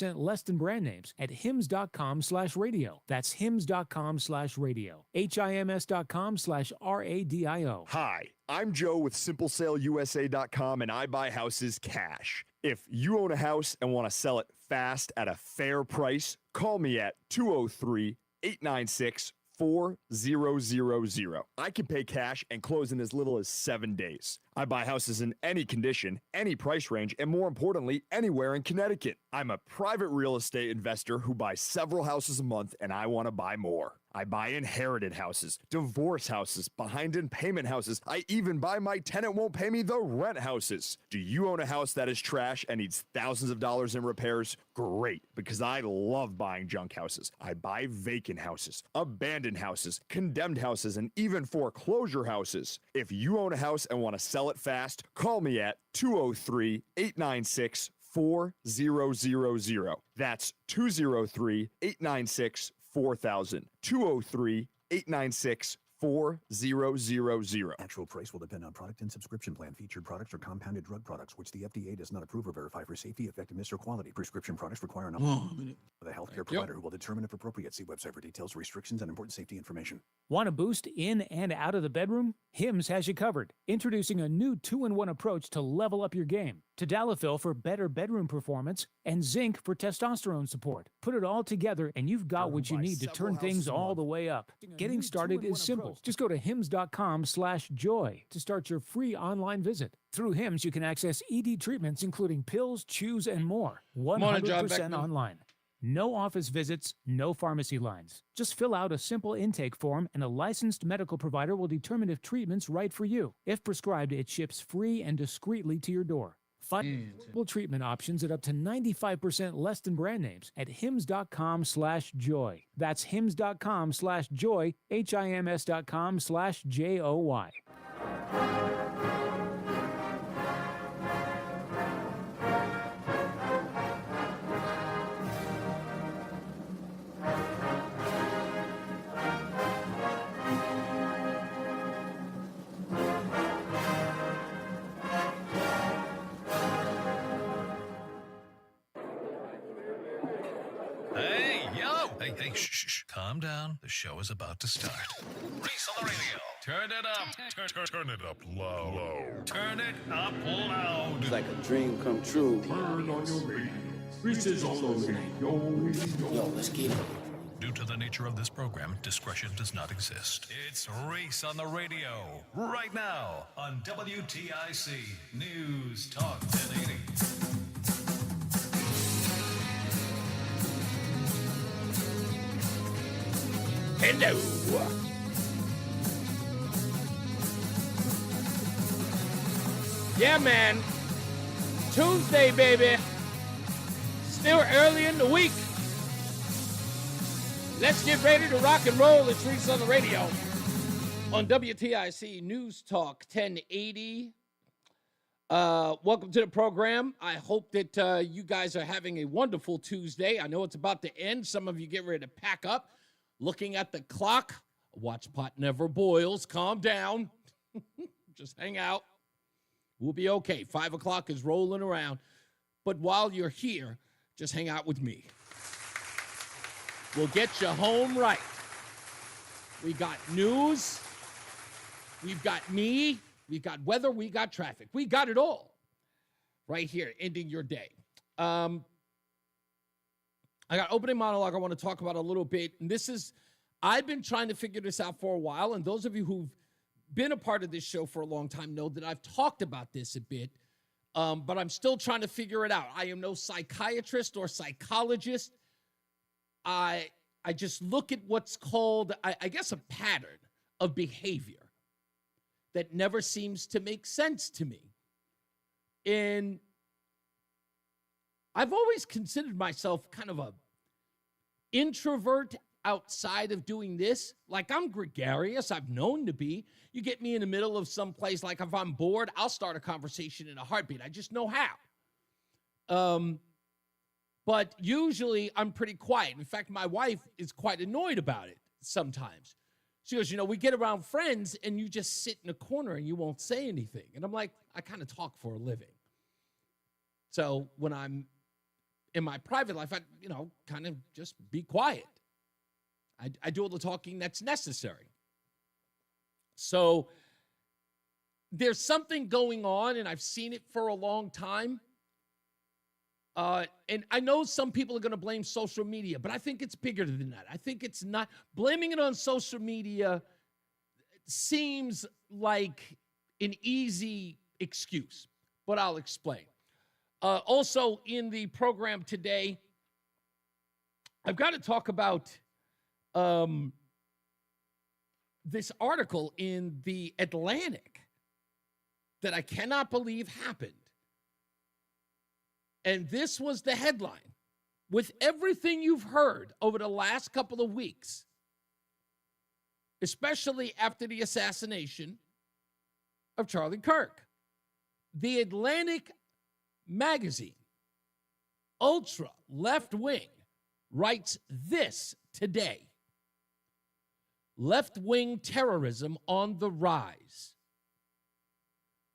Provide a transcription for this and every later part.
less than brand names at hims.com/radio. That's hims.com/radio. HIMS.com/RADIO. Hi, I'm Joe with SimpleSaleUSA.com, and I buy houses cash. If you own a house and want to sell it fast at a fair price, call me at 203-896-4000. I can pay cash and close in as little as 7 days. I buy houses in any condition, any price range, and more importantly, anywhere in Connecticut. I'm a private real estate investor who buys several houses a month, and I want to buy more. I buy inherited houses, divorce houses, behind in payment houses. I even buy my tenant won't pay me the rent houses. Do you own a house that is trash and needs thousands of dollars in repairs? Great, because I love buying junk houses. I buy vacant houses, abandoned houses, condemned houses, and even foreclosure houses. If you own a house and want to sell it fast, call me at 203-896-4000. That's 203-896-4000. 203-896-4000. Actual price will depend on product and subscription plan. Featured products are compounded drug products, which the FDA does not approve or verify for safety, effectiveness, or quality. Prescription products require an appointment with a healthcare provider who will determine if appropriate. See website for details, restrictions, and important safety information. Want a boost in and out of the bedroom? Hims has you covered. Introducing a new 2-in-1 approach to level up your game. Tadalafil for better bedroom performance and zinc for testosterone support. Put it all together and you've got what you need to turn things all the way up. Getting started is simple. Just go to hims.com/joy to start your free online visit. Through Hims, you can access ED treatments including pills, chews, and more. 100% online. No office visits, no pharmacy lines. Just fill out a simple intake form and a licensed medical provider will determine if treatment's right for you. If prescribed, it ships free and discreetly to your door. Find treatment options at up to 95% less than brand names at hims.com/joy. That's hims.com/joy, HIMS.com/JOY. Hey, shh. Calm down. The show is about to start. Reese on the radio. Turn it up. Turn it up low. Turn it up loud. It's like a dream come true. Turn on your radio. Reese is on the radio. Yo, let's get it. Due to the nature of this program, discretion does not exist. It's Reese on the radio. Right now on WTIC News Talk 1080. Hello. Yeah, man. Tuesday, baby. Still early in the week. Let's get ready to rock and roll. It's Reese on the radio on WTIC News Talk 1080. Welcome to the program. I hope that you guys are having a wonderful Tuesday. I know it's about to end. Some of you get ready to pack up. Looking at the clock, watch pot never boils. Calm down. Just hang out. We'll be okay. 5 o'clock is rolling around. But while you're here, just hang out with me. We'll get you home right. We got news. We've got me. We've got weather. We got traffic. We got it all right here, ending your day. I got opening monologue I want to talk about a little bit. And I've been trying to figure this out for a while. And those of you who've been a part of this show for a long time know that I've talked about this a bit. But I'm still trying to figure it out. I am no psychiatrist or psychologist. I just look at what's called, I guess, a pattern of behavior that never seems to make sense to me. And I've always considered myself kind of a introvert outside of doing this. Like, I'm gregarious. I've known to be. You get me in the middle of some place, like if I'm bored, I'll start a conversation in a heartbeat. I just know how. But usually I'm pretty quiet. In fact, my wife is quite annoyed about it sometimes. She goes, we get around friends and you just sit in a corner and you won't say anything. And I'm like, I kind of talk for a living. So when I'm in my private life, I, kind of just be quiet. I do all the talking that's necessary. So there's something going on, and I've seen it for a long time. And I know some people are going to blame social media, but I think it's bigger than that. I think it's not. Blaming it on social media seems like an easy excuse, but I'll explain. Also in the program today, I've got to talk about this article in the Atlantic that I cannot believe happened. And this was the headline. With everything you've heard over the last couple of weeks, especially after the assassination of Charlie Kirk, the Atlantic magazine, ultra left wing, writes this today: left-wing terrorism on the rise.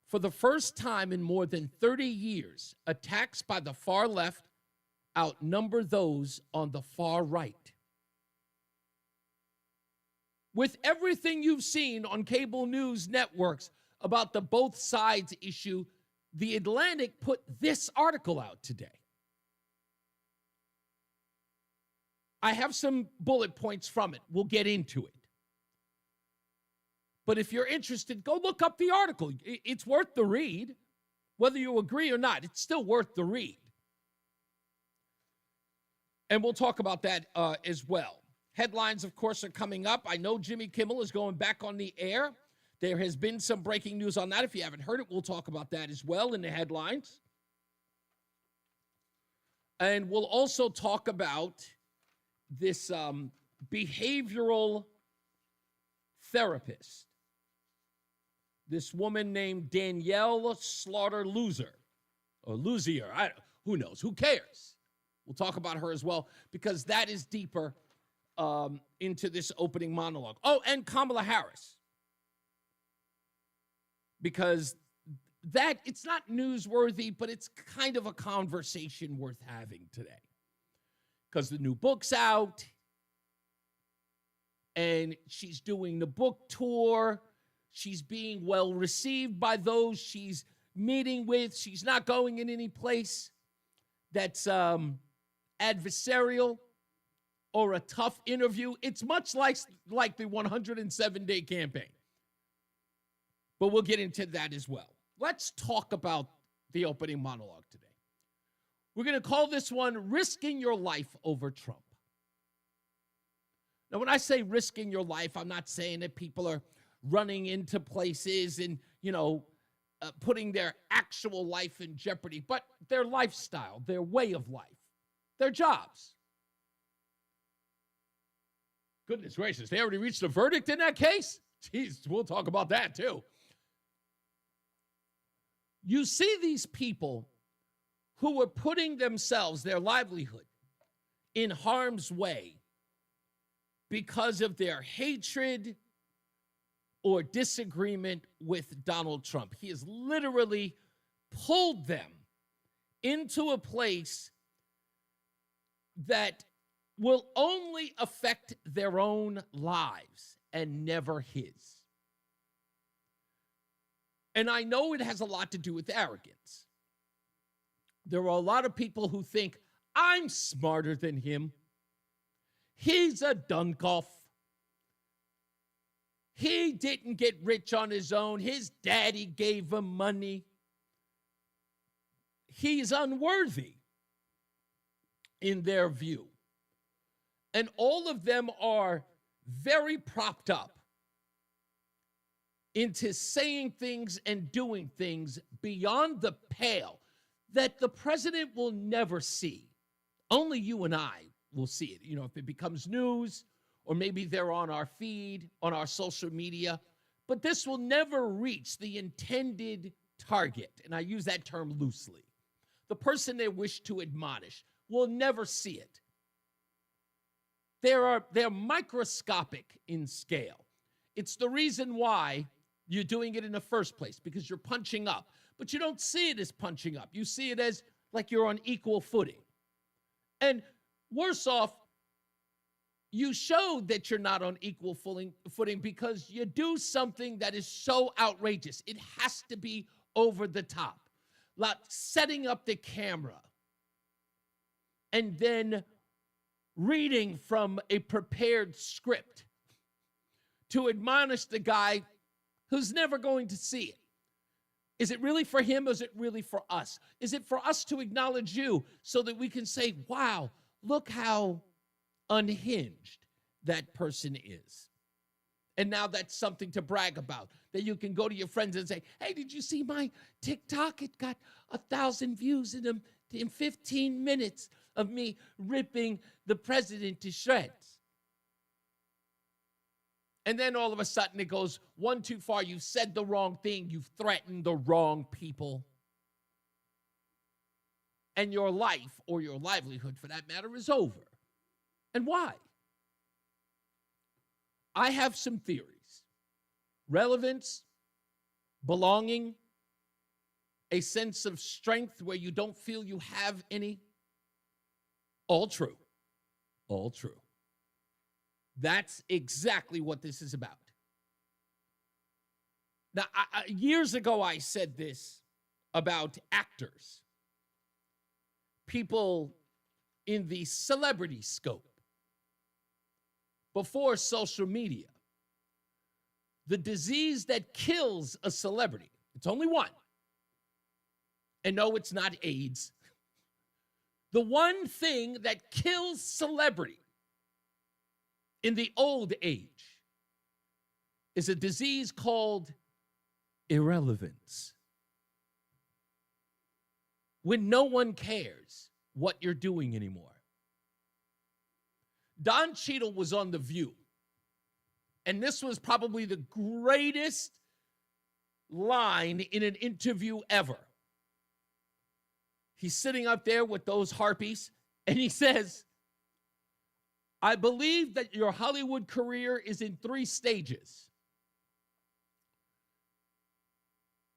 For the first time in more than 30 years, attacks by the far left outnumber those on the far right. With everything you've seen on cable news networks about the both sides issue, The Atlantic put this article out today. I have some bullet points from it. We'll get into it. But if you're interested, go look up the article. It's worth the read. Whether you agree or not, it's still worth the read. And we'll talk about that as well. Headlines, of course, are coming up. I know Jimmy Kimmel is going back on the air. There has been some breaking news on that. If you haven't heard it, we'll talk about that as well in the headlines. And we'll also talk about this behavioral therapist. This woman named Danielle Slaughter-Lozier, or Luzier, who knows, who cares? We'll talk about her as well, because that is deeper into this opening monologue. Oh, and Kamala Harris, because that, it's not newsworthy, but it's kind of a conversation worth having today, because the new book's out, and she's doing the book tour. She's being well received by those she's meeting with. She's not going in any place that's adversarial or a tough interview. It's much like the 107-day campaign. But we'll get into that as well. Let's talk about the opening monologue today. We're going to call this one Risking Your Life Over Trump. Now, when I say risking your life, I'm not saying that people are running into places and, putting their actual life in jeopardy, but their lifestyle, their way of life, their jobs. Goodness gracious, they already reached a verdict in that case? Jeez, we'll talk about that too. You see these people who are putting themselves, their livelihood, in harm's way because of their hatred or disagreement with Donald Trump. He has literally pulled them into a place that will only affect their own lives and never his. And I know it has a lot to do with arrogance. There are a lot of people who think, I'm smarter than him. He's a dunkoff. He didn't get rich on his own. His daddy gave him money. He's unworthy in their view. And all of them are very propped up into saying things and doing things beyond the pale that the president will never see. Only you and I will see it. If it becomes news, or maybe they're on our feed, on our social media, but this will never reach the intended target, and I use that term loosely. The person they wish to admonish will never see it. They're microscopic in scale. It's the reason why you're doing it in the first place, because you're punching up, but you don't see it as punching up. You see it as like you're on equal footing. And worse off, you show that you're not on equal footing because you do something that is so outrageous. It has to be over the top. Like setting up the camera and then reading from a prepared script to admonish the guy who's never going to see it. Is it really for him or is it really for us? Is it for us to acknowledge you so that we can say, wow, look how unhinged that person is? And now that's something to brag about, that you can go to your friends and say, hey, did you see my TikTok? It got 1,000 views in 15 minutes of me ripping the president to shreds. And then all of a sudden it goes one too far. You've said the wrong thing. You've threatened the wrong people. And your life, or your livelihood for that matter, is over. And why? I have some theories. Relevance, belonging, a sense of strength where you don't feel you have any. All true. All true. That's exactly what this is about. Now, years ago, I said this about actors, people in the celebrity scope, before social media. The disease that kills a celebrity, it's only one. And no, it's not AIDS. The one thing that kills celebrity in the old age is a disease called irrelevance. When no one cares what you're doing anymore. Don Cheadle was on The View, and this was probably the greatest line in an interview ever. He's sitting up there with those harpies, and he says, I believe that your Hollywood career is in 3 stages.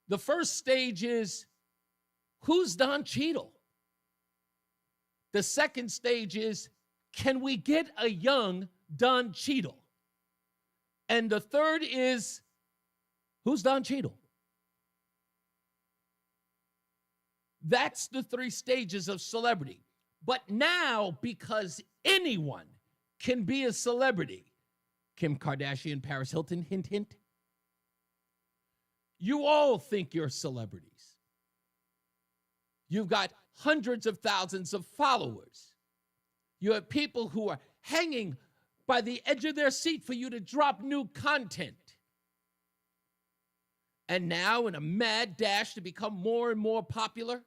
The first stage is, who's Don Cheadle? The second stage is, can we get a young Don Cheadle? And the third is, who's Don Cheadle? That's the 3 stages of celebrity. But now, because anyone can be a celebrity, Kim Kardashian, Paris Hilton, hint, hint, you all think you're celebrities. You've got hundreds of thousands of followers. You have people who are hanging by the edge of their seat for you to drop new content. And now, in a mad dash to become more and more popular,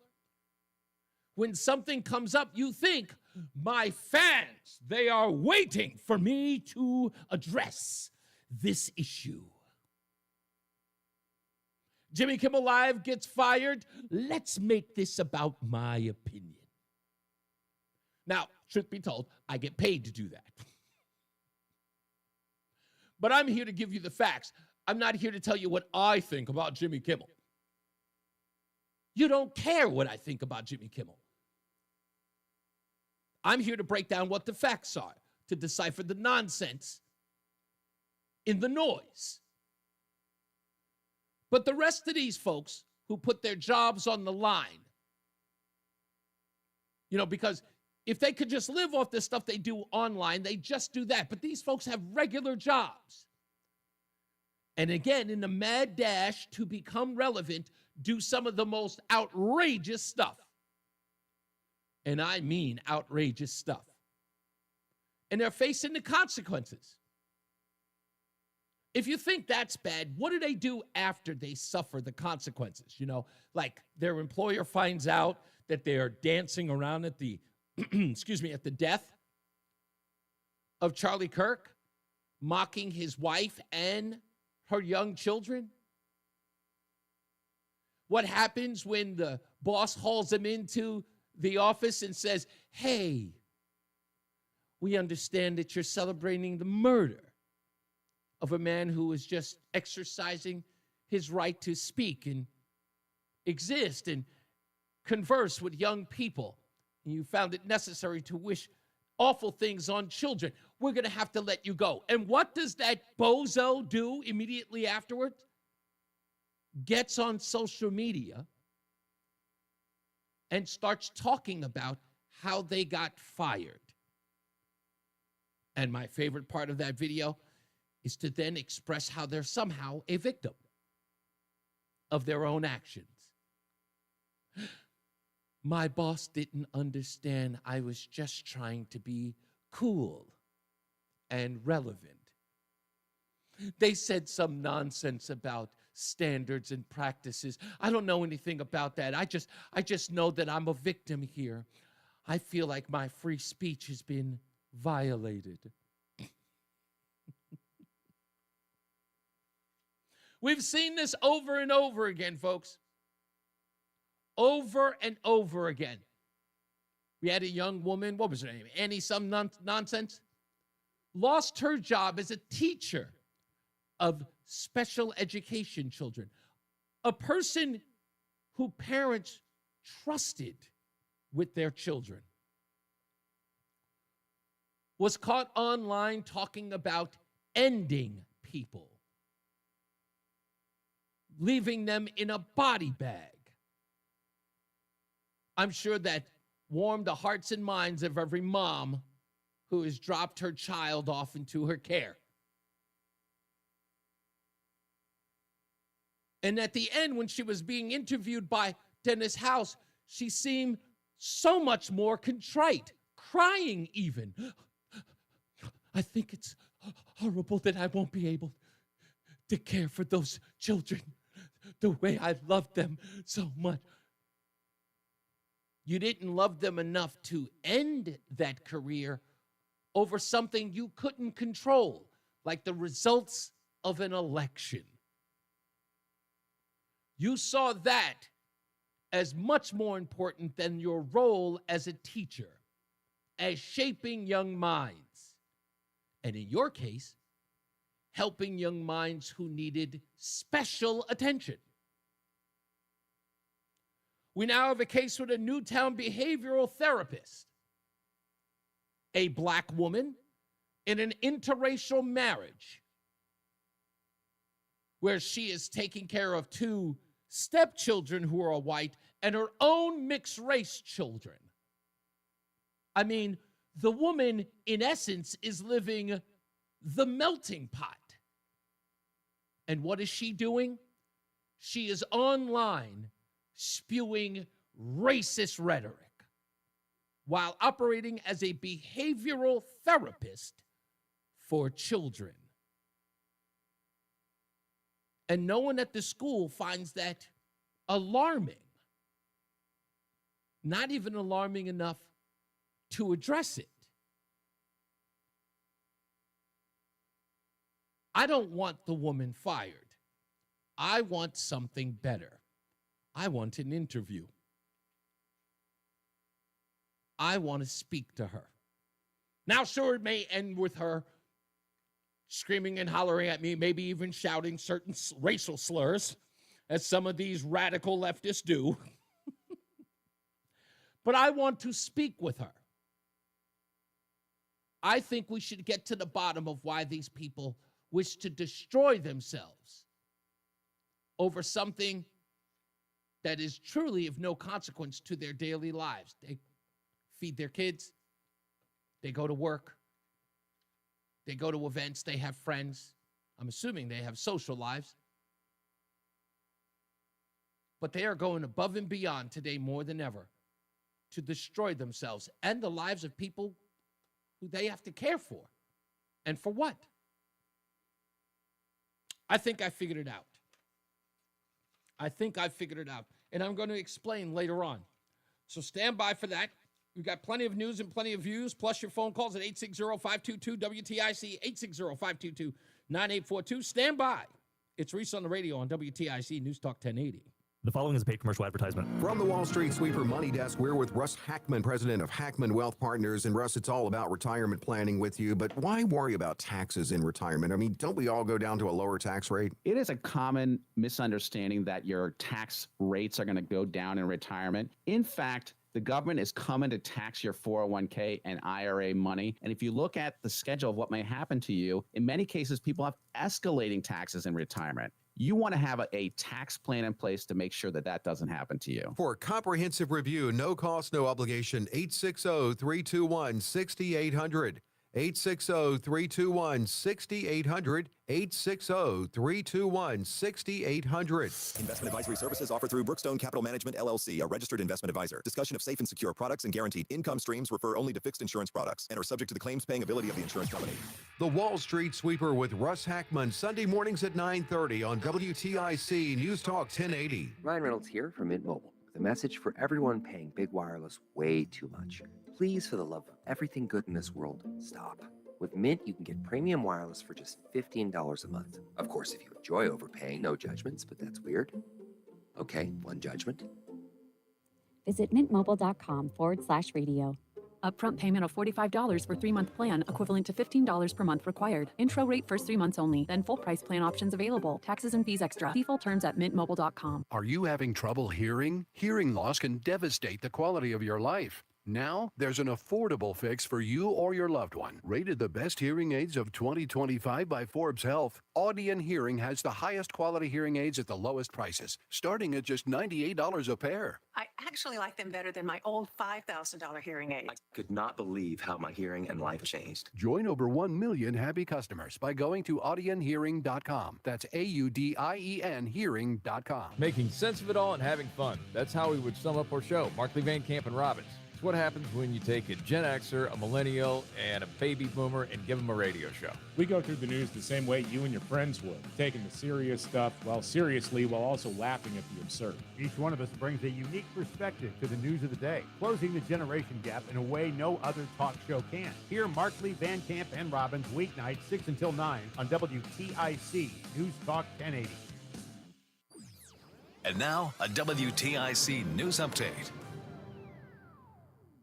when something comes up, you think, my fans, they are waiting for me to address this issue. Jimmy Kimmel Live gets fired. Let's make this about my opinion. Now, truth be told, I get paid to do that. But I'm here to give you the facts. I'm not here to tell you what I think about Jimmy Kimmel. You don't care what I think about Jimmy Kimmel. I'm here to break down what the facts are, to decipher the nonsense in the noise. But the rest of these folks who put their jobs on the line, because if they could just live off the stuff they do online, they just do that. But these folks have regular jobs. And again, in the mad dash to become relevant, do some of the most outrageous stuff. And I mean outrageous stuff. And they're facing the consequences. If you think that's bad, what do they do after they suffer the consequences? Like their employer finds out that they're dancing around at the at the death of Charlie Kirk, mocking his wife and her young children? What happens when the boss hauls them into the office and says, hey, we understand that you're celebrating the murder of a man who was just exercising his right to speak and exist and converse with young people You found it necessary to wish awful things on children. We're going to have to let you go. And what does that bozo do immediately afterwards? Gets on social media and starts talking about how they got fired. And my favorite part of that video is to then express how they're somehow a victim of their own actions. My boss didn't understand. I was just trying to be cool and relevant. They said some nonsense about standards and practices. I don't know anything about that. I just know that I'm a victim here. I feel like my free speech has been violated. We've seen this over and over again, folks. Over and over again. We had a young woman, what was her name? Annie some nonsense. Lost her job as a teacher of special education children. A person who parents trusted with their children was caught online talking about ending people, leaving them in a body bag. I'm sure that warmed the hearts and minds of every mom who has dropped her child off into her care. And at the end, when she was being interviewed by Dennis House, she seemed so much more contrite, crying even. I think it's horrible that I won't be able to care for those children the way I loved them so much. You didn't love them enough to end that career over something you couldn't control, like the results of an election. You saw that as much more important than your role as a teacher, as shaping young minds. And in your case, helping young minds who needed special attention. We now have a case with a Newtown behavioral therapist, a black woman in an interracial marriage where she is taking care of two stepchildren who are white and her own mixed race children. I mean, the woman, in essence, is living the melting pot. And what is she doing? She is online spewing racist rhetoric while operating as a behavioral therapist for children. And no one at the school finds that alarming. Not even alarming enough to address it. I don't want the woman fired. I want something better. I want an interview. I want to speak to her. Now, sure, it may end with her screaming and hollering at me, maybe even shouting certain racial slurs, as some of these radical leftists do. But I want to speak with her. I think we should get to the bottom of why these people wish to destroy themselves over something that is truly of no consequence to their daily lives. They feed their kids. They go to work. They go to events. They have friends. I'm assuming they have social lives. But they are going above and beyond today more than ever to destroy themselves and the lives of people who they have to care for. And for what? I think I figured it out. And I'm going to explain later on. So stand by for that. We've got plenty of news and plenty of views, plus your phone calls at 860-522-WTIC, 860-522-9842. Stand by. It's Reese on the Radio on WTIC News Talk 1080. The following is a paid commercial advertisement. From the Wall Street Sweeper Money Desk, we're with Russ Hackman, president of Hackman Wealth Partners. And Russ, it's all about retirement planning with you, but why worry about taxes in retirement? I mean, don't we all go down to a lower tax rate? It is a common misunderstanding that your tax rates are going to go down in retirement. In fact, The government is coming to tax your 401k and IRA money. And if you look at the schedule of what may happen to you, in many cases, people have escalating taxes in retirement. You want to have a tax plan in place to make sure that that doesn't happen to you. For a comprehensive review, no cost, no obligation, 860-321-6800. 860-321-6800. 860-321-6800. Investment advisory services offered through Brookstone Capital Management, LLC, a registered investment advisor. Discussion of safe and secure products and guaranteed income streams refer only to fixed insurance products and are subject to the claims paying ability of the insurance company. The Wall Street Sweeper with Russ Hackman, Sunday mornings at 9:30 on WTIC News Talk 1080. Ryan Reynolds here from Mint Mobile with a message for everyone paying big wireless way too much. Please, for the love of everything good in this world, stop. With Mint, you can get premium wireless for just $15 a month. Of course, if you enjoy overpaying, no judgments, but that's weird. Okay, one judgment. Visit mintmobile.com/radio. Upfront payment of $45 for 3-month plan, equivalent to $15 per month required. Intro rate first 3 months only, then full price plan options available. Taxes and fees extra. See full terms at mintmobile.com. Are you having trouble hearing? Hearing loss can devastate the quality of your life. Now, there's an affordable fix for you or your loved one. Rated the best hearing aids of 2025 by Forbes Health, Audion Hearing has the highest quality hearing aids at the lowest prices, starting at just $98 a pair. I actually like them better than my old $5,000 hearing aid. I could not believe how my hearing and life changed. Join over 1 million happy customers by going to audionhearing.com. That's AUDIEN hearing.com. Making sense of it all and having fun. That's how we would sum up our show. Markley, Van Camp, and Robbins. It's what happens when you take a Gen Xer, a millennial, and a baby boomer and give them a radio show. We go through the news the same way you and your friends would, taking the serious stuff seriously while also laughing at the absurd. Each one of us brings a unique perspective to the news of the day, closing the generation gap in a way no other talk show can. Hear Markley, Van Camp, and Robbins weeknights 6 until 9 on WTIC News Talk 1080. And now, a WTIC news update.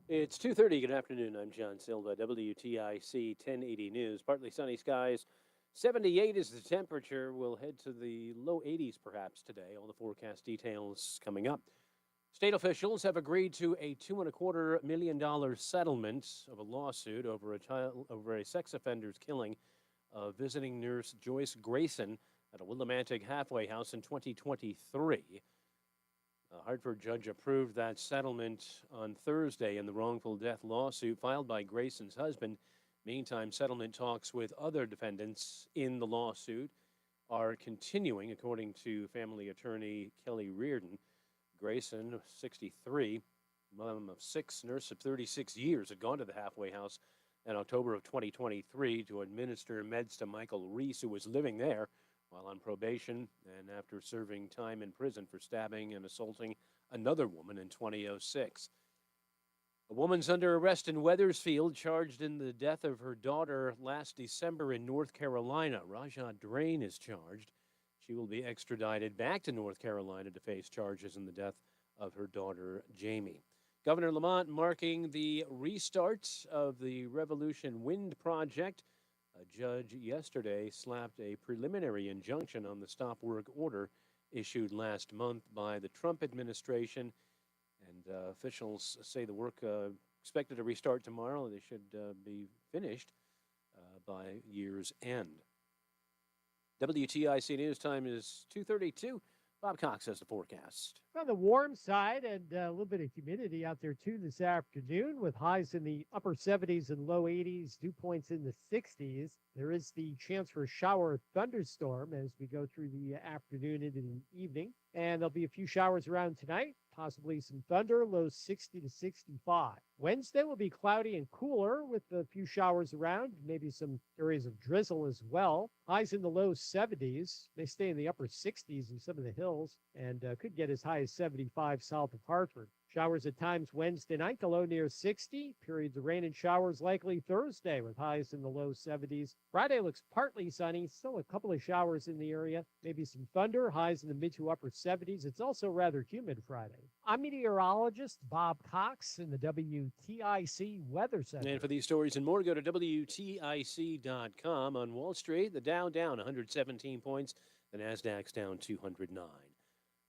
It's 2:30. Good afternoon. I'm John Silva, WTIC 1080 News. Partly sunny skies. 78 is the temperature. We'll head to the low 80s perhaps today. All the forecast details coming up. State officials have agreed to a $2.25 million settlement of a lawsuit over a sex offender's killing of visiting nurse Joyce Grayson at a Willimantic halfway house in 2023. A Hartford judge approved that settlement on Thursday in the wrongful death lawsuit filed by Grayson's husband. Meantime, settlement talks with other defendants in the lawsuit are continuing, according to family attorney Kelly Reardon. Grayson, 63, mom of 6, nurse of 36 years, had gone to the halfway house in October of 2023 to administer meds to Michael Reese, who was living there while on probation and after serving time in prison for stabbing and assaulting another woman in 2006. A woman's under arrest in Wethersfield, charged in the death of her daughter last December in North Carolina. Raja Drain is charged. She will be extradited back to North Carolina to face charges in the death of her daughter, Jamie. Governor Lamont marking the restart of the Revolution Wind Project. A judge yesterday slapped a preliminary injunction on the stop work order issued last month by the Trump administration. And officials say the work expected to restart tomorrow. They should be finished by year's end. WTIC News Time is 2:32. Bob Cox has the forecast. On the warm side, and a little bit of humidity out there too this afternoon, with highs in the upper 70s and low 80s, dew points in the 60s. There is the chance for a shower or thunderstorm as we go through the afternoon into the evening. And there'll be a few showers around tonight, possibly some thunder, low 60 to 65. Wednesday will be cloudy and cooler with a few showers around, maybe some areas of drizzle as well. Highs in the low 70s. They stay in the upper 60s in some of the hills and could get as high as 75 south of Hartford. Showers at times Wednesday night, the low near 60. Periods of rain and showers likely Thursday with highs in the low 70s. Friday looks partly sunny, still a couple of showers in the area. Maybe some thunder, highs in the mid to upper 70s. It's also rather humid Friday. I'm meteorologist Bob Cox in the WTIC Weather Center. And for these stories and more, go to WTIC.com. On Wall Street, the Dow down 117 points. The Nasdaq's down 209.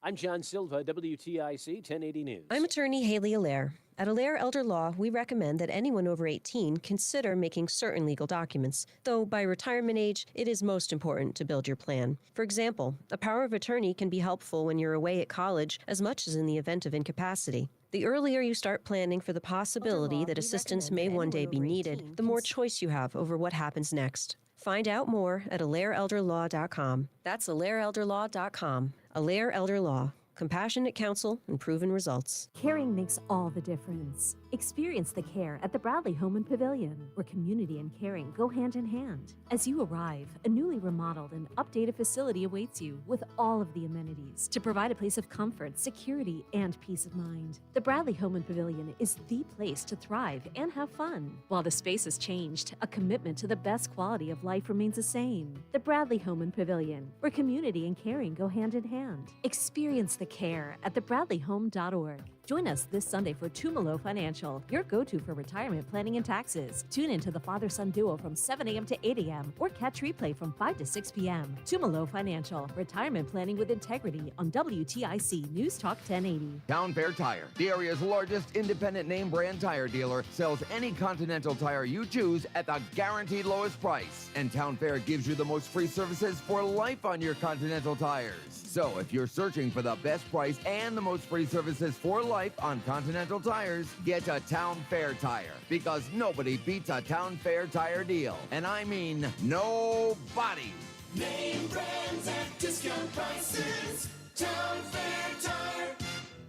I'm John Silva, WTIC 1080 News. I'm attorney Haley Allaire. At Allaire Elder Law, we recommend that anyone over 18 consider making certain legal documents, though by retirement age, it is most important to build your plan. For example, a power of attorney can be helpful when you're away at college as much as in the event of incapacity. The earlier you start planning for the possibility that assistance may one day be needed, the more choice you have over what happens next. Find out more at AllaireElderLaw.com. That's AllaireElderLaw.com. Allaire Elder Law. Compassionate counsel and proven results. Caring makes all the difference. Experience the care at the Bradley Home and Pavilion, where community and caring go hand in hand. As you arrive, a newly remodeled and updated facility awaits you with all of the amenities to provide a place of comfort, security, and peace of mind. The Bradley Home and Pavilion is the place to thrive and have fun. While the space has changed, a commitment to the best quality of life remains the same. The Bradley Home and Pavilion, where community and caring go hand in hand. Experience the care at thebradleyhome.org. Join us this Sunday for Tumalo Financial, your go-to for retirement planning and taxes. Tune in to the father-son duo from 7 a.m. to 8 a.m. or catch replay from 5 to 6 p.m. Tumalo Financial, retirement planning with integrity on WTIC News Talk 1080. Town Fair Tire, the area's largest independent name brand tire dealer, sells any Continental tire you choose at the guaranteed lowest price. And Town Fair gives you the most free services for life on your Continental tires. So if you're searching for the best price and the most free services for life on Continental tires, get a Town Fair Tire, because nobody beats a Town Fair Tire deal. And I mean nobody. Name brands at discount prices. Town Fair Tire.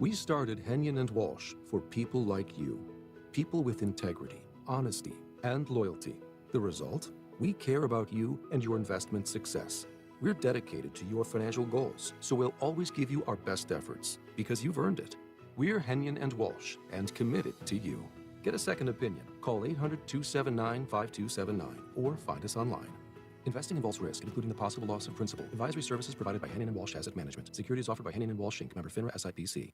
We started Henyon and Walsh for people like you. People with integrity, honesty, and loyalty. The result? We care about you and your investment success. We're dedicated to your financial goals, so we'll always give you our best efforts, because you've earned it. We're Henyon and Walsh, and committed to you. Get a second opinion. Call 800-279-5279 or find us online. Investing involves risk, including the possible loss of principal. Advisory services provided by Henyon and Walsh Asset Management. Securities offered by Henyon and Walsh Inc. Member FINRA SIPC.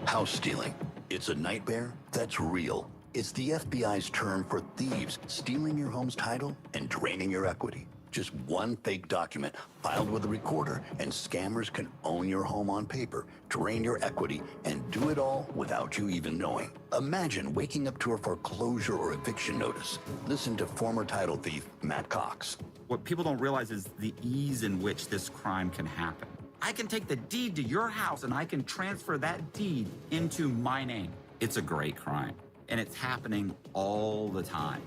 House stealing. It's a nightmare that's real. It's the FBI's term for thieves stealing your home's title and draining your equity. Just one fake document filed with a recorder, and scammers can own your home on paper, drain your equity, and do it all without you even knowing. Imagine waking up to a foreclosure or eviction notice. Listen to former title thief Matt Cox. What people don't realize is the ease in which this crime can happen. I can take the deed to your house and I can transfer that deed into my name. It's a great crime, and it's happening all the time.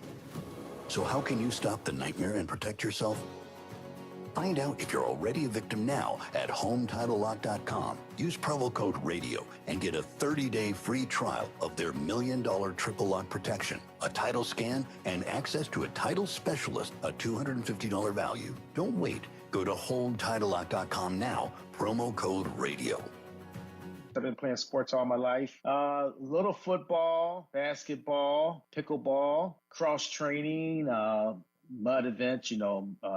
So how can you stop the nightmare and protect yourself? Find out if you're already a victim now at HomeTitleLock.com. Use promo code RADIO and get a 30-day free trial of their $1 million triple lock protection, a title scan, and access to a title specialist, a $250 value. Don't wait. Go to HomeTitleLock.com now, promo code RADIO. I've been playing sports all my life. Little football, basketball, pickleball, cross training, mud events,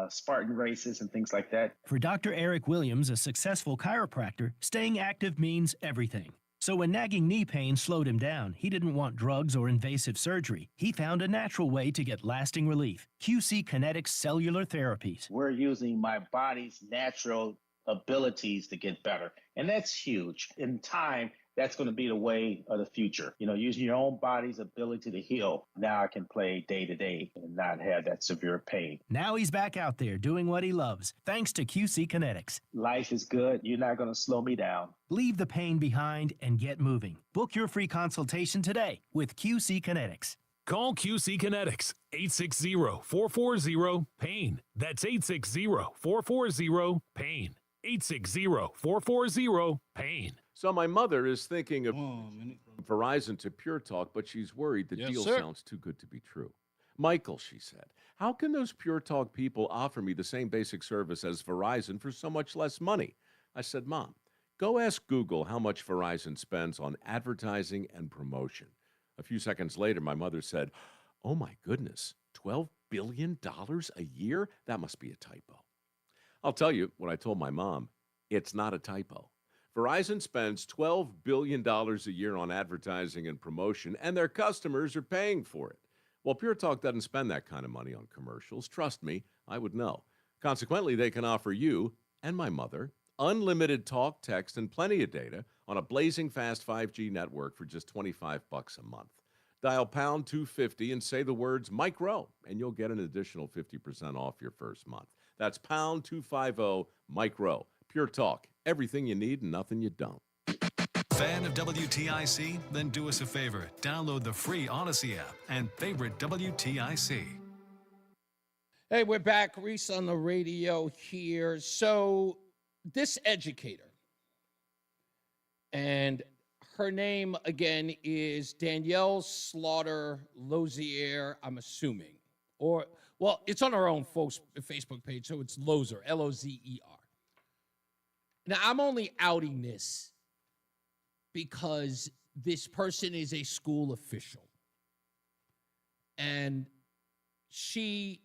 Spartan races and things like that. For Dr. Eric Williams, a successful chiropractor, staying active means everything. So when nagging knee pain slowed him down, he didn't want drugs or invasive surgery. He found a natural way to get lasting relief. QC Kinetics Cellular Therapies. We're using my body's natural abilities to get better. And that's huge. In time, that's going to be the way of the future. Using your own body's ability to heal. Now I can play day to day and not have that severe pain. Now he's back out there doing what he loves, thanks to QC Kinetics. Life is good. You're not going to slow me down. Leave the pain behind and get moving. Book your free consultation today with QC Kinetics. Call QC Kinetics, 860-440-PAIN. That's 860-440-PAIN. 860-440-PAIN. So my mother is thinking of Verizon to Pure Talk, but she's worried the deal sounds too good to be true. Michael, she said, how can those Pure Talk people offer me the same basic service as Verizon for so much less money? I said, Mom, go ask Google how much Verizon spends on advertising and promotion. A few seconds later, my mother said, oh my goodness, $12 billion a year? That must be a typo. I'll tell you what I told my mom. It's not a typo. Verizon spends $12 billion a year on advertising and promotion, and their customers are paying for it. Well, Pure Talk doesn't spend that kind of money on commercials. Trust me, I would know. Consequently, they can offer you and my mother unlimited talk, text, and plenty of data on a blazing fast 5G network for just $25 a month. Dial pound 250 and say the words Mike Rowe, and you'll get an additional 50% off your first month. That's pound 250 Mike Rowe. Pure Talk. Everything you need and nothing you don't. Fan of WTIC? Then do us a favor. Download the free Odyssey app and favorite WTIC. Hey, we're back. Reese on the radio here. So this educator, and her name, again, is Danielle Slaughter Lozier, I'm assuming. Or, well, it's on her own Facebook page, so it's Lozer, Lozer. Now, I'm only outing this because this person is a school official. And she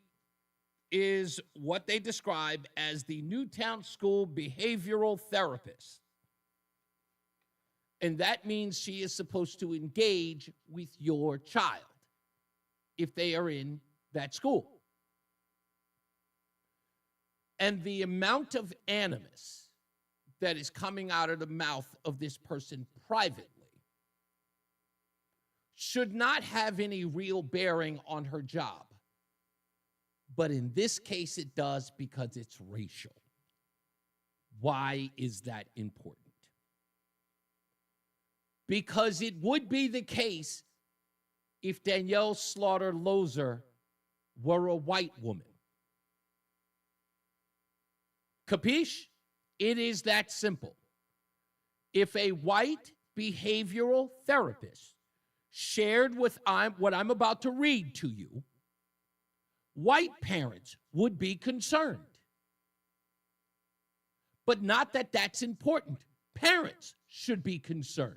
is what they describe as the Newtown School behavioral therapist. And that means she is supposed to engage with your child if they are in that school. And the amount of animus that is coming out of the mouth of this person privately should not have any real bearing on her job. But in this case, it does because it's racial. Why is that important? Because it would be the case if Danielle Slaughter Lozer were a white woman. Capiche? It is that simple. If a white behavioral therapist shared with what I'm about to read to you, white parents would be concerned. But not that that's important. Parents should be concerned.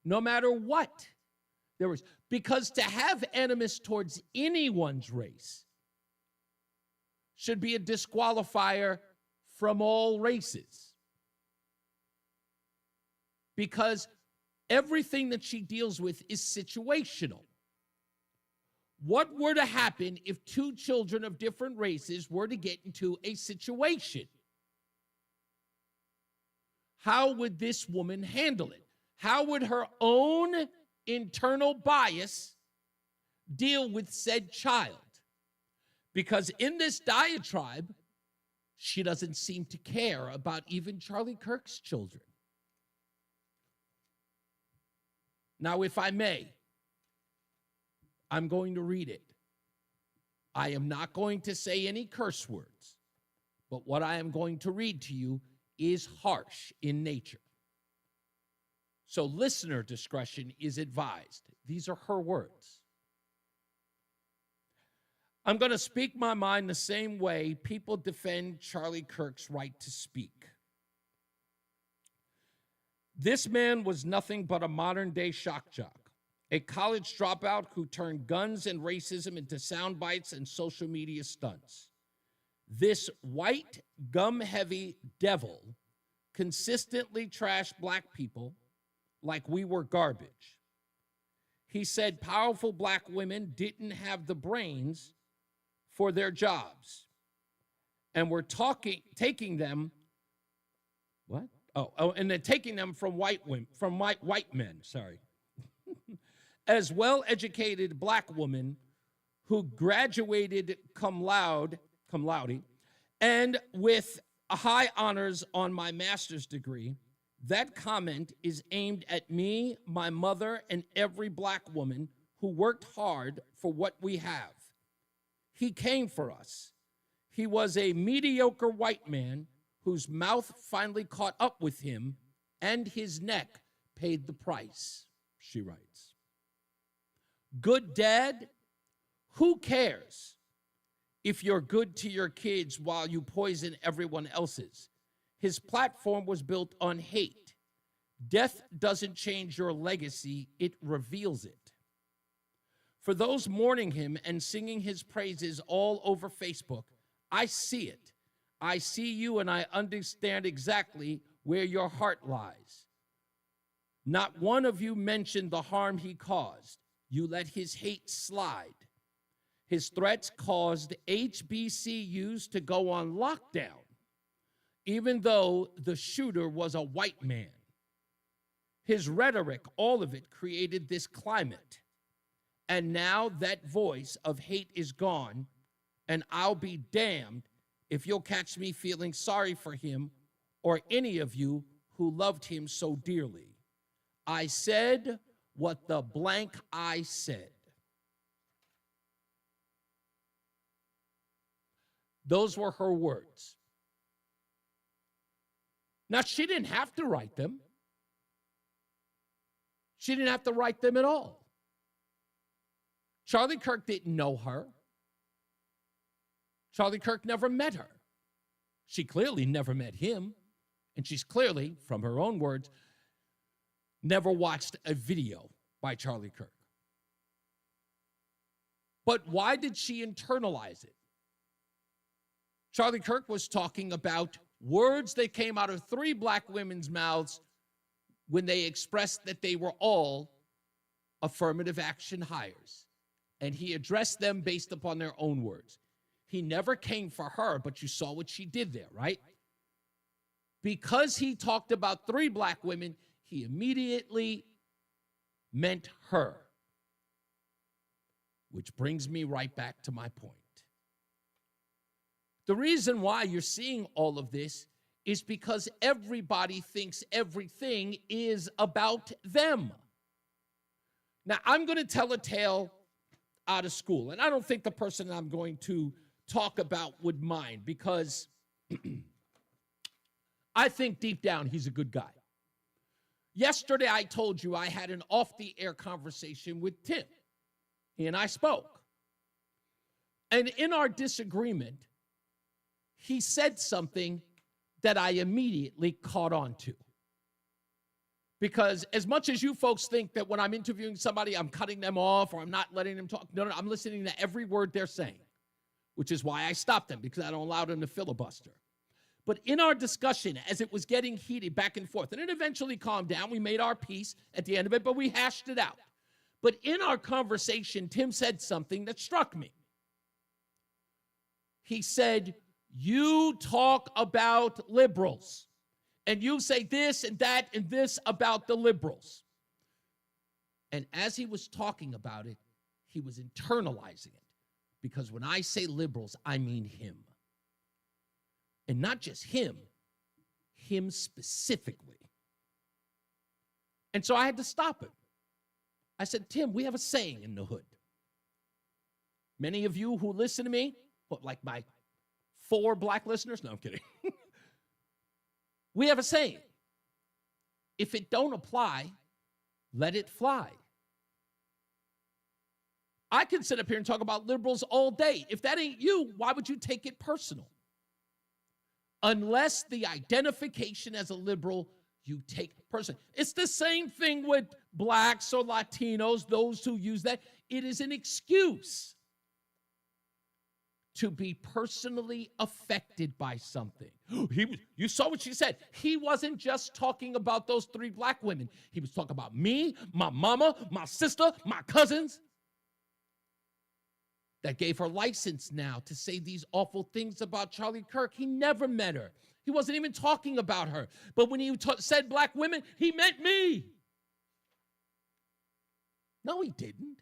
No matter what there is. Because to have animus towards anyone's race should be a disqualifier from all races. Because everything that she deals with is situational. What were to happen if two children of different races were to get into a situation? How would this woman handle it? How would her own internal bias deal with said child? Because in this diatribe, she doesn't seem to care about even Charlie Kirk's children. Now, if I may, I'm going to read it. I am not going to say any curse words, but what I am going to read to you is harsh in nature. So listener discretion is advised. These are her words. I'm going to speak my mind the same way people defend Charlie Kirk's right to speak. This man was nothing but a modern-day shock jock, a college dropout who turned guns and racism into sound bites and social media stunts. This white, gum-heavy devil consistently trashed black people like we were garbage. He said powerful black women didn't have the brains for their jobs and were taking them, what? And then taking them from white women, from white men, sorry. As well-educated black women who graduated cum laude, and with high honors on my master's degree. That comment is aimed at me, my mother, and every black woman who worked hard for what we have. He came for us. He was a mediocre white man whose mouth finally caught up with him, and his neck paid the price, she writes. Good dad? Who cares if you're good to your kids while you poison everyone else's? His platform was built on hate. Death doesn't change your legacy, it reveals it. For those mourning him and singing his praises all over Facebook, I see it. I see you and I understand exactly where your heart lies. Not one of you mentioned the harm he caused. You let his hate slide. His threats caused HBCUs to go on lockdown. even though the shooter was a white man. His rhetoric, all of it, created this climate. And now that voice of hate is gone, and I'll be damned if you'll catch me feeling sorry for him or any of you who loved him so dearly. I said what the blank I said. Those were her words. Now, she didn't have to write them. She didn't have to write them at all. Charlie Kirk didn't know her. Charlie Kirk never met her. She clearly never met him. And she's clearly, from her own words, never watched a video by Charlie Kirk. But why did she internalize it? Charlie Kirk was talking about words that came out of 3 black women's mouths when they expressed that they were all affirmative action hires. And he addressed them based upon their own words. He never came for her, but you saw what she did there, right? Because he talked about 3 black women, he immediately meant her. Which brings me right back to my point. The reason why you're seeing all of this is because everybody thinks everything is about them. Now, I'm going to tell a tale out of school, and I don't think the person I'm going to talk about would mind, because I think deep down he's a good guy. Yesterday, I told you I had an off-the-air conversation with Tim. He and I spoke. And in our disagreement, he said something that I immediately caught on to. Because as much as you folks think that when I'm interviewing somebody, I'm cutting them off or I'm not letting them talk, no, I'm listening to every word they're saying, which is why I stopped them, because I don't allow them to filibuster. But in our discussion, as it was getting heated back and forth, and it eventually calmed down, we made our peace at the end of it, but we hashed it out. But in our conversation, Tim said something that struck me. He said, you talk about liberals, and you say this and that and this about the liberals. And as he was talking about it, he was internalizing it. Because when I say liberals, I mean him. And not just him specifically. And so I had to stop him. I said, Tim, we have a saying in the hood. Many of you who listen to me, like my 4 black listeners, no, I'm kidding. We have a saying. If it don't apply, let it fly. I can sit up here and talk about liberals all day. If that ain't you, why would you take it personal? Unless the identification as a liberal you take personally. It's the same thing with blacks or Latinos, those who use that. It is an excuse to be personally affected by something. You saw what she said. He wasn't just talking about those 3 black women. He was talking about me, my mama, my sister, my cousins. That gave her license now to say these awful things about Charlie Kirk. He never met her. He wasn't even talking about her. But when he said black women, he meant me. No, he didn't.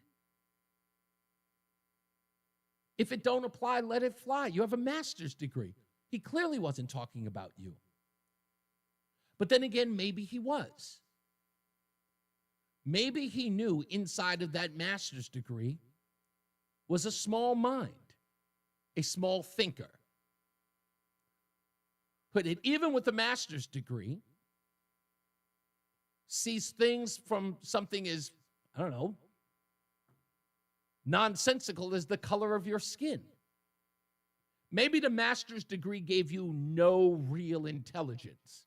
If it don't apply, let it fly. You have a master's degree. He clearly wasn't talking about you. But then again, maybe he was. Maybe he knew inside of that master's degree was a small mind, a small thinker. But even with a master's degree, sees things from something as, I don't know, nonsensical as the color of your skin. Maybe the master's degree gave you no real intelligence.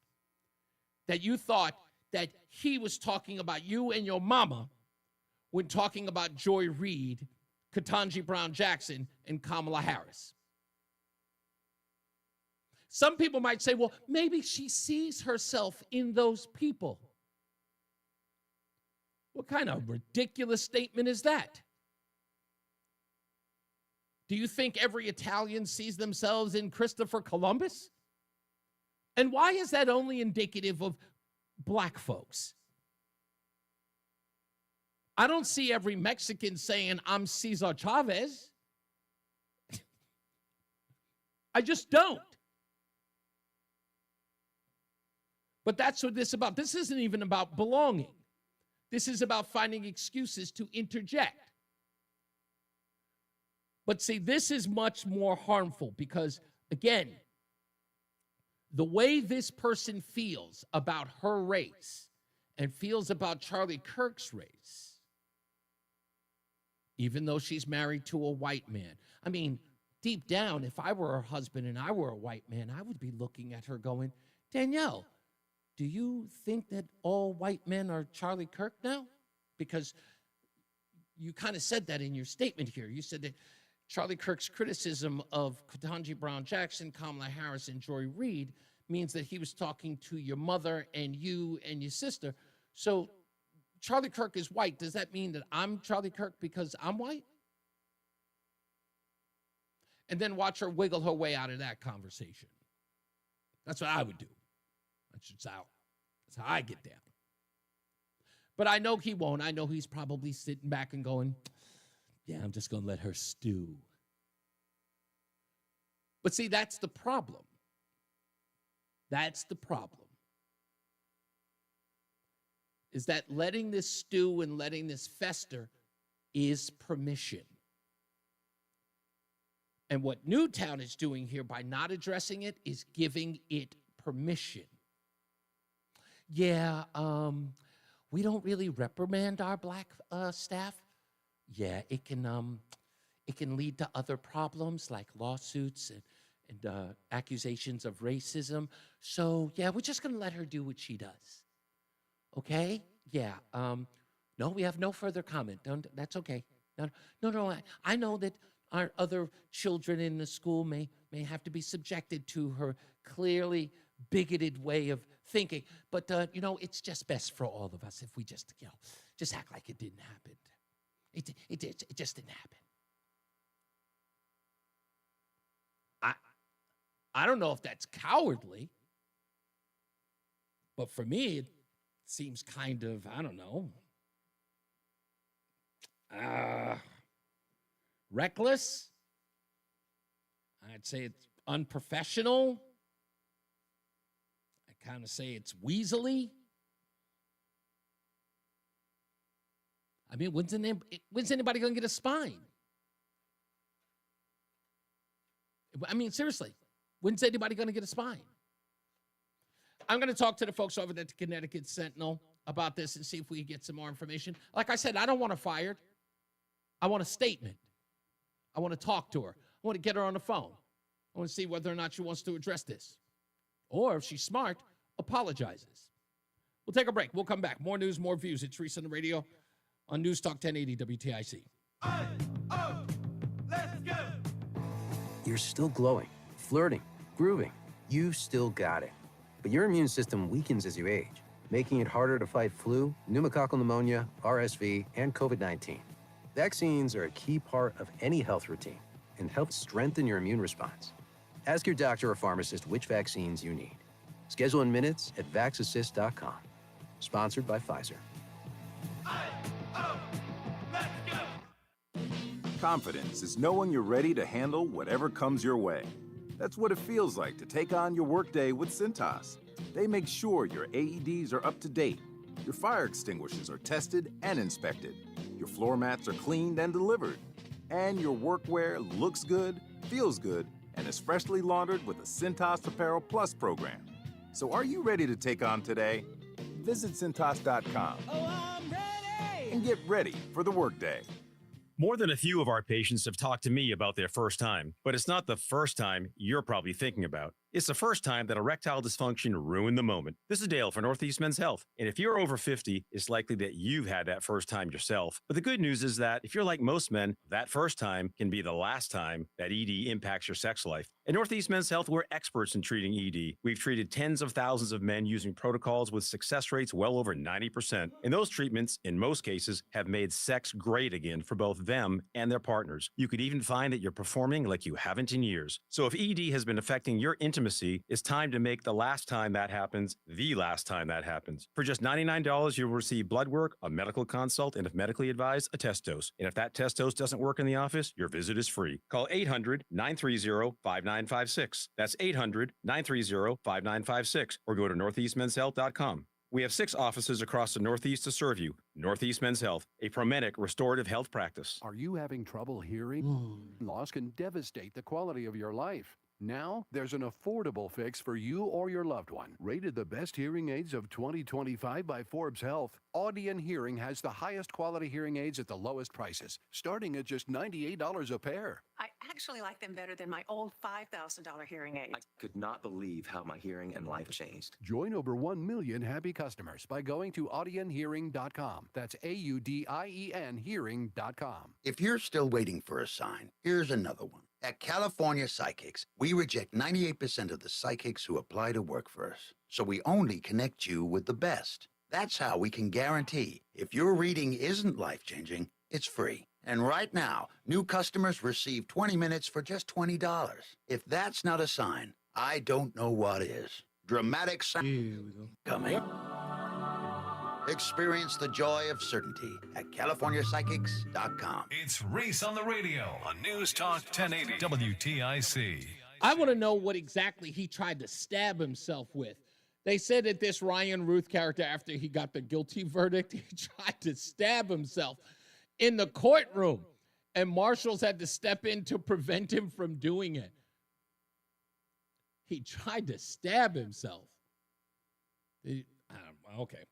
That you thought that he was talking about you and your mama when talking about Joy Reid, Ketanji Brown Jackson, and Kamala Harris. Some people might say, well, maybe she sees herself in those people. What kind of ridiculous statement is that? Do you think every Italian sees themselves in Christopher Columbus? And why is that only indicative of black folks? I don't see every Mexican saying, I'm Cesar Chavez. I just don't. But that's what this is about. This isn't even about belonging. This is about finding excuses to interject. But see, this is much more harmful because, again, the way this person feels about her race and feels about Charlie Kirk's race, even though she's married to a white man. I mean, deep down, if I were her husband and I were a white man, I would be looking at her going, Danielle, do you think that all white men are Charlie Kirk now? Because you kind of said that in your statement here. You said that Charlie Kirk's criticism of Ketanji Brown Jackson, Kamala Harris, and Joy Reid means that he was talking to your mother and you and your sister. So Charlie Kirk is white. Does that mean that I'm Charlie Kirk because I'm white? And then watch her wiggle her way out of that conversation. That's what I would do. That's how I get down. But I know he won't. I know he's probably sitting back and going, yeah, I'm just going to let her stew. But see, that's the problem. That's the problem. Is that letting this stew and letting this fester is permission. And what Newtown is doing here by not addressing it is giving it permission. Yeah, we don't really reprimand our black staff. Yeah, it can lead to other problems like lawsuits and accusations of racism. So yeah, we're just going to let her do what she does. Okay? Yeah. No, we have no further comment. That's okay. No. I know that our other children in the school may have to be subjected to her clearly bigoted way of thinking, but it's just best for all of us if we just act like it didn't happen. It just didn't happen. I don't know if that's cowardly, but for me, it seems kind of, I don't know, reckless. I'd say it's unprofessional. I kind of say it's weaselly. I mean, when's anybody going to get a spine? I mean, seriously, when's anybody going to get a spine? I'm going to talk to the folks over at the Connecticut Sentinel about this and see if we can get some more information. Like I said, I don't want her fired. I want a statement. I want to talk to her. I want to get her on the phone. I want to see whether or not she wants to address this. Or if she's smart, apologizes. We'll take a break. We'll come back. More news, more views. It's Reese on the Radio on NewsTalk 1080 WTIC. Let's go. You're still glowing, flirting, grooving. You still got it. But your immune system weakens as you age, making it harder to fight flu, pneumococcal pneumonia, RSV, and COVID-19. Vaccines are a key part of any health routine and help strengthen your immune response. Ask your doctor or pharmacist which vaccines you need. Schedule in minutes at vaxassist.com. Sponsored by Pfizer. Confidence is knowing you're ready to handle whatever comes your way. That's what it feels like to take on your workday with Cintas. They make sure your AEDs are up to date, your fire extinguishers are tested and inspected, your floor mats are cleaned and delivered, and your workwear looks good, feels good, and is freshly laundered with a Cintas Apparel Plus program. So are you ready to take on today? Visit Cintas.com and get ready for the workday. More than a few of our patients have talked to me about their first time, but it's not the first time you're probably thinking about. It's the first time that erectile dysfunction ruined the moment. This is Dale for Northeast Men's Health, and if you're over 50, it's likely that you've had that first time yourself. But the good news is that if you're like most men, that first time can be the last time that ED impacts your sex life. At Northeast Men's Health, we're experts in treating ED. We've treated tens of thousands of men using protocols with success rates well over 90%. And those treatments, in most cases, have made sex great again for both them and their partners. You could even find that you're performing like you haven't in years. So if ED has been affecting your intimate intimacy, it's time to make the last time that happens the last time that happens. For just $99, you'll receive blood work, a medical consult, and if medically advised, a test dose. And if that test dose doesn't work in the office, your visit is free. Call 800-930-5956. That's 800-930-5956 or go to northeastmenshealth.com. We have 6 offices across the Northeast to serve you. Northeast Men's Health, a Promenic restorative health practice. Are you having trouble hearing? Loss can devastate the quality of your life. Now, there's an affordable fix for you or your loved one. Rated the best hearing aids of 2025 by Forbes Health, Audion Hearing has the highest quality hearing aids at the lowest prices, starting at just $98 a pair. I actually like them better than my old $5,000 hearing aids. I could not believe how my hearing and life changed. Join over 1 million happy customers by going to audionhearing.com. That's AUDIEN hearing.com. If you're still waiting for a sign, here's another one. At California Psychics, we reject 98% of the psychics who apply to work for us. So we only connect you with the best. That's how we can guarantee if your reading isn't life-changing, it's free. And right now, new customers receive 20 minutes for just $20. If that's not a sign, I don't know what is. Dramatic sign coming. Experience the joy of certainty at CaliforniaPsychics.com. It's Reese on the Radio on NewsTalk 1080 WTIC. I want to know what exactly he tried to stab himself with. They said that this Ryan Ruth character, after he got the guilty verdict, he tried to stab himself in the courtroom, and marshals had to step in to prevent him from doing it. He tried to stab himself. Okay.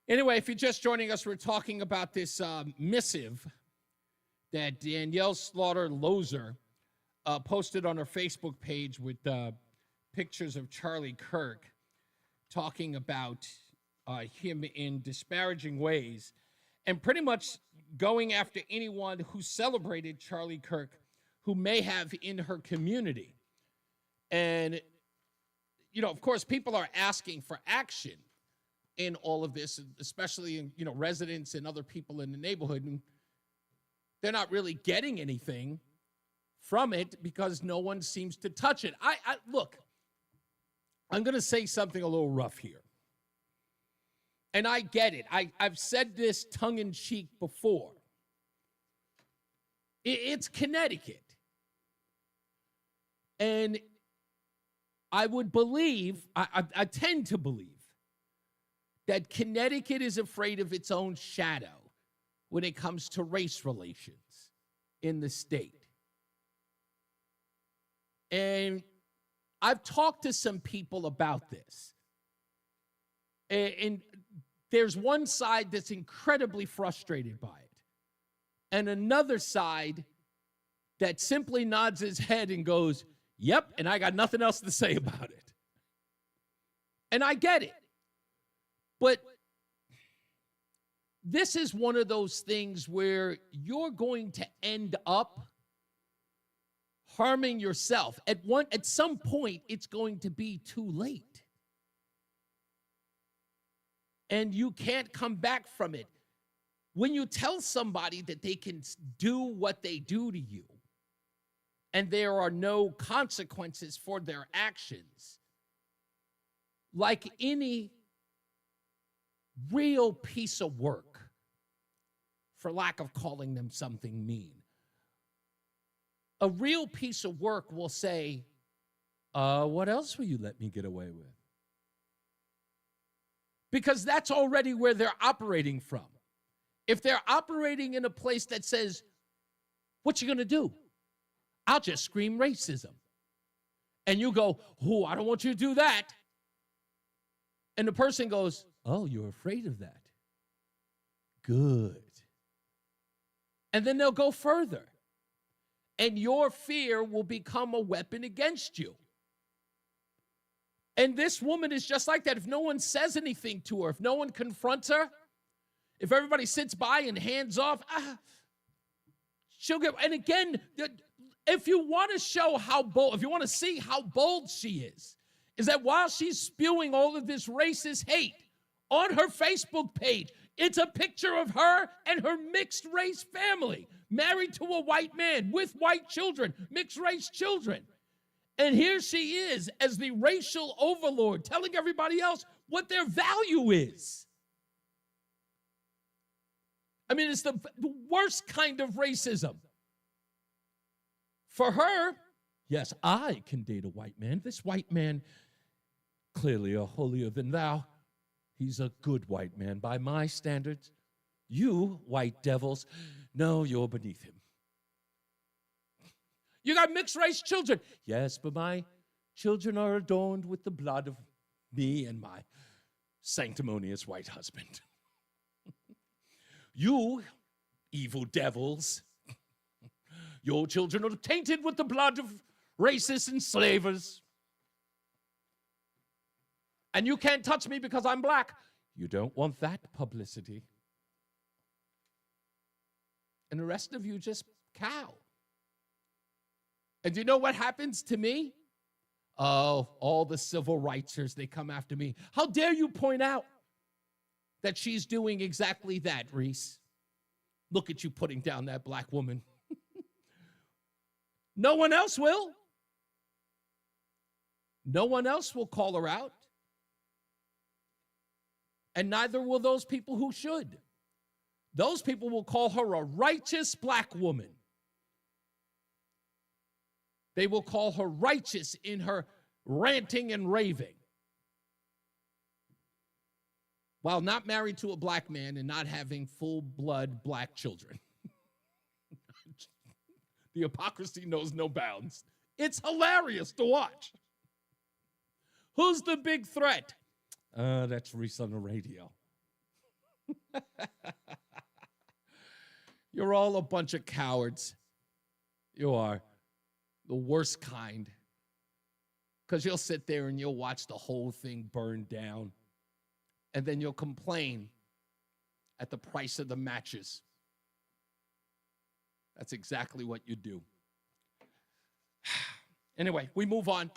Anyway, if you're just joining us, we're talking about this missive that Danielle Slaughter-Lozer posted on her Facebook page with pictures of Charlie Kirk talking about him in disparaging ways and pretty much going after anyone who celebrated Charlie Kirk who may have in her community. And, you know, of course, people are asking for action in all of this, especially in, you know, residents and other people in the neighborhood. And they're not really getting anything from it because no one seems to touch it. Look, I'm going to say something a little rough here. And I get it. I've said this tongue-in-cheek before. It's Connecticut. And I would believe, I tend to believe, that Connecticut is afraid of its own shadow when it comes to race relations in the state. And I've talked to some people about this. And there's one side that's incredibly frustrated by it, and another side that simply nods his head and goes, yep, and I got nothing else to say about it. And I get it. But this is one of those things where you're going to end up harming yourself. At some point, it's going to be too late. And you can't come back from it. When you tell somebody that they can do what they do to you, and there are no consequences for their actions, like any real piece of work, for lack of calling them something mean, a real piece of work will say, what else will you let me get away with? Because that's already where they're operating from. If they're operating in a place that says, what you gonna do? I'll just scream racism. And you go, oh, I don't want you to do that. And the person goes, oh, you're afraid of that. Good. And then they'll go further. And your fear will become a weapon against you. And this woman is just like that. If no one says anything to her, if no one confronts her, if everybody sits by and hands off, she'll get. And again, if you want to show how bold, if you want to see how bold she is that while she's spewing all of this racist hate on her Facebook page, it's a picture of her and her mixed race family, married to a white man with white children, mixed race children. And here she is as the racial overlord telling everybody else what their value is. I mean, it's the worst kind of racism. For her, yes, I can date a white man. This white man, clearly a holier than thou. He's a good white man by my standards. You, white devils, no, you're beneath him. You got mixed race children. Yes, but my children are adorned with the blood of me and my sanctimonious white husband. You, evil devils, your children are tainted with the blood of racists and slavers. And you can't touch me because I'm black. You don't want that publicity. And the rest of you just cow. And do you know what happens to me? Oh, all the civil rightsers, they come after me. How dare you point out that she's doing exactly that, Reese? Look at you putting down that black woman. No one else will. No one else will call her out. And neither will those people who should. Those people will call her a righteous black woman. They will call her righteous in her ranting and raving, while not married to a black man and not having full-blood black children. The hypocrisy knows no bounds. It's hilarious to watch. Who's the big threat? That's Reese on the Radio. You're all a bunch of cowards. You are. The worst kind. Because you'll sit there and you'll watch the whole thing burn down. And then you'll complain at the price of the matches. That's exactly what you do. Anyway, we move on.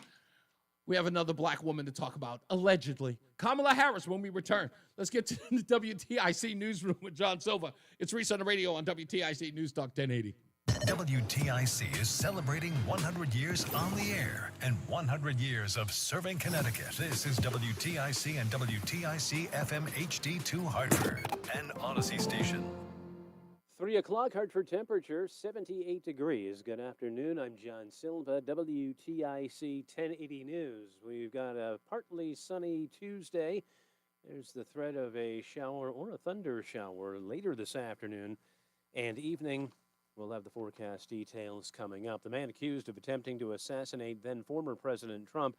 We have another black woman to talk about, allegedly. Kamala Harris, when we return. Let's get to the WTIC newsroom with John Silva. It's Reese on the Radio on WTIC NewsTalk 1080. WTIC is celebrating 100 years on the air and 100 years of serving Connecticut. This is WTIC and WTIC FM HD2 Hartford and Odyssey Station. 3 o'clock, Hartford temperature, 78 degrees. Good afternoon. I'm John Silva, WTIC 1080 News. We've got a partly sunny Tuesday. There's the threat of a shower or a thunder shower later this afternoon and evening. We'll have the forecast details coming up. The man accused of attempting to assassinate then former President Trump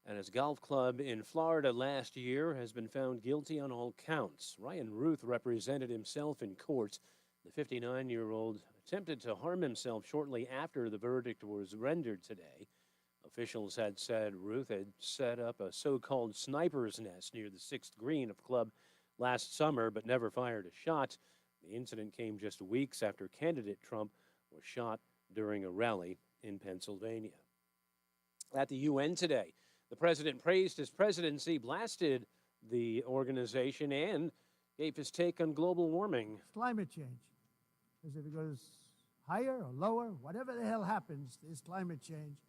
at his golf club in Florida last year has been found guilty on all counts. Ryan Ruth represented himself in court. The 59-year-old attempted to harm himself shortly after the verdict was rendered today. Officials had said Ruth had set up a so-called sniper's nest near the 6th green of the club last summer, but never fired a shot. The incident came just weeks after candidate Trump was shot during a rally in Pennsylvania. At the UN today, the president praised his presidency, blasted the organization, and gave his take on global warming. Climate change. Because if it goes higher or lower, whatever the hell happens, is climate change.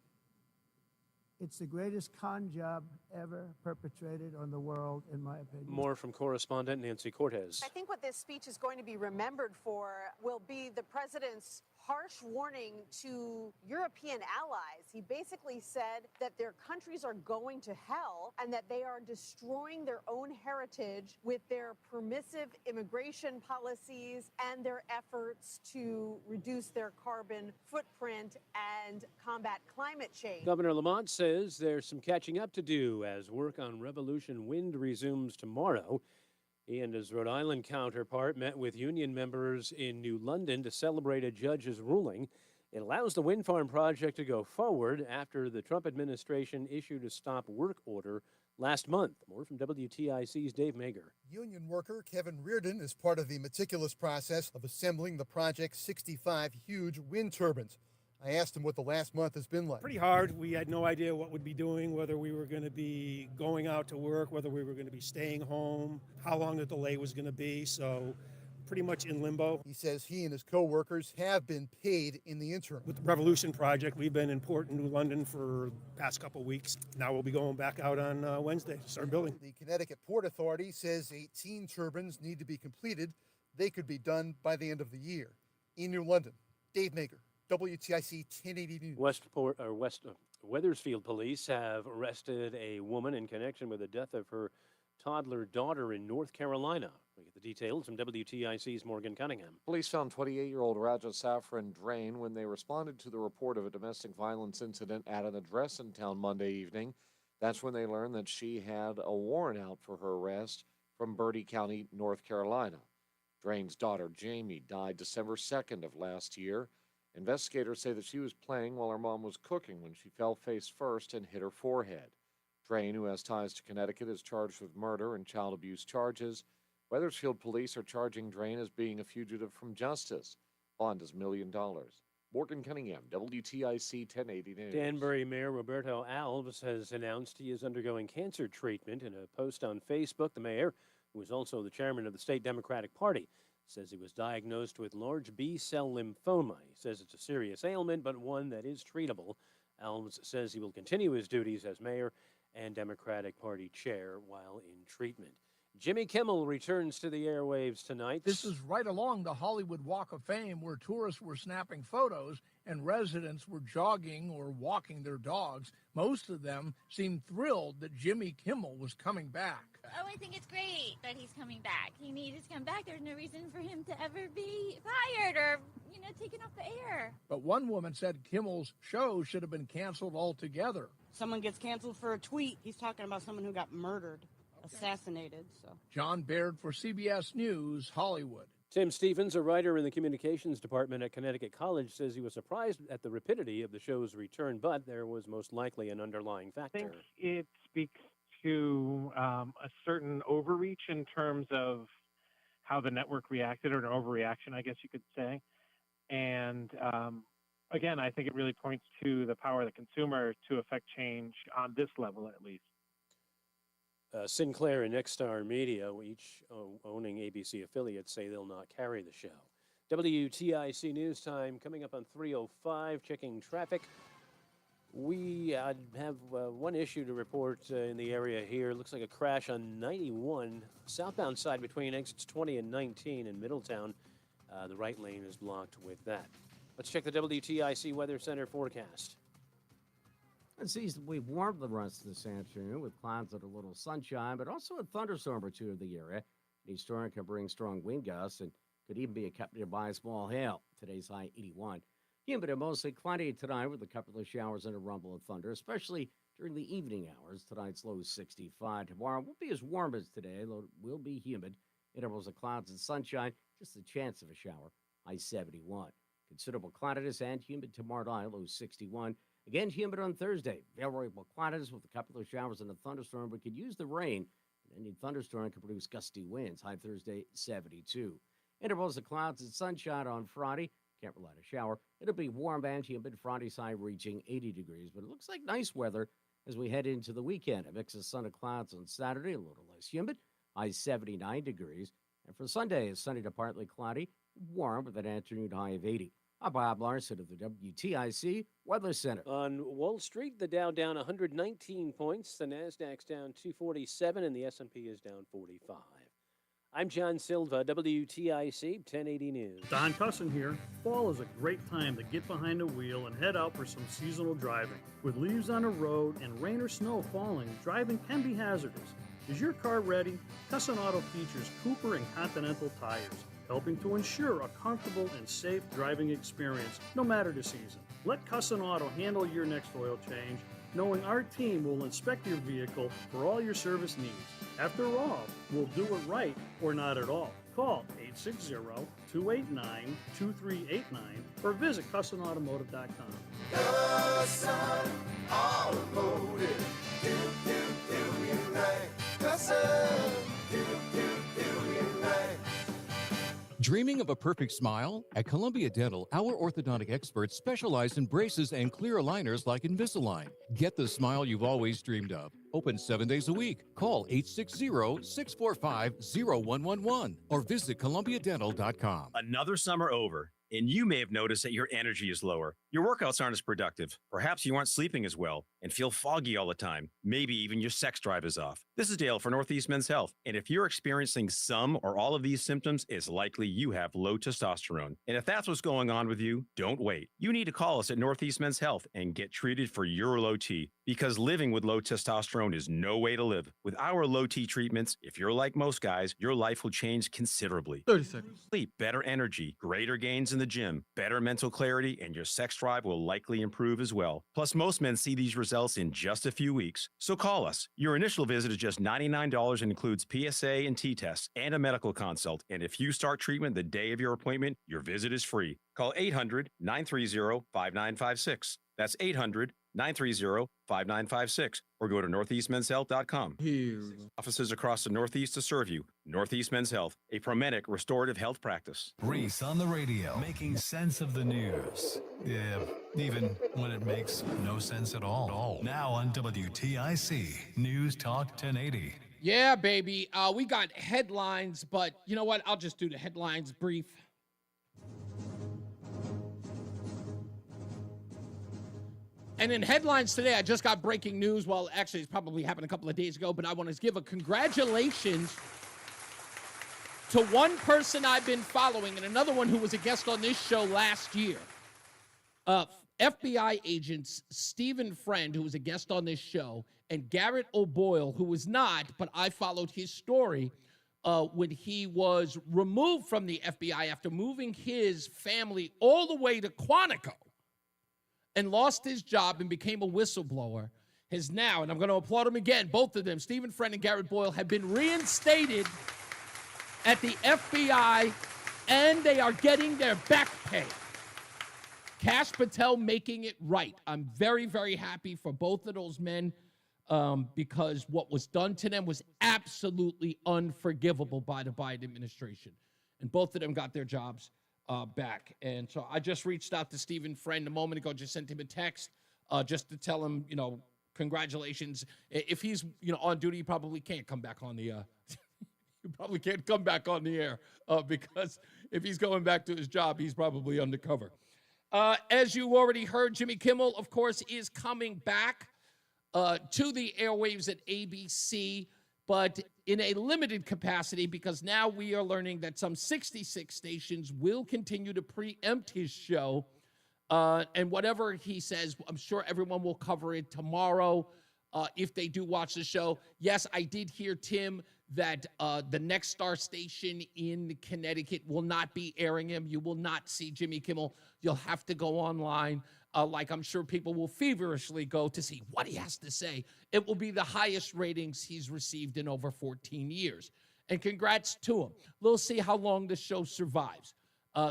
It's the greatest con job ever perpetrated on the world, in my opinion. More from correspondent Nancy Cortez. I think what this speech is going to be remembered for will be the president's harsh warning to European allies. He basically said that their countries are going to hell and that they are destroying their own heritage with their permissive immigration policies and their efforts to reduce their carbon footprint and combat climate change. Governor Lamont says there's some catching up to do as work on Revolution Wind resumes tomorrow. He and his Rhode Island counterpart met with union members in New London to celebrate a judge's ruling. It allows the wind farm project to go forward after the Trump administration issued a stop work order last month. More from WTIC's Dave Mager. Union worker Kevin Reardon is part of the meticulous process of assembling the project's 65 huge wind turbines. I asked him what the last month has been like. Pretty hard. We had no idea what we'd be doing, whether we were going to be going out to work, whether we were going to be staying home, how long the delay was going to be. So pretty much in limbo. He says he and his co-workers have been paid in the interim. With the Revolution Project, we've been in Port New London for the past couple of weeks. Now we'll be going back out on Wednesday to start building. The Connecticut Port Authority says 18 turbines need to be completed. They could be done by the end of the year. In New London, Dave Maker, WTIC 1080 News. Wethersfield police have arrested a woman in connection with the death of her toddler daughter in North Carolina. We get the details from WTIC's Morgan Cunningham. Police found 28-year-old Raja Saffron Drain when they responded to the report of a domestic violence incident at an address in town Monday evening. That's when they learned that she had a warrant out for her arrest from Bertie County, North Carolina. Drain's daughter, Jamie, died December 2nd of last year. Investigators say that she was playing while her mom was cooking when she fell face first and hit her forehead. Drain, who has ties to Connecticut, is charged with murder and child abuse charges. Wethersfield police are charging Drain as being a fugitive from justice. Bond is $1 million. Morgan Cunningham, WTIC 1080 News. Danbury Mayor Roberto Alves has announced he is undergoing cancer treatment. In a post on Facebook, the mayor, who is also the chairman of the state Democratic Party, says he was diagnosed with large B-cell lymphoma. He says it's a serious ailment, but one that is treatable. Alves says he will continue his duties as mayor and Democratic Party chair while in treatment. Jimmy Kimmel returns to the airwaves tonight. This is right along the Hollywood Walk of Fame, where tourists were snapping photos and residents were jogging or walking their dogs. Most of them seemed thrilled that Jimmy Kimmel was coming back. Oh, I think it's great that he's coming back. He needed to come back. There's no reason for him to ever be fired or, taken off the air. But one woman said Kimmel's show should have been canceled altogether. Someone gets canceled for a tweet. He's talking about someone who got murdered, assassinated. So John Baird for CBS News, Hollywood. Tim Stevens, a writer in the communications department at Connecticut College, says he was surprised at the rapidity of the show's return, but there was most likely an underlying factor. I think it speaks to a certain overreach in terms of how the network reacted, or an overreaction, I guess you could say. And again, I think it really points to the power of the consumer to affect change on this level, at least. Sinclair and Nexstar Media, each owning ABC affiliates, say they'll not carry the show. WTIC News Time coming up on 3:05, checking traffic. We have one issue to report in the area here. Looks like a crash on 91, southbound side between exits 20 and 19 in Middletown. The right lane is blocked with that. Let's check the WTIC Weather Center forecast. It's seasonably warm the rest of this afternoon with clouds and a little sunshine, but also a thunderstorm or two in the area. Any storm can bring strong wind gusts and could even be accompanied by a small hail. Today's high 81. Humid and mostly cloudy tonight with a couple of showers and a rumble of thunder, especially during the evening hours. Tonight's low is 65. Tomorrow won't be as warm as today, though it will be humid. Intervals of clouds and sunshine, just a chance of a shower. High 71. Considerable cloudiness and humid tomorrow night, low 61. Again, humid on Thursday. Variable cloudiness with a couple of showers and a thunderstorm. We could use the rain. And any thunderstorm can produce gusty winds. High Thursday, 72. Intervals of clouds and sunshine on Friday. Can't rely on a shower. It'll be warm and humid. Friday's high reaching 80 degrees. But it looks like nice weather as we head into the weekend. A mix of sun and clouds on Saturday, a little less humid. High 79 degrees. And for Sunday, it's sunny to partly cloudy. Warm with an afternoon high of 80. I'm Bob Larson of the WTIC Weather Center. On Wall Street, the Dow down 119 points, the Nasdaq's down 247, and the S&P is down 45. I'm John Silva, WTIC 1080 News. Don Cusson here. Fall is a great time to get behind the wheel and head out for some seasonal driving. With leaves on the road and rain or snow falling, driving can be hazardous. Is your car ready? Cusson Auto features Cooper and Continental tires, helping to ensure a comfortable and safe driving experience, no matter the season. Let Cusson Auto handle your next oil change, knowing our team will inspect your vehicle for all your service needs. After all, we'll do it right or not at all. Call 860-289-2389 or visit CussonAutomotive.com. Cusson Automotive. Unite. Cusson. Unite. Dreaming of a perfect smile? At Columbia Dental, our orthodontic experts specialize in braces and clear aligners like Invisalign. Get the smile you've always dreamed of. Open 7 days a week. Call 860-645-0111 or visit columbiadental.com. Another summer over, and you may have noticed that your energy is lower. Your workouts aren't as productive. Perhaps you aren't sleeping as well and feel foggy all the time. Maybe even your sex drive is off. This is Dale for Northeast Men's Health, and if you're experiencing some or all of these symptoms, it's likely you have low testosterone. And if that's what's going on with you, don't wait. You need to call us at Northeast Men's Health and get treated for your low T, because living with low testosterone is no way to live. With our low T treatments, if you're like most guys, your life will change considerably. 30 seconds. Sleep, better energy, greater gains in the gym, better mental clarity, and your sex drive will likely improve as well. Plus, most men see these results in just a few weeks. So call us. Your initial visit is just $99 and includes PSA and T tests and a medical consult. And if you start treatment the day of your appointment, your visit is free. Call 800-930-5956. That's 800-930-5956. Or go to northeastmenshealth.com. Offices across the Northeast to serve you. Northeast Men's Health, a Promedic restorative health practice. Reese on the radio, making sense of the news. Yeah, even when it makes no sense at all. Now on WTIC, News Talk 1080. Yeah, baby. We got headlines, but you know what? I'll just do the headlines brief. And in headlines today, I just got breaking news. Well, actually, it's probably happened a couple of days ago, but I want to give a congratulations to one person I've been following and another one who was a guest on this show last year. FBI agents Stephen Friend, who was a guest on this show, and Garrett O'Boyle, who was not, but I followed his story when he was removed from the FBI after moving his family all the way to Quantico and lost his job and became a whistleblower, has now, and I'm going to applaud him again, both of them, Stephen Friend and Garrett Boyle, have been reinstated at the FBI, and they are getting their back pay. Kash Patel making it right. I'm very, very happy for both of those men because what was done to them was absolutely unforgivable by the Biden administration. And both of them got their jobs back. And so I just reached out to Stephen Friend a moment ago, just sent him a text just to tell him, congratulations. If he's, on duty, he probably can't come back on the you probably can't come back on the air because if he's going back to his job, he's probably undercover. As you already heard, Jimmy Kimmel, of course, is coming back to the airwaves at ABC, but in a limited capacity because now we are learning that some 66 stations will continue to preempt his show. And whatever he says, I'm sure everyone will cover it tomorrow if they do watch the show. Yes, I did hear, Tim, that the Next Star station in Connecticut will not be airing him. You will not see Jimmy Kimmel. You'll have to go online, like I'm sure people will feverishly go to see what he has to say. It will be the highest ratings he's received in over 14 years. And congrats to him. We'll see how long the show survives.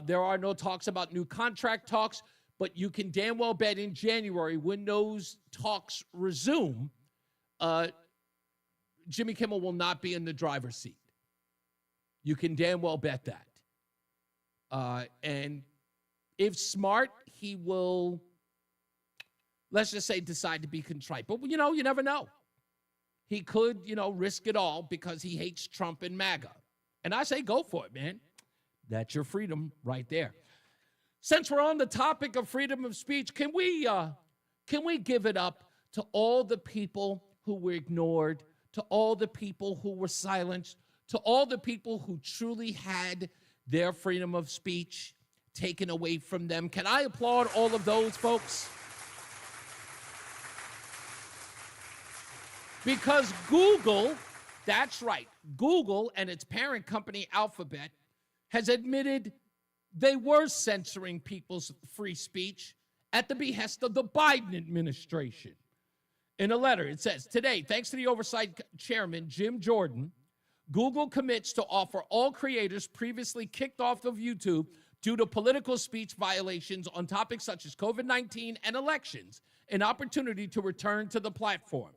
There are no talks about new contract talks, but you can damn well bet in January when those talks resume, Jimmy Kimmel will not be in the driver's seat. You can damn well bet that. And if smart, he will, let's just say, decide to be contrite. But, you never know. He could, risk it all because he hates Trump and MAGA. And I say go for it, man. That's your freedom right there. Since we're on the topic of freedom of speech, can we give it up to all the people who were ignored, to all the people who were silenced, to all the people who truly had their freedom of speech taken away from them? Can I applaud all of those folks? Because Google, that's right, Google and its parent company Alphabet has admitted they were censoring people's free speech at the behest of the Biden administration. In a letter, it says, today, thanks to the oversight chairman, Jim Jordan, Google commits to offer all creators previously kicked off of YouTube due to political speech violations on topics such as COVID-19 and elections an opportunity to return to the platform.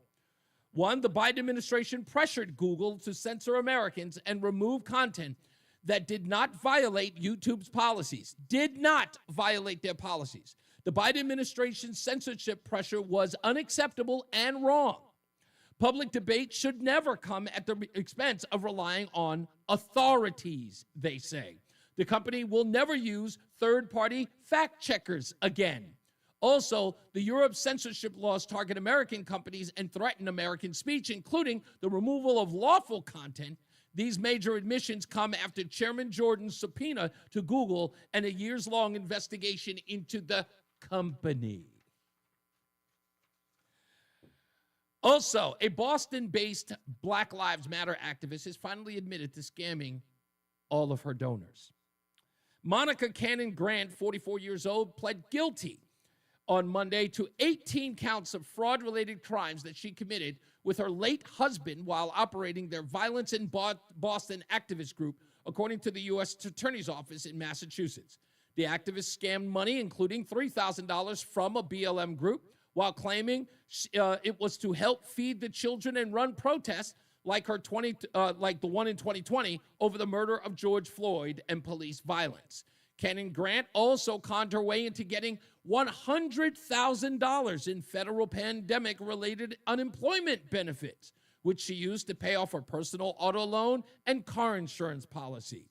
One, the Biden administration pressured Google to censor Americans and remove content that did not violate YouTube's policies, did not violate their policies. The Biden administration's censorship pressure was unacceptable and wrong. Public debate should never come at the expense of relying on authorities, they say. The company will never use third-party fact checkers again. Also, the Europe censorship laws target American companies and threaten American speech, including the removal of lawful content. These major admissions come after Chairman Jordan's subpoena to Google and a years-long investigation into the company. Also, a Boston-based Black Lives Matter activist has finally admitted to scamming all of her donors. Monica Cannon Grant, 44 years old, pled guilty on Monday to 18 counts of fraud-related crimes that she committed with her late husband while operating their Violence in Boston activist group, according to the U.S. Attorney's Office in Massachusetts. The activists scammed money, including $3,000 from a BLM group, while claiming it was to help feed the children and run protests like the one in 2020 over the murder of George Floyd and police violence. Cannon Grant also conned her way into getting $100,000 in federal pandemic-related unemployment benefits, which she used to pay off her personal auto loan and car insurance policy.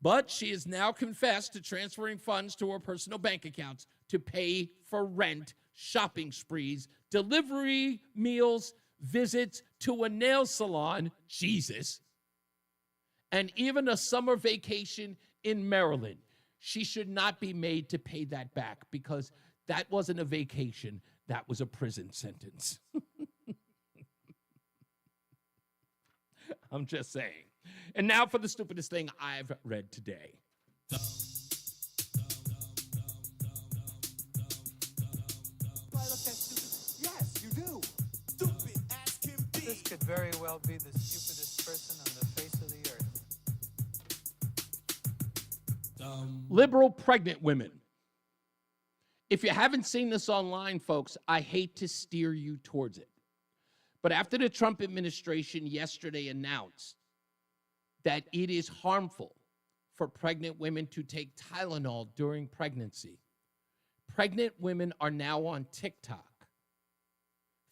But she has now confessed to transferring funds to her personal bank accounts to pay for rent, shopping sprees, delivery meals, visits to a nail salon, Jesus, and even a summer vacation in Maryland. She should not be made to pay that back because that wasn't a vacation. That was a prison sentence. I'm just saying. And now for the stupidest thing I've read today. Yes, you do. Stupid as can be. This could very well be the stupidest person on the face of the earth. Liberal pregnant women. If you haven't seen this online, folks, I hate to steer you towards it. But after the Trump administration yesterday announced that it is harmful for pregnant women to take Tylenol during pregnancy, pregnant women are now on TikTok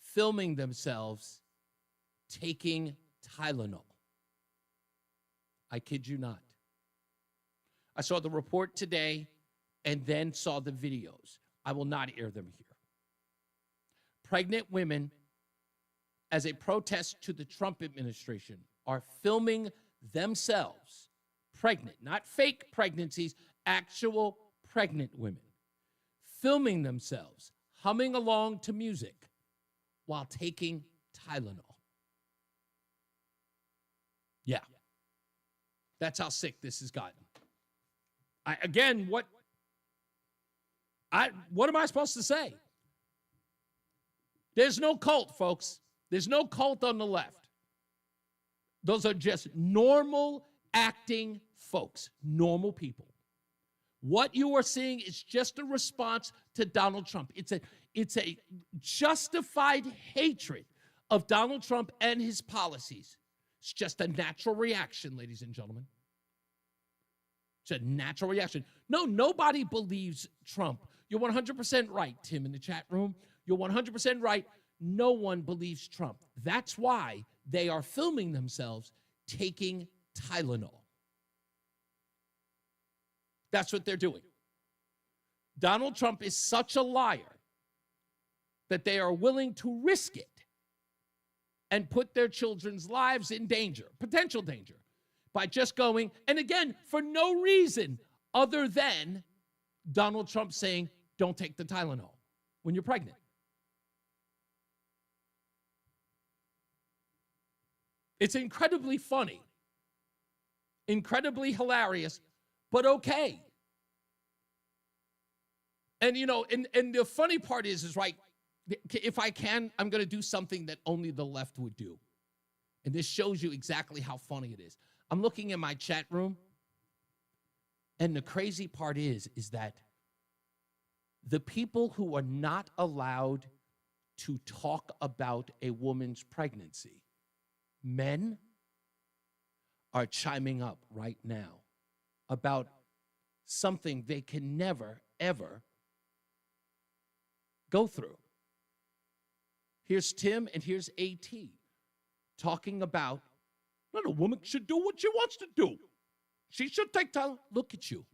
filming themselves taking Tylenol. I kid you not. I saw the report today and then saw the videos. I will not air them here. Pregnant women, as a protest to the Trump administration, are filming themselves pregnant, not fake pregnancies, actual pregnant women, filming themselves, humming along to music while taking Tylenol. Yeah. That's how sick this has gotten. What am I supposed to say? There's no cult, folks. There's no cult on the left. Those are just normal acting folks, normal people. What you are seeing is just a response to Donald Trump. It's a justified hatred of Donald Trump and his policies. It's just a natural reaction, ladies and gentlemen. It's a natural reaction. No, nobody believes Trump. You're 100% right, Tim, in the chat room. You're 100% right. No one believes Trump. That's why they are filming themselves taking Tylenol. That's what they're doing. Donald Trump is such a liar that they are willing to risk it and put their children's lives in danger, potential danger, by just going, and again, for no reason other than Donald Trump saying, don't take the Tylenol when you're pregnant. It's incredibly funny, incredibly hilarious, but okay. And, you know, and the funny part is right, if I can, I'm going to do something that only the left would do. And this shows you exactly how funny it is. I'm looking in my chat room, and the crazy part is that the people who are not allowed to talk about a woman's pregnancy, men, are chiming up right now about something they can never, ever go through. Here's Tim and here's AT talking about, no, a woman should do what she wants to do. She should take time. Look at you.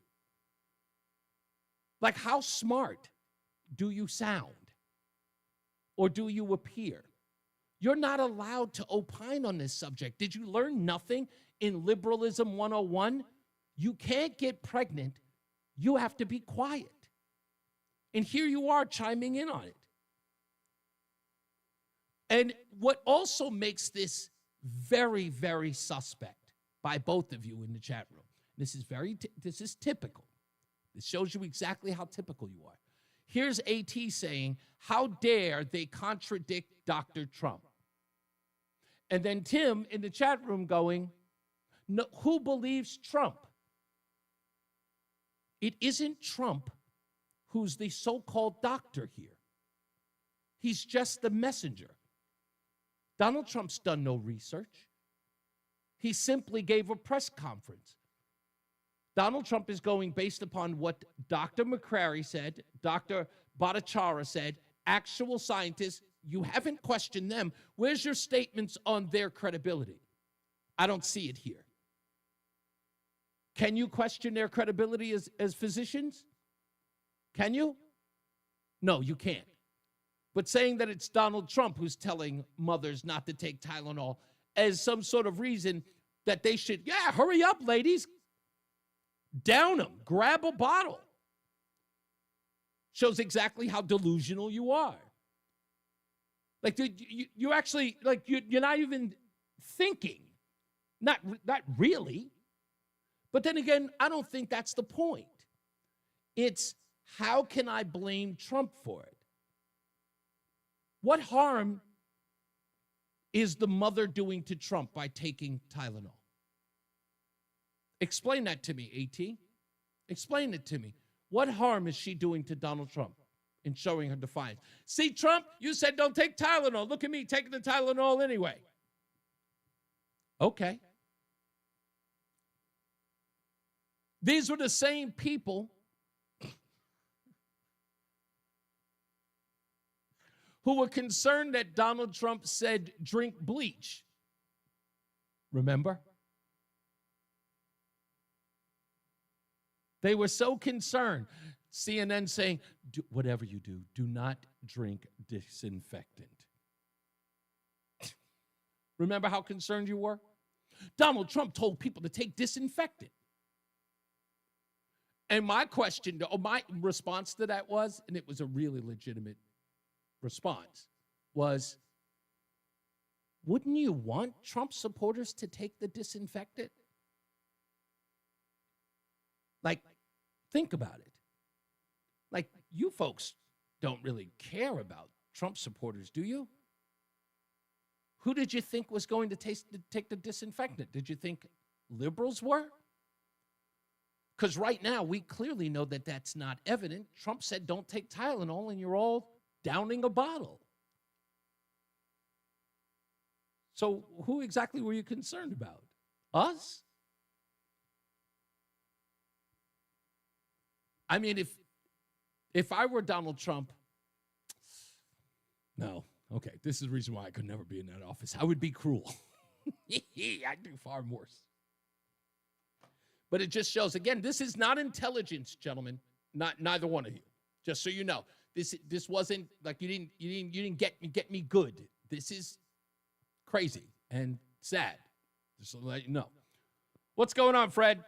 Like, how smart do you sound? Or do you appear? You're not allowed to opine on this subject. Did you learn nothing in Liberalism 101? You can't get pregnant. You have to be quiet. And here you are chiming in on it. And what also makes this very, very suspect by both of you in the chat room, this is typical. This shows you exactly how typical you are. Here's AT saying, how dare they contradict Dr. Trump? And then Tim in the chat room going, no, who believes Trump? It isn't Trump who's the so-called doctor here. He's just the messenger. Donald Trump's done no research. He simply gave a press conference. Donald Trump is going based upon what Dr. McCrary said, Dr. Bhattacharya said, actual scientists. You haven't questioned them. Where's your statements on their credibility? I don't see it here. Can you question their credibility as physicians? Can you? No, you can't. But saying that it's Donald Trump who's telling mothers not to take Tylenol as some sort of reason that they should, hurry up, ladies. Down them. Grab a bottle. Shows exactly how delusional you are. Like, you actually, like, you're not even thinking. Not really. But then again, I don't think that's the point. It's, how can I blame Trump for it? What harm is the mother doing to Trump by taking Tylenol? Explain that to me, AT. Explain it to me. What harm is she doing to Donald Trump in showing her defiance? See, Trump, you said don't take Tylenol. Look at me taking the Tylenol anyway. Okay. These were the same people who were concerned that Donald Trump said drink bleach. Remember? They were so concerned. CNN saying, whatever you do, do not drink disinfectant. Remember how concerned you were? Donald Trump told people to take disinfectant. And my response to that was, and it was a really legitimate response, was, wouldn't you want Trump supporters to take the disinfectant? Like, think about it. Like, you folks don't really care about Trump supporters, do you? Who did you think was going to take the disinfectant? Did you think liberals were? Because right now, we clearly know that that's not evident. Trump said, don't take Tylenol, and you're all downing a bottle. So who exactly were you concerned about? Us? I mean, if I were Donald Trump, no. Okay, this is the reason why I could never be in that office. I would be cruel. I'd do far worse. But it just shows, again, this is not intelligence, gentlemen. Neither one of you. Just so you know, this wasn't like you didn't get me good. This is crazy and sad. Just to let you know. What's going on, Fred?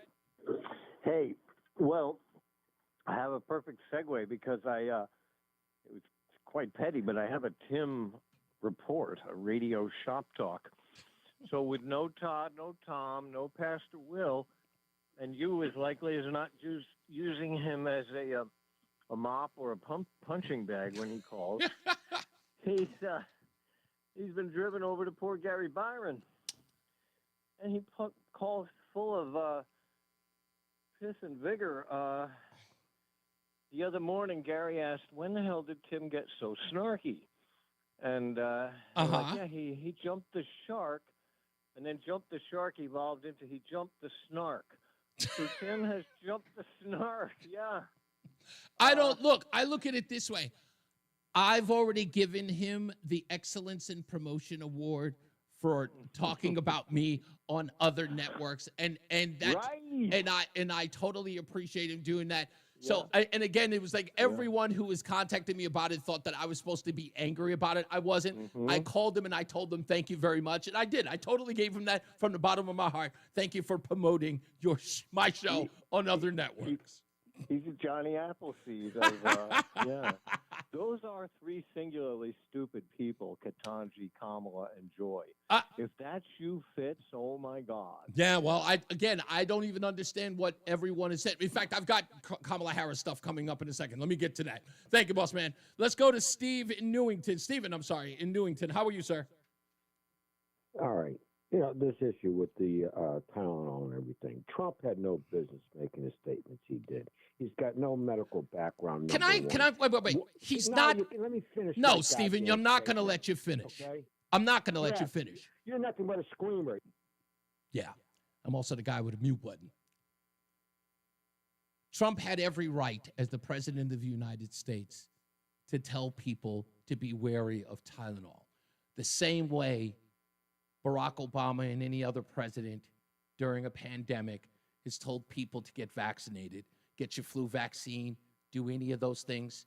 Hey, well, I have a perfect segue because it was quite petty, but I have a Tim report, a radio shop talk. So with no Todd, no Tom, no Pastor Will, and you as likely as not using him as a mop or a punching bag when he calls, he's been driven over to poor Gary Byron, and he calls full of piss and vigor. The other morning, Gary asked, when the hell did Tim get so snarky? And he jumped the shark, and then jumped the shark evolved into he jumped the snark. Putin has jumped the snark. Yeah. I don't look. I look at it this way. I've already given him the Excellence in Promotion Award for talking about me on other networks, and that Right. and I totally appreciate him doing that. So and again, it was like everyone who was contacting me about it thought that I was supposed to be angry about it. I wasn't. I called him and I told them thank you very much, and I did. I totally gave him that from the bottom of my heart. Thank you for promoting my show on other networks. He's a Johnny Appleseed of, yeah. Those are three singularly stupid people, Ketanji, Kamala, and Joy. If that shoe fits, oh my God. Yeah, well, I don't even understand what everyone has said. In fact, I've got Kamala Harris stuff coming up in a second. Let me get to that. Thank you, boss man. Let's go to Steve in Newington. Steven, I'm sorry, in Newington. How are you, sir? All right. You know, this issue with the Tylenol and everything. Trump had no business making the statements he did. He's got no medical background. Can I, wait. He's not. Let me finish. No, Steven, I'm not going to let you finish. Okay? I'm not going to let you finish. You're nothing but a screamer. Yeah. I'm also the guy with a mute button. Trump had every right as the president of the United States to tell people to be wary of Tylenol. The same way Barack Obama and any other president during a pandemic has told people to get vaccinated, get your flu vaccine, do any of those things.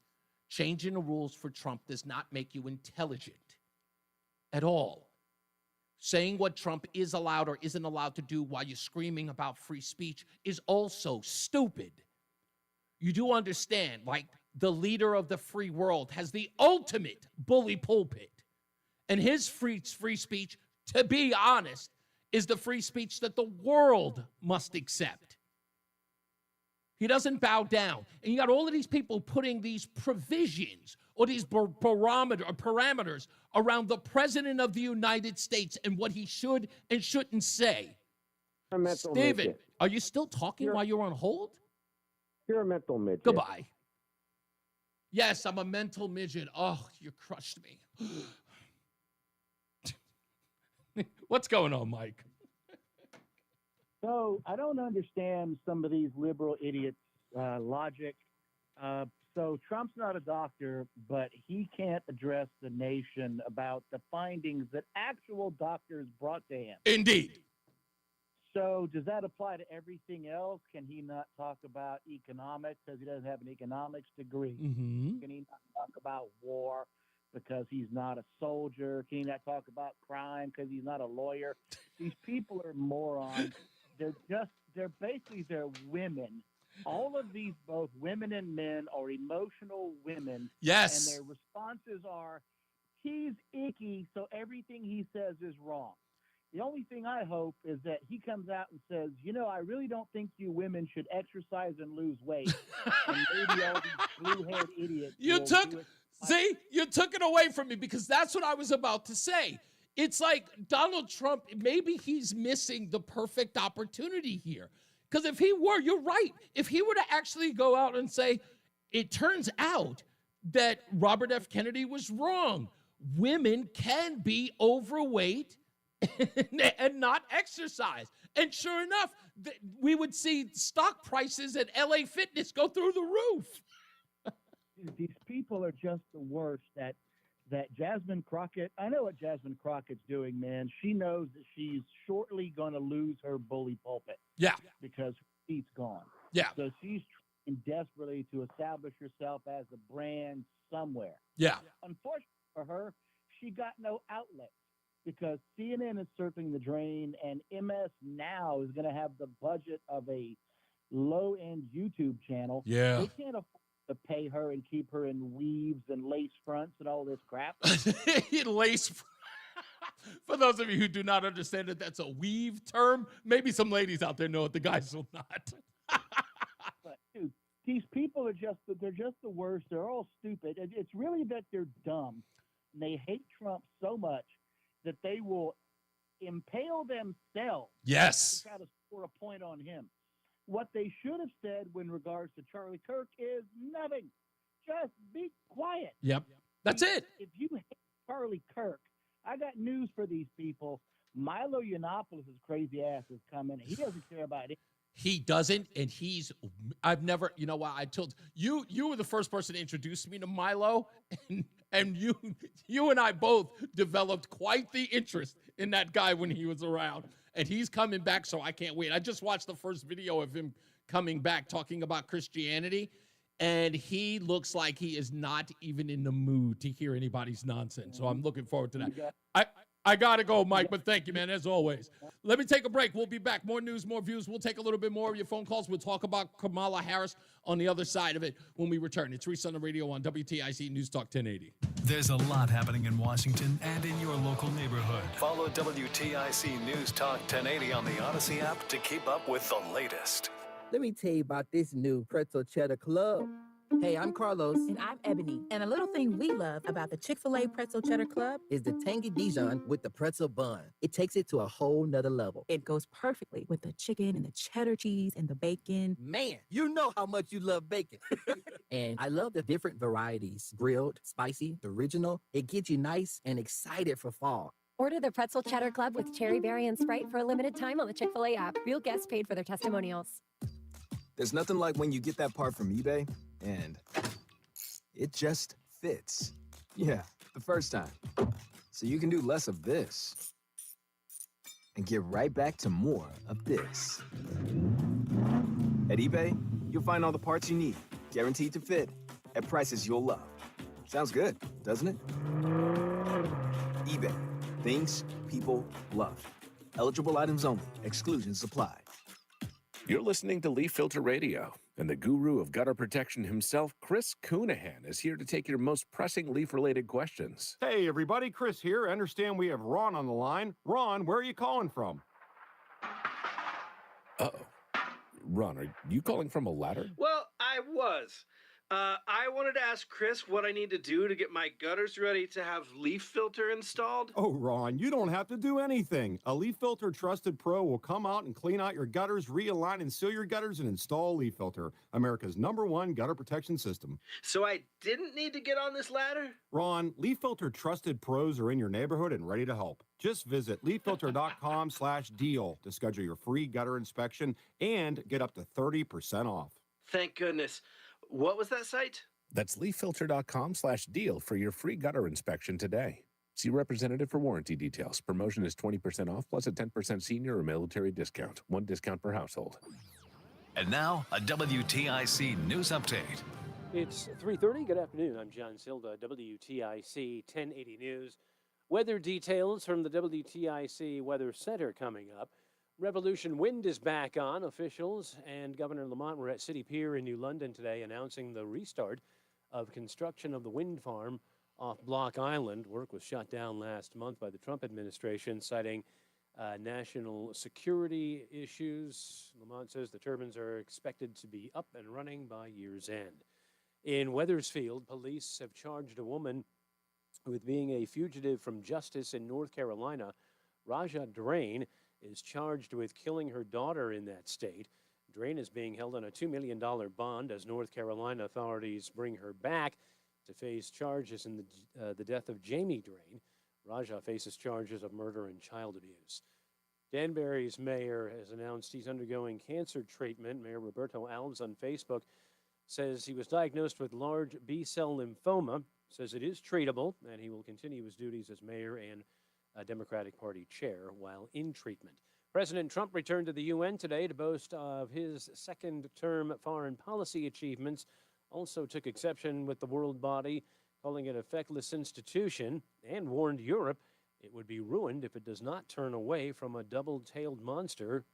Changing the rules for Trump does not make you intelligent at all. Saying what Trump is allowed or isn't allowed to do while you're screaming about free speech is also stupid. You do understand, like, the leader of the free world has the ultimate bully pulpit. And his free speech, to be honest, is the free speech that the world must accept. He doesn't bow down. And you got all of these people putting these provisions or these parameters around the president of the United States and what he should and shouldn't say. Steven, are you still talking while you're on hold? You're a mental midget. Goodbye. Yes, I'm a mental midget. Oh, you crushed me. What's going on, Mike? So I don't understand some of these liberal idiots' logic. So Trump's not a doctor, but he can't address the nation about the findings that actual doctors brought to him. Indeed. So does that apply to everything else? Can he not talk about economics because he doesn't have an economics degree? Mm-hmm. Can he not talk about war because he's not a soldier? Can he not talk about crime because he's not a lawyer? These people are morons. They're basically women. All of these, both women and men, are emotional women. Yes. And their responses are, he's icky, so everything he says is wrong. The only thing I hope is that he comes out and says, I really don't think you women should exercise and lose weight. And maybe all these blue-haired idiots. You took it away from me because that's what I was about to say. It's like Donald Trump, maybe he's missing the perfect opportunity here. Because if he were, you're right. If he were to actually go out and say, it turns out that Robert F. Kennedy was wrong. Women can be overweight and not exercise. And sure enough, we would see stock prices at LA Fitness go through the roof. These people are just the worst. That Jasmine Crockett, I know what Jasmine Crockett's doing, man. She knows that she's shortly going to lose her bully pulpit. Yeah. Because her seat's gone. Yeah. So she's trying desperately to establish herself as a brand somewhere. Yeah. Unfortunately for her, she got no outlet because CNN is circling the drain and MS Now is going to have the budget of a low-end YouTube channel. Yeah. They can't afford to pay her and keep her in weaves and lace fronts and all this crap. For those of you who do not understand that that's a weave term, maybe some ladies out there know it, the guys will not. But dude, these people are they're just the worst. They're all stupid. It's really that they're dumb and they hate Trump so much that they will impale themselves. Yes. To try to score a point on him. What they should have said in regards to Charlie Kirk is nothing. Just be quiet. Yep. That's it. If you hate Charlie Kirk, I got news for these people. Milo Yiannopoulos' crazy ass is coming. He doesn't care about it. He doesn't, and I've never, you know what, I told you were the first person to introduce me to Milo, and you and I both developed quite the interest in that guy when he was around, and he's coming back, so I can't wait. I just watched the first video of him coming back talking about Christianity, and he looks like he is not even in the mood to hear anybody's nonsense, so I'm looking forward to that. I got to go, Mike, but thank you, man, as always. Let me take a break. We'll be back. More news, more views. We'll take a little bit more of your phone calls. We'll talk about Kamala Harris on the other side of it when we return. It's Reese on the Radio on WTIC News Talk 1080. There's a lot happening in Washington and in your local neighborhood. Follow WTIC News Talk 1080 on the Odyssey app to keep up with the latest. Let me tell you about this new pretzel cheddar club. Hey, I'm Carlos. And I'm Ebony. And a little thing we love about the Chick-fil-A Pretzel Cheddar Club is the tangy Dijon with the pretzel bun. It takes it to a whole nother level. It goes perfectly with the chicken and the cheddar cheese and the bacon. Man, you know how much you love bacon. And I love the different varieties. Grilled, spicy, original. It gets you nice and excited for fall. Order the Pretzel Cheddar Club with cherry berry and Sprite for a limited time on the Chick-fil-A app. Real guests paid for their testimonials. There's nothing like when you get that part from eBay and it just fits. Yeah, the first time. So you can do less of this and get right back to more of this. At eBay, you'll find all the parts you need, guaranteed to fit, at prices you'll love. Sounds good, doesn't it? eBay, things people love. Eligible items only. Exclusions apply. You're listening to Leaf Filter Radio, and the guru of gutter protection himself, Chris Coonahan, is here to take your most pressing leaf-related questions. Hey, everybody, Chris here. I understand we have Ron on the line. Ron, where are you calling from? Uh-oh. Ron, are you calling from a ladder? Well, I was. I wanted to ask Chris what I need to do to get my gutters ready to have leaf filter installed. Oh, Ron, you don't have to do anything. A Leaf Filter Trusted Pro will come out and clean out your gutters, realign and seal your gutters, and install Leaf Filter, America's #1 gutter protection system. So I didn't need to get on this ladder? Ron, Leaf Filter Trusted Pros are in your neighborhood and ready to help. Just visit leaffilter.com/deal to schedule your free gutter inspection and get up to 30% off. Thank goodness. What was that site? That's leaffilter.com/deal for your free gutter inspection today. See representative for warranty details. Promotion is 20% off plus a 10% senior or military discount. One discount per household. And now, a WTIC news update. It's 3:30. Good afternoon. I'm John Silda, WTIC 1080 News. Weather details from the WTIC Weather Center coming up. Revolution Wind is back on. Officials and Governor Lamont were at City Pier in New London today announcing the restart of construction of the wind farm off Block Island. Work was shut down last month by the Trump administration, citing national security issues. Lamont says the turbines are expected to be up and running by year's end. In Wethersfield, police have charged a woman with being a fugitive from justice in North Carolina. Raja Drain is charged with killing her daughter in that state. Drain is being held on a $2 million bond as North Carolina authorities bring her back to face charges in the death of Jamie Drain. Raja faces charges of murder and child abuse. Danbury's mayor has announced he's undergoing cancer treatment. Mayor Roberto Alves on Facebook says he was diagnosed with large B-cell lymphoma, says it is treatable, and he will continue his duties as mayor and Democratic Party chair while in treatment. President Trump returned to the UN today to boast of his second-term foreign policy achievements. Also took exception with the world body, calling it a feckless institution, and warned Europe it would be ruined if it does not turn away from a double-tailed monster,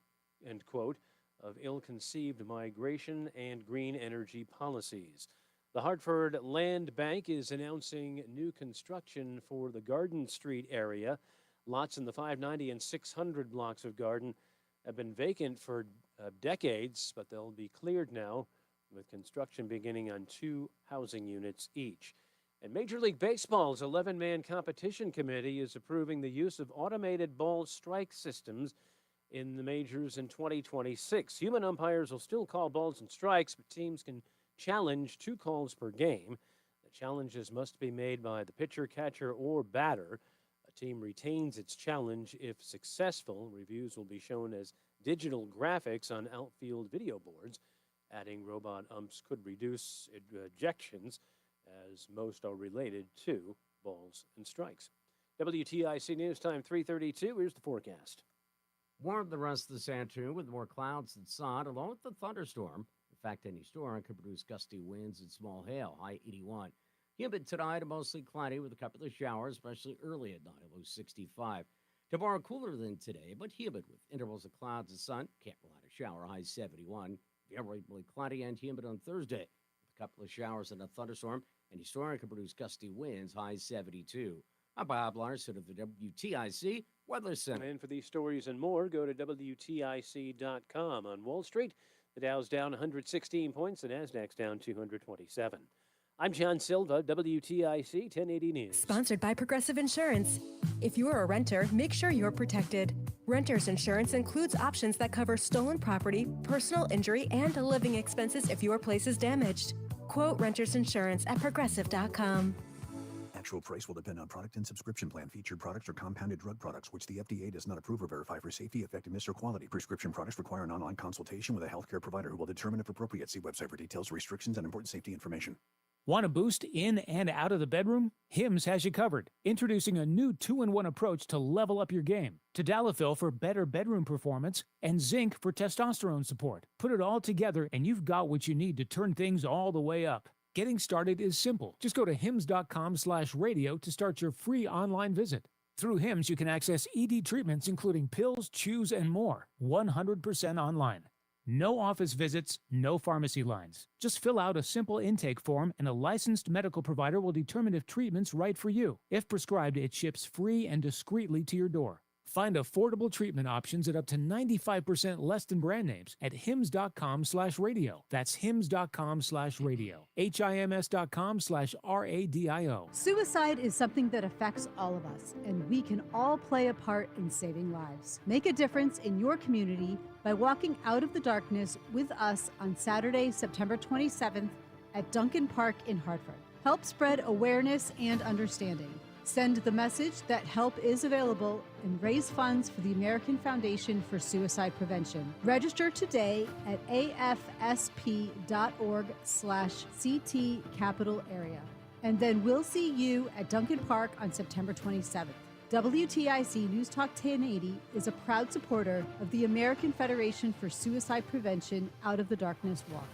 end quote, of ill-conceived migration and green energy policies. The Hartford Land Bank is announcing new construction for the Garden Street area. Lots in the 590 and 600 blocks of Garden have been vacant for decades, but they'll be cleared now, with construction beginning on 2 housing units each. And Major League Baseball's 11-man competition committee is approving the use of automated ball strike systems in the majors in 2026. Human umpires will still call balls and strikes, but teams can challenge 2 calls per game. The challenges must be made by the pitcher, catcher, or batter. A team retains its challenge if successful. Reviews will be shown as digital graphics on outfield video boards. Adding robot umps could reduce ejections, as most are related to balls and strikes. WTIC News Time 3:32. Here's the forecast. Warm the rest of this afternoon with more clouds than sun, along with the thunderstorm. In fact, any storm could produce gusty winds and small hail, high 81. Humid tonight, mostly cloudy with a couple of showers, especially early at night, low 65. Tomorrow, cooler than today, but humid with intervals of clouds and sun. Can't rule out a shower, high 71. Variably cloudy and humid on Thursday, with a couple of showers and a thunderstorm. Any storm could produce gusty winds, high 72. I'm Bob Larson of the WTIC Weather Center. And for these stories and more, go to WTIC.com. On Wall Street, the Dow's down 116 points, the Nasdaq's down 227. I'm John Silva, WTIC 1080 News. Sponsored by Progressive Insurance. If you're a renter, make sure you're protected. Renter's insurance includes options that cover stolen property, personal injury, and living expenses if your place is damaged. Quote renter's insurance at progressive.com. Actual price will depend on product and subscription plan. Featured products are compounded drug products, which the FDA does not approve or verify for safety, effectiveness, or quality. Prescription products require an online consultation with a healthcare provider who will determine if appropriate. See website for details, restrictions, and important safety information. Want a boost in and out of the bedroom? Hims has you covered. Introducing a new 2-in-1 approach to level up your game. Tadalafil for better bedroom performance and zinc for testosterone support. Put it all together and you've got what you need to turn things all the way up. Getting started is simple. Just go to hims.com/radio to start your free online visit. Through Hims, you can access ED treatments including pills, chews, and more. 100% online. No office visits, no pharmacy lines. Just fill out a simple intake form and a licensed medical provider will determine if treatment's right for you. If prescribed, it ships free and discreetly to your door. Find affordable treatment options at up to 95% less than brand names at hims.com/radio. That's hims.com/radio. HIMS.com/RADIO. Suicide is something that affects all of us, and we can all play a part in saving lives. Make a difference in your community by walking out of the darkness with us on Saturday, September 27th at Duncan Park in Hartford. Help spread awareness and understanding. Send the message that help is available and raise funds for the American Foundation for Suicide Prevention. Register today at afsp.org/CT Capital Area. And then we'll see you at Duncan Park on September 27th. WTIC News Talk 1080 is a proud supporter of the American Federation for Suicide Prevention Out of the Darkness Walk.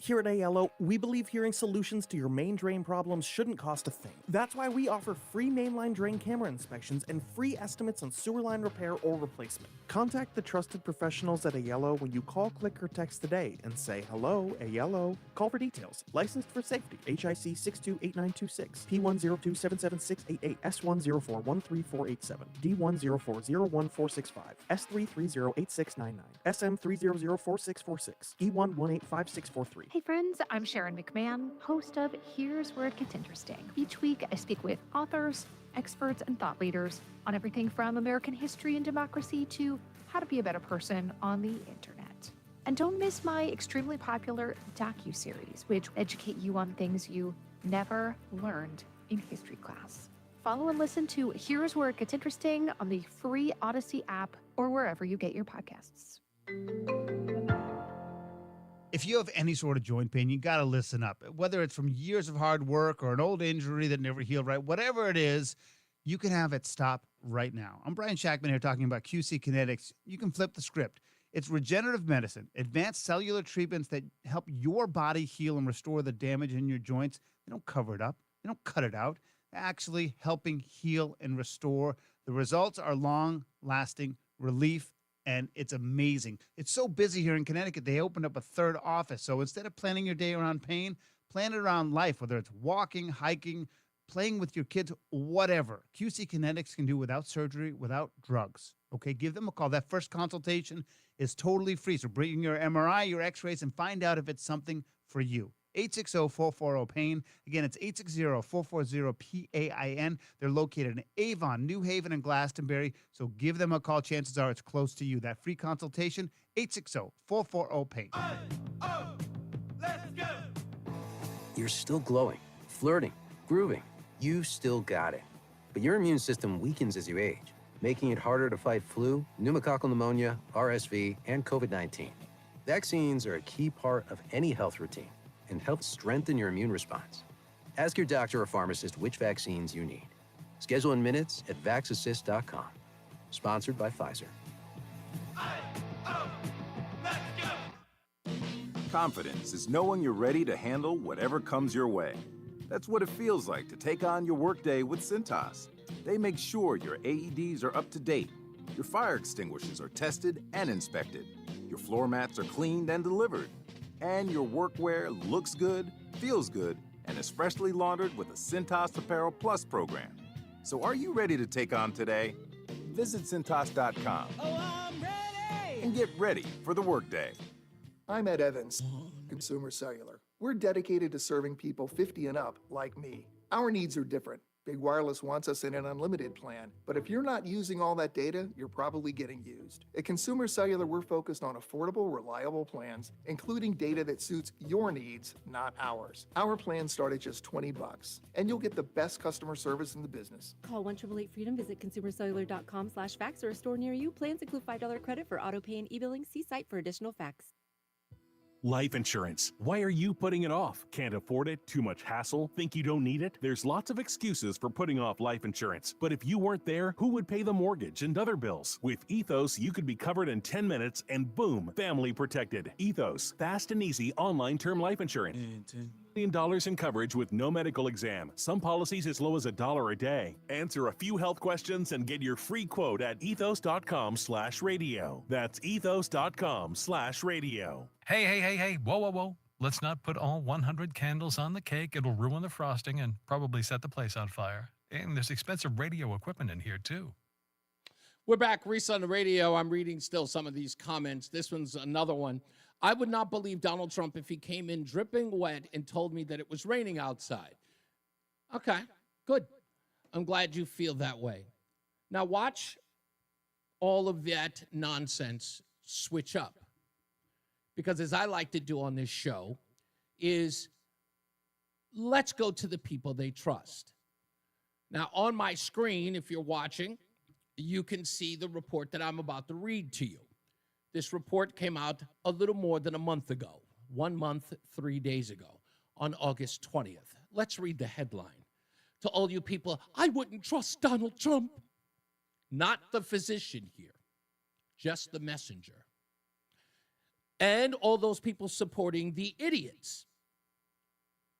Here at ALO, we believe hearing solutions to your main drain problems shouldn't cost a thing. That's why we offer free mainline drain camera inspections and free estimates on sewer line repair or replacement. Contact the trusted professionals at ALO when you call, click, or text today and say, "Hello, ALO." Call for details. Licensed for safety. HIC 628926, P10277688, S10413487, D10401465, S3308699, SM3004646, E1185643. Hey friends, I'm Sharon McMahon, host of Here's Where It Gets Interesting. Each week I speak with authors, experts, and thought leaders on everything from American history and democracy to how to be a better person on the internet. And don't miss my extremely popular docuseries, which educate you on things you never learned in history class. Follow and listen to Here's Where It Gets Interesting on the free Odyssey app or wherever you get your podcasts. If you have any sort of joint pain, you got to listen up. Whether it's from years of hard work or an old injury that never healed right, whatever it is, you can have it stop right now. I'm Brian Shackman here talking about QC Kinetics. You can flip the script. It's regenerative medicine, advanced cellular treatments that help your body heal and restore the damage in your joints. They don't cover it up. They don't cut it out. They're actually helping heal and restore. The results are long-lasting relief, and it's amazing. It's so busy here in Connecticut, they opened up a third office. So instead of planning your day around pain, plan it around life, whether it's walking, hiking, playing with your kids, whatever. QC Kinetics can do without surgery, without drugs. Okay, give them a call. That first consultation is totally free. So bring your MRI, your x-rays, and find out if it's something for you. 860-440-PAIN. Again, it's 860-440-PAIN. They're located in Avon, New Haven, and Glastonbury. So give them a call. Chances are it's close to you. That free consultation, 860-440-PAIN. Let's go! You're still glowing, flirting, grooving. You still got it. But your immune system weakens as you age. making it harder to fight flu, pneumococcal pneumonia, RSV, and COVID-19. Vaccines are a key part of any health routine and help strengthen your immune response. Ask your doctor or pharmacist which vaccines you need. Schedule in minutes at vaxassist.com. Sponsored by Pfizer. Confidence is knowing you're ready to handle whatever comes your way. That's what it feels like to take on your workday with Cintas. They make sure your AEDs are up to date, your fire extinguishers are tested and inspected, your floor mats are cleaned and delivered, and your workwear looks good, feels good, and is freshly laundered with a Cintas Apparel Plus program. So are you ready to take on today? Visit Cintas.com and get ready for the workday. I'm Ed Evans, Consumer Cellular. We're dedicated to serving people 50 and up like me. Our needs are different. Big Wireless wants us in an unlimited plan, but if you're not using all that data, you're probably getting used. At Consumer Cellular, we're focused on affordable, reliable plans, including data that suits your needs, not ours. Our plans start at just $20, and you'll get the best customer service in the business. Call 1-888-FREEDOM, visit consumercellular.com/fax or a store near you. Plans include $5 credit for auto pay and e-billing. See site for additional facts. Life insurance. Why are you putting it off? Can't afford it? Too much hassle? Think you don't need it? There's lots of excuses for putting off life insurance. But if you weren't there, who would pay the mortgage and other bills? With Ethos, you could be covered in 10 minutes and boom, family protected. Ethos, fast and easy online term life insurance. $1 million in coverage with no medical exam. Some policies as low as $1 a day. Answer a few health questions and get your free quote at ethos.com/radio. That's ethos.com/radio. Hey, whoa. Let's not put all 100 candles on the cake. It'll ruin the frosting and probably set the place on fire. And there's expensive radio equipment in here, too. We're back, Reese on the radio. I'm reading still some of these comments. This one's another one. I would not believe Donald Trump if he came in dripping wet and told me that it was raining outside. Okay, good. I'm glad you feel that way. Now watch all of that nonsense switch up. Because as I like to do on this show is let's go to the people they trust. Now on my screen, if you're watching, you can see the report that I'm about to read to you. This report came out a little more than a month ago, 1 month, 3 days ago, on August 20th. Let's read the headline. To all you people, I wouldn't trust Donald Trump. Not the physician here, just the messenger. And all those people supporting the idiots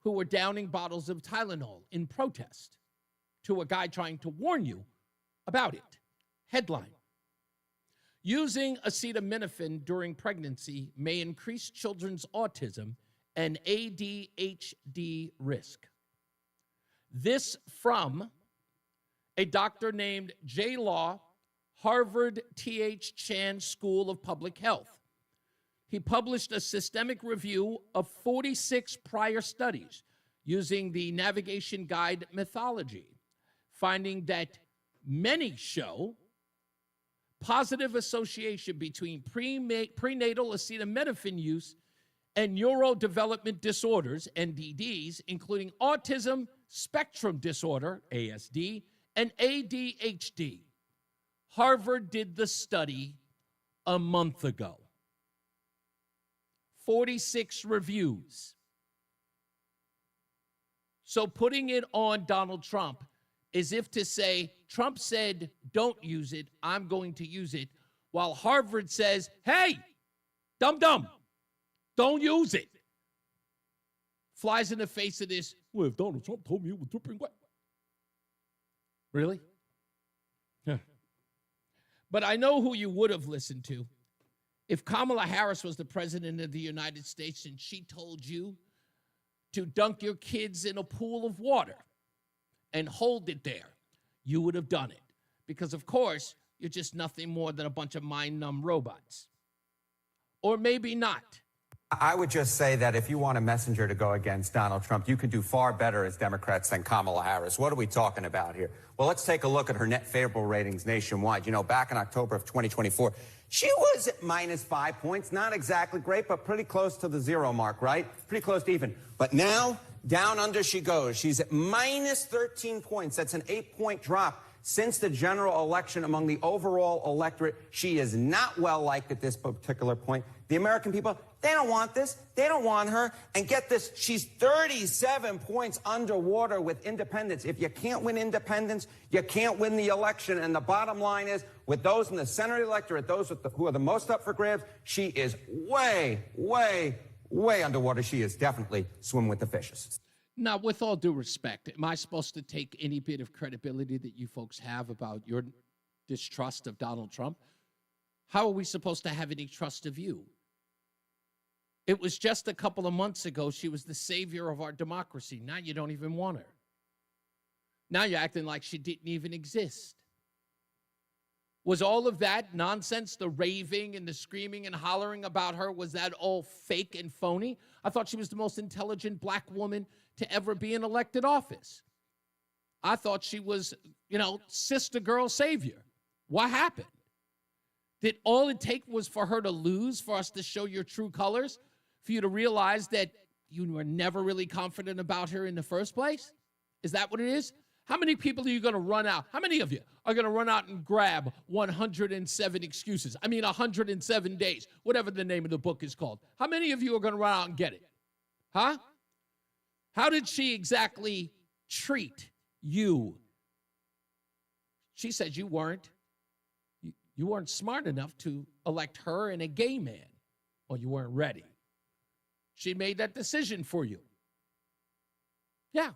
who were downing bottles of Tylenol in protest to a guy trying to warn you about it. Headline. Using acetaminophen during pregnancy may increase children's autism and ADHD risk. This from a doctor named J. Law, Harvard T.H. Chan School of Public Health. He published a systemic review of 46 prior studies using the navigation guide methodology, finding that many show positive association between prenatal acetaminophen use and neurodevelopment disorders, NDDs, including autism spectrum disorder, ASD, and ADHD. Harvard did the study a month ago. 46 reviews. So putting it on Donald Trump is if to say, Trump said, don't use it, I'm going to use it, while Harvard says, hey, dumb, don't use it. Flies in the face of this, well, if Donald Trump told me it was dripping wet. Really? Yeah. But I know who you would have listened to. If Kamala Harris was the president of the United States and she told you to dunk your kids in a pool of water and hold it there, you would have done it. Because, of course, you're just nothing more than a bunch of mind-numb robots. Or maybe not. I would just say that if you want a messenger to go against Donald Trump, you can do far better as Democrats than Kamala Harris. What are we talking about here? Well, let's take a look at her net favorable ratings nationwide. You know, back in October of 2024, she was -5 points. Not exactly great, but pretty close to the zero mark, right? Pretty close to even. But now, down under she goes. She's at -13 points. That's an 8-point drop. Since the general election, among the overall electorate, she is not well liked at this particular point. The American people, they don't want this. They don't want her. And get this, she's 37 points underwater with independents. If you can't win independents, you can't win the election. And the bottom line is, with those in the center of the electorate, those who are the most up for grabs, she is way, way, way underwater. She is definitely swimming with the fishes. Now, with all due respect, am I supposed to take any bit of credibility that you folks have about your distrust of Donald Trump? How are we supposed to have any trust of you? It was just a couple of months ago she was the savior of our democracy. Now you don't even want her. Now you're acting like she didn't even exist. Was all of that nonsense, the raving and the screaming and hollering about her, was that all fake and phony? I thought she was the most intelligent black woman to ever be in elected office. I thought she was, sister girl savior. What happened? Did all it take was for her to lose, for us to show your true colors, for you to realize that you were never really confident about her in the first place? Is that what it is? How many people are you going to run out? How many of you are going to run out and grab 107 excuses? 107 days, whatever the name of the book is called. How many of you are going to run out and get it? Huh? How did she exactly treat you? She said you weren't. You weren't smart enough to elect her and a gay man, or you weren't ready. She made that decision for you. Yeah.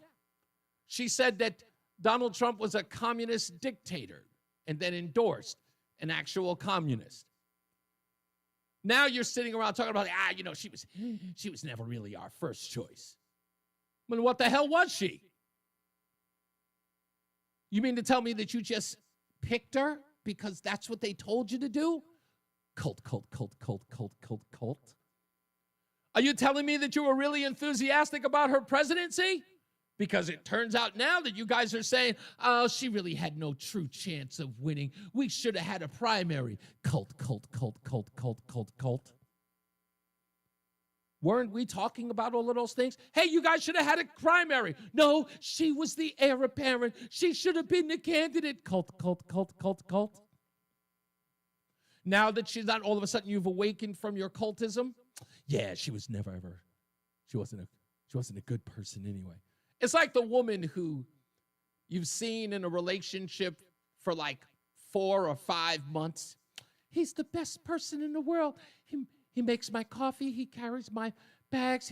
She said that Donald Trump was a communist dictator and then endorsed an actual communist. Now you're sitting around talking about, she was never really our first choice. Well, what the hell was she? You mean to tell me that you just picked her because that's what they told you to do? Cult. Are you telling me that you were really enthusiastic about her presidency? Because it turns out now that you guys are saying, oh, she really had no true chance of winning. We should have had a primary. Cult. Weren't we talking about all of those things? Hey, you guys should have had a primary. No, she was the heir apparent. She should have been the candidate. Cult. Now that she's not, all of a sudden you've awakened from your cultism. Yeah, she was never ever. She wasn't a good person anyway. It's like the woman who you've seen in a relationship for like 4 or 5 months. He's the best person in the world. He makes my coffee. He carries my bags.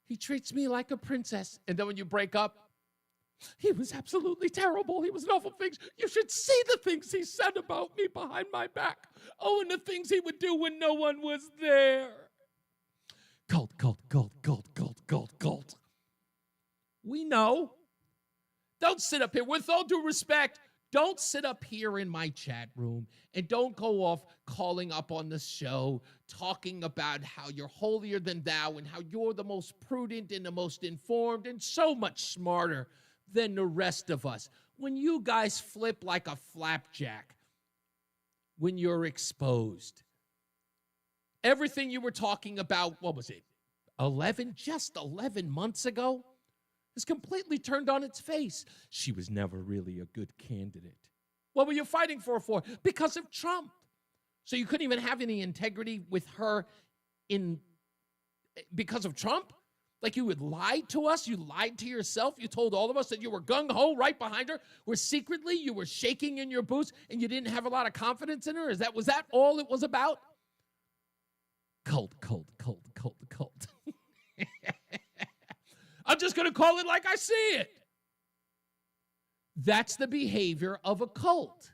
He treats me like a princess. And then when you break up, he was absolutely terrible. He was an awful thing. You should see the things he said about me behind my back. Oh, and the things he would do when no one was there. Cult. We know. Don't sit up here. With all due respect, don't sit up here in my chat room and don't go off calling up on the show, talking about how you're holier than thou and how you're the most prudent and the most informed and so much smarter than the rest of us. When you guys flip like a flapjack, when you're exposed. Everything you were talking about, what was it, just 11 months ago, is completely turned on its face. She was never really a good candidate. What were you fighting for? Because of Trump. So you couldn't even have any integrity with her because of Trump? Like you had lied to us? You lied to yourself? You told all of us that you were gung-ho right behind her, where secretly you were shaking in your boots and you didn't have a lot of confidence in her? Was that all it was about? Cult. I'm just going to call it like I see it. That's the behavior of a cult.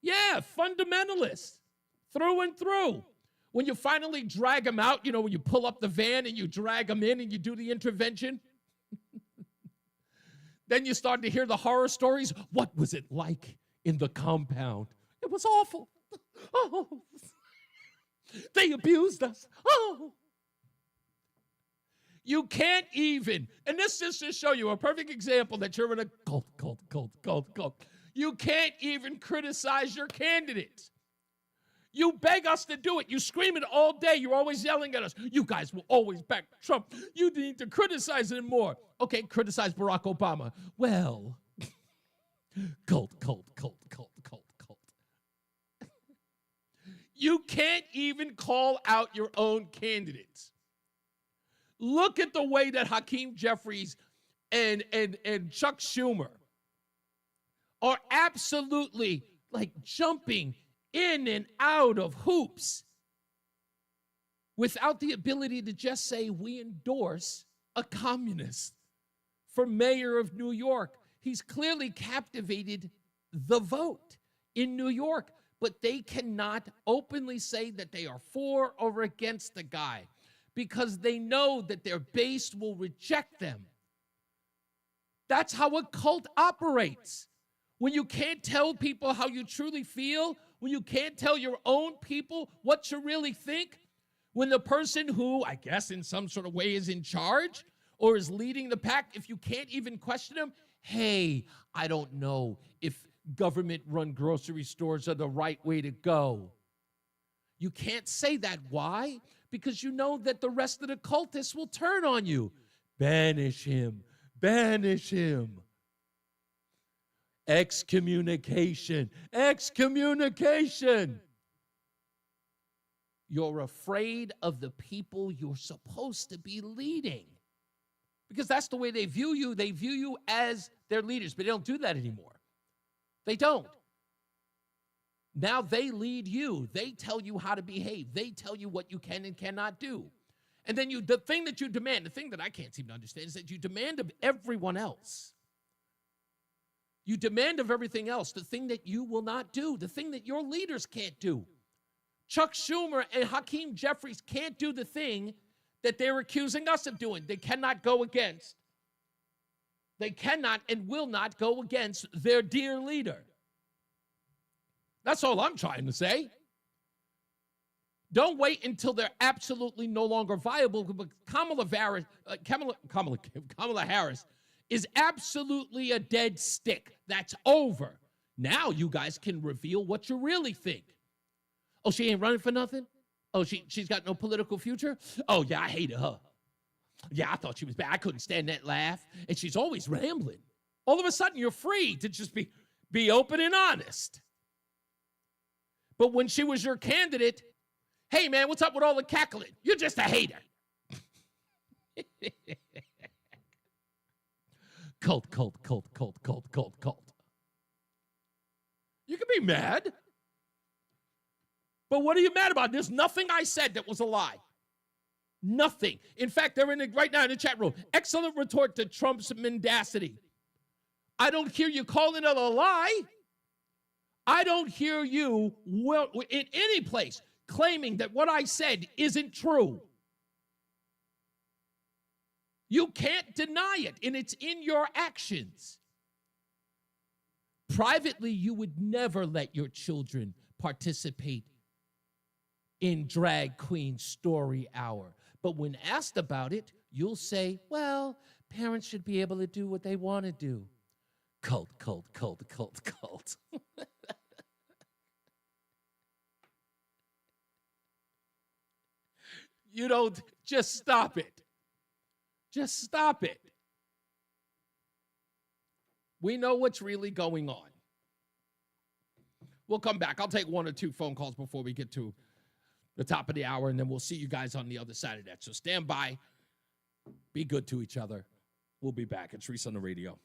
Yeah, fundamentalists, through and through. When you finally drag them out, when you pull up the van and you drag them in and you do the intervention, then you start to hear the horror stories. What was it like in the compound? It was awful. Oh, they abused us. Oh. You can't even, and this is to show you a perfect example that you're in a cult. You can't even criticize your candidates. You beg us to do it. You scream it all day. You're always yelling at us. You guys will always back Trump. You need to criticize him more. Okay, criticize Barack Obama. Well, Cult. You can't even call out your own candidates. Look at the way that Hakeem Jeffries and Chuck Schumer are absolutely like jumping in and out of hoops without the ability to just say, we endorse a communist for mayor of New York. He's clearly captivated the vote in New York, but they cannot openly say that they are for or against the guy because they know that their base will reject them. That's how a cult operates. When you can't tell people how you truly feel, when you can't tell your own people what you really think, when the person who, I guess in some sort of way is in charge or is leading the pack, if you can't even question them, hey, I don't know if government-run grocery stores are the right way to go. You can't say that. Why? Because you know that the rest of the cultists will turn on you. Banish him. Banish him. Excommunication. Excommunication. You're afraid of the people you're supposed to be leading. Because that's the way they view you. They view you as their leaders, but they don't do that anymore. They don't. Now they lead you. They tell you how to behave. They tell you what you can and cannot do. And then the thing that you demand, the thing that I can't seem to understand is that you demand of everyone else. You demand of everything else the thing that you will not do, the thing that your leaders can't do. Chuck Schumer and Hakeem Jeffries can't do the thing that they're accusing us of doing. They cannot go against. They cannot and will not go against their dear leader. That's all I'm trying to say. Don't wait until they're absolutely no longer viable. But Kamala Harris is absolutely a dead stick. That's over. Now you guys can reveal what you really think. Oh, she ain't running for nothing? Oh, she's got no political future? Oh, yeah, I hated her. Yeah, I thought she was bad. I couldn't stand that laugh. And she's always rambling. All of a sudden, you're free to just be open and honest. But when she was your candidate, hey, man, what's up with all the cackling? You're just a hater. Cult. You can be mad. But what are you mad about? There's nothing I said that was a lie. Nothing. In fact, they're right now in the chat room. Excellent retort to Trump's mendacity. I don't hear you calling it a lie. I don't hear you in any place claiming that what I said isn't true. You can't deny it, and it's in your actions. Privately, you would never let your children participate in Drag Queen Story Hour. But when asked about it, you'll say, well, parents should be able to do what they want to do. Cult. You don't, just stop it. Just stop it. We know what's really going on. We'll come back. I'll take one or two phone calls before we get to the top of the hour, and then we'll see you guys on the other side of that. So stand by. Be good to each other. We'll be back. It's Reese on the Radio.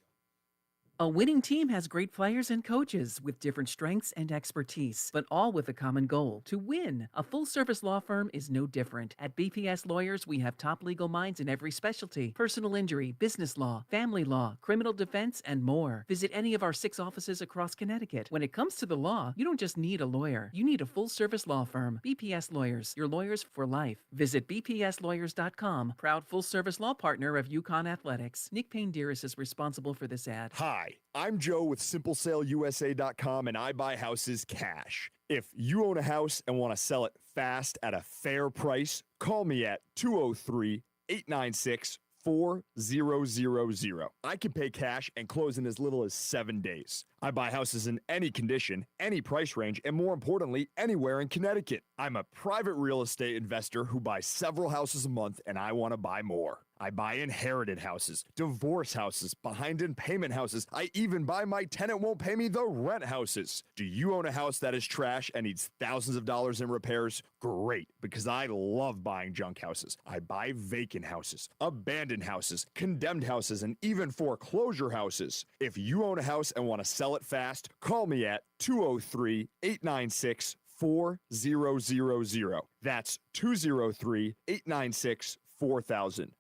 A winning team has great players and coaches with different strengths and expertise, but all with a common goal, to win. A full-service law firm is no different. At BPS Lawyers, we have top legal minds in every specialty: personal injury, business law, family law, criminal defense, and more. Visit any of our 6 offices across Connecticut. When it comes to the law, you don't just need a lawyer. You need a full-service law firm. BPS Lawyers, your lawyers for life. Visit bpslawyers.com, proud full-service law partner of UConn Athletics. Nick Payne-Dearest is responsible for this ad. Hi, I'm Joe with SimpleSaleUSA.com, and I buy houses cash. If you own a house and want to sell it fast at a fair price, call me at 203-896-4000. I can pay cash and close in as little as 7 days. I buy houses in any condition, any price range, and more importantly, anywhere in Connecticut. I'm a private real estate investor who buys several houses a month, and I want to buy more. I buy inherited houses, divorce houses, behind in payment houses. I even buy my tenant won't pay me the rent houses. Do you own a house that is trash and needs thousands of dollars in repairs? Great, because I love buying junk houses. I buy vacant houses, abandoned houses, condemned houses, and even foreclosure houses. If you own a house and want to sell it fast, call me at 203-896-4000. That's 203-896-4000.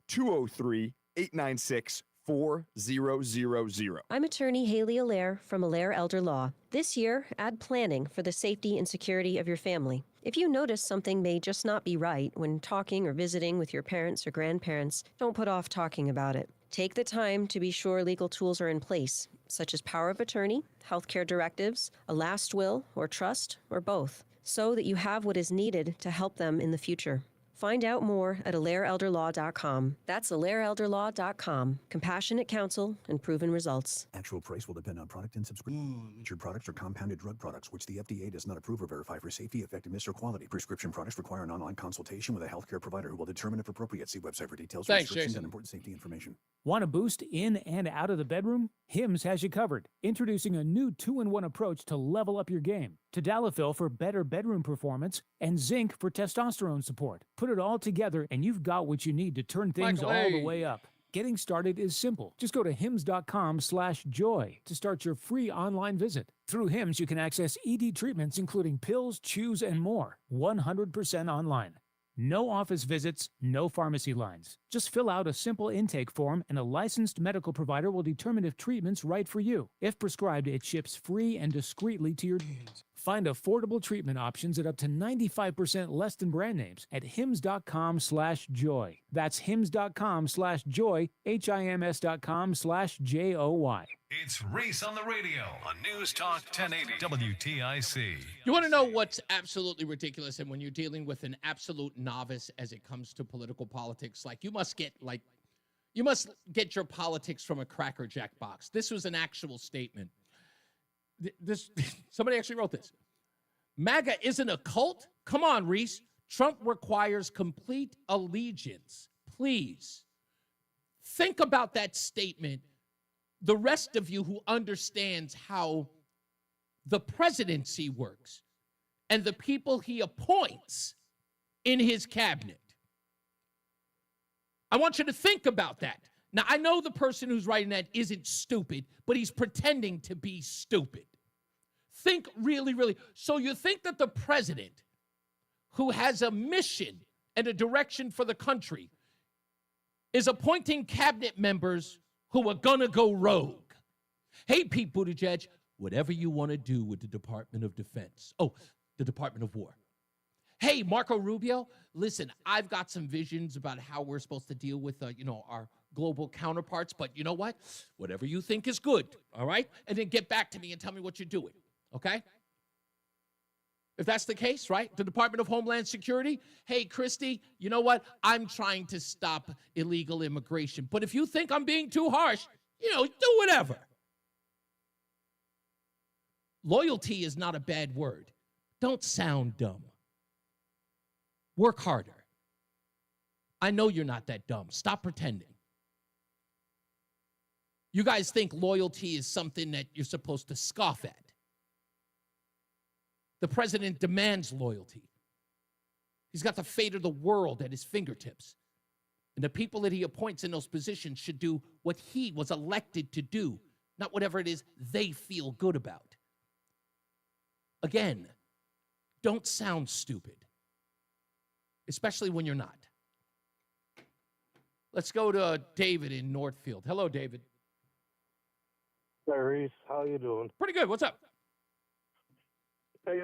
203-896-4000. I'm attorney Haley Allaire from Allaire Elder Law. This year, add planning for the safety and security of your family. If you notice something may just not be right when talking or visiting with your parents or grandparents, don't put off talking about it. Take the time to be sure legal tools are in place, such as power of attorney, healthcare directives, a last will, or trust, or both, so that you have what is needed to help them in the future. Find out more at AllaireElderLaw.com. That's AllaireElderLaw.com. Compassionate counsel and proven results. Actual price will depend on product and subscription. Featured products are compounded drug products, which the FDA does not approve or verify for safety, effectiveness, or quality. Prescription products require an online consultation with a healthcare provider who will determine if appropriate. See website for details, Thanks, restrictions, Jason. and important safety information. Want a boost in and out of the bedroom? Hims has you covered. Introducing a new 2-in-1 approach to level up your game. Tadalafil for better bedroom performance and zinc for testosterone support. Put it all together and you've got what you need to turn things Michael, all the hey. way up. Getting started is simple. Just go to hims.com/joy to start your free online visit. Through Hims, you can access ED treatments including pills, chews, and more. 100% online. No office visits, no pharmacy lines. Just fill out a simple intake form and a licensed medical provider will determine if treatment's right for you. If prescribed, it ships free and discreetly to your hands. Find affordable treatment options at up to 95% less than brand names at hims.com/joy. That's hims.com/joy, hims.com/joy. It's Reese on the Radio on News Talk 1080 WTIC. You want to know what's absolutely ridiculous? And when you're dealing with an absolute novice as it comes to political politics, you must get your politics from a Cracker Jack box. This was an actual statement. Somebody actually wrote this. MAGA isn't a cult? Come on, Reese. Trump requires complete allegiance. Please. Think about that statement. The rest of you who understands how the presidency works and the people he appoints in his cabinet. I want you to think about that. Now, I know the person who's writing that isn't stupid, but he's pretending to be stupid. Think really, really. So you think that the president, who has a mission and a direction for the country, is appointing cabinet members who are going to go rogue? Hey, Pete Buttigieg, whatever you want to do with the Department of Defense. Oh, the Department of War. Hey, Marco Rubio, listen, I've got some visions about how we're supposed to deal with, our global counterparts, but you know what? Whatever you think is good, all right? And then get back to me and tell me what you're doing, okay? If that's the case, right? The Department of Homeland Security, hey, Christie, you know what? I'm trying to stop illegal immigration. But if you think I'm being too harsh, do whatever. Loyalty is not a bad word. Don't sound dumb. Work harder. I know you're not that dumb. Stop pretending. You guys think loyalty is something that you're supposed to scoff at. The president demands loyalty. He's got the fate of the world at his fingertips. And the people that he appoints in those positions should do what he was elected to do, not whatever it is they feel good about. Again, don't sound stupid, especially when you're not. Let's go to David in Northfield. Hello, David. Hey, Reese. How you doing? Pretty good. What's up? Hey,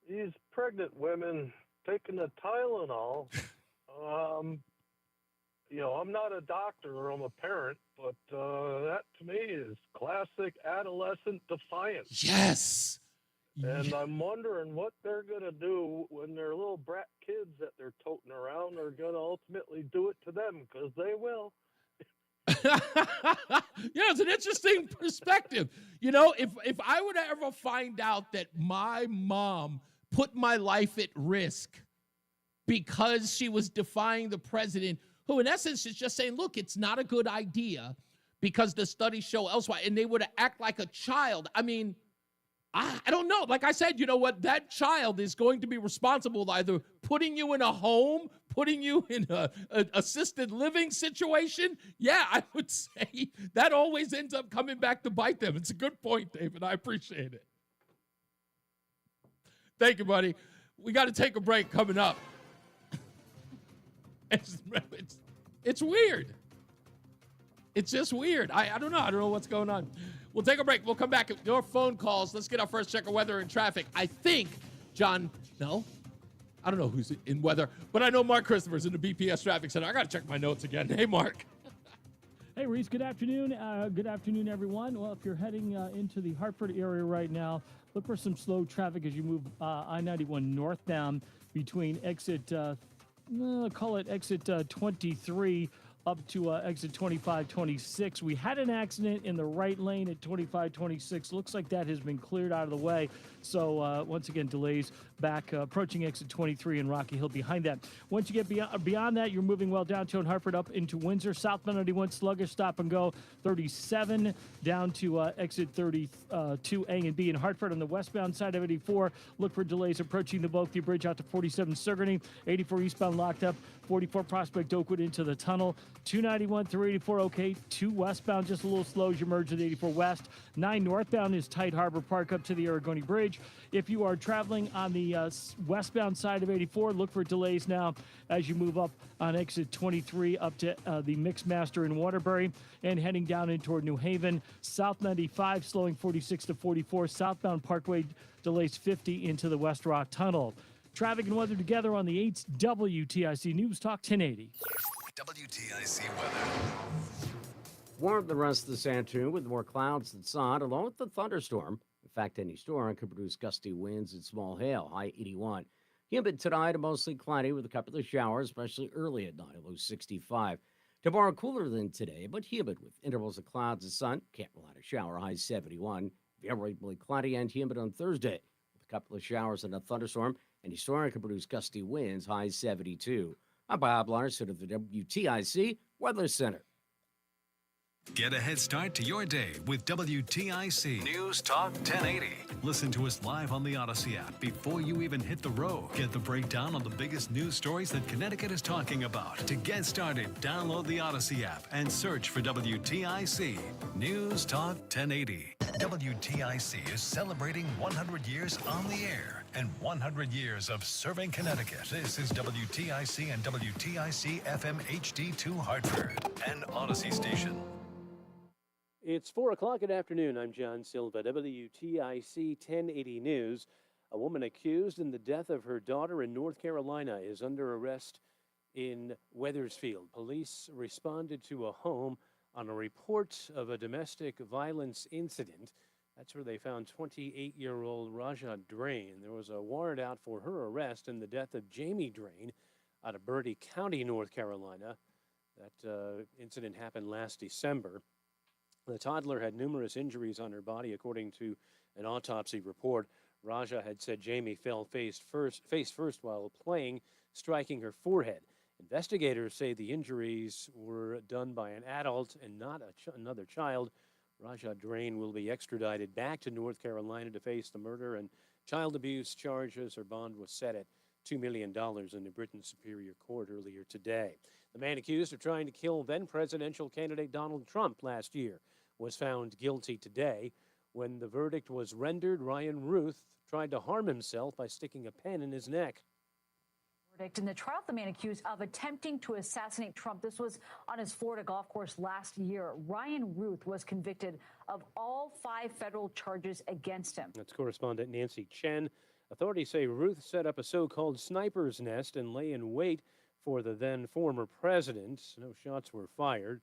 these pregnant women taking the Tylenol, I'm not a doctor or I'm a parent, but that to me is classic adolescent defiance. Yes. And I'm wondering what they're going to do when their little brat kids that they're toting around are going to ultimately do it to them, because they will. Yeah, it's an interesting perspective. If I were to ever find out that my mom put my life at risk because she was defying the president who in essence is just saying, look, it's not a good idea because the studies show elsewhere, and they would act like a child. I mean, I don't know. Like I said, you know what? That child is going to be responsible either putting you in a home, putting you in an assisted living situation. Yeah, I would say that always ends up coming back to bite them. It's a good point, David. I appreciate it. Thank you, buddy. We got to take a break coming up. It's weird. It's just weird. I don't know. I don't know what's going on. We'll take a break. We'll come back. Your phone calls. Let's get our first check of weather and traffic. I think, John, no? I don't know who's in weather, but I know Mark Christopher's in the BPS Traffic Center. I got to check my notes again. Hey, Mark. Hey, Reese, good afternoon. Good afternoon, everyone. Well, if you're heading into the Hartford area right now, look for some slow traffic as you move I-91 northbound between exit, call it exit 23 up to exit 2526. We had an accident in the right lane at 2526. Looks like that has been cleared out of the way. So once again, delays back approaching exit 23 in Rocky Hill behind that. Once you get beyond that, you're moving well downtown Hartford up into Windsor. Southbound 91 sluggish stop and go 37 down to exit 32 A and B in Hartford. On the westbound side of 84, look for delays approaching the Bulkview Bridge out to 47 Sigourney. 84 eastbound locked up. 44 Prospect Oakwood into the tunnel. 291 through 84 okay. 2 westbound just a little slow as you merge with 84 west. 9 northbound is tight Harbor Park up to the Aragoni Bridge. If you are traveling on the westbound side of 84, look for delays now as you move up on exit 23 up to the Mixmaster in Waterbury and heading down in toward New Haven. South 95 slowing 46 to 44. Southbound Parkway delays 50 into the West Rock Tunnel. Traffic and weather together on the 8th WTIC News Talk 1080. WTIC weather. Warm the rest of this afternoon with more clouds than sun, along with the thunderstorm. In fact, any storm could produce gusty winds and small hail, high 81. Humid tonight, mostly cloudy with a couple of showers, especially early at night, low 65. Tomorrow, cooler than today, but humid with intervals of clouds and sun. Can't rule out a shower, high 71. Variably cloudy and humid on Thursday, with a couple of showers and a thunderstorm. Any storm could produce gusty winds, high 72. I'm Bob Larson of the WTIC Weather Center. Get a head start to your day with WTIC News Talk 1080. Listen to us live on the Odyssey app before you even hit the road. Get the breakdown on the biggest news stories that Connecticut is talking about. To get started, download the Odyssey app and search for WTIC News Talk 1080. WTIC is celebrating 100 years on the air and 100 years of serving Connecticut. This is WTIC and WTIC FM HD2 Hartford, an Odyssey station. It's 4 o'clock in the afternoon. I'm John Silva, WTIC 1080 News. A woman accused in the death of her daughter in North Carolina is under arrest in Wethersfield. Police responded to a home on a report of a domestic violence incident. That's where they found 28-year-old Raja Drain. There was a warrant out for her arrest in the death of Jamie Drain out of Bertie County, North Carolina. That incident happened last December. The toddler had numerous injuries on her body, according to an autopsy report. Raja had said Jamie fell face first while playing, striking her forehead. Investigators say the injuries were done by an adult and not another child. Raja Drain will be extradited back to North Carolina to face the murder and child abuse charges. Her bond was set at $2 million in the Britain Superior Court earlier today. The man accused of trying to kill then-presidential candidate Donald Trump last year was found guilty today. When the verdict was rendered, Ryan Ruth tried to harm himself by sticking a pen in his neck. In the trial, the man accused of attempting to assassinate Trump. This was on his Florida golf course last year. Ryan Ruth was convicted of all 5 federal charges against him. That's correspondent Nancy Chen. Authorities say Ruth set up a so-called sniper's nest and lay in wait for the then former president. No shots were fired.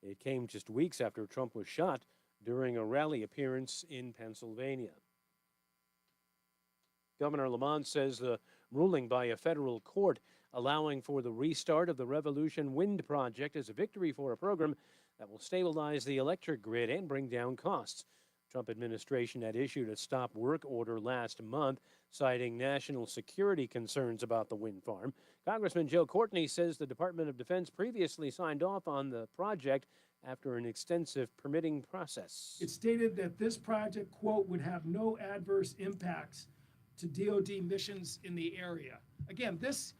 It came just weeks after Trump was shot during a rally appearance in Pennsylvania. Governor Lamont says the ruling by a federal court allowing for the restart of the Revolution Wind project is a victory for a program that will stabilize the electric grid and bring down costs. Trump administration had issued a stop work order last month, citing national security concerns about the wind farm. Congressman Joe Courtney says the Department of Defense previously signed off on the project after an extensive permitting process. It stated that this project, quote, would have no adverse impacts to DoD missions in the area. Again, this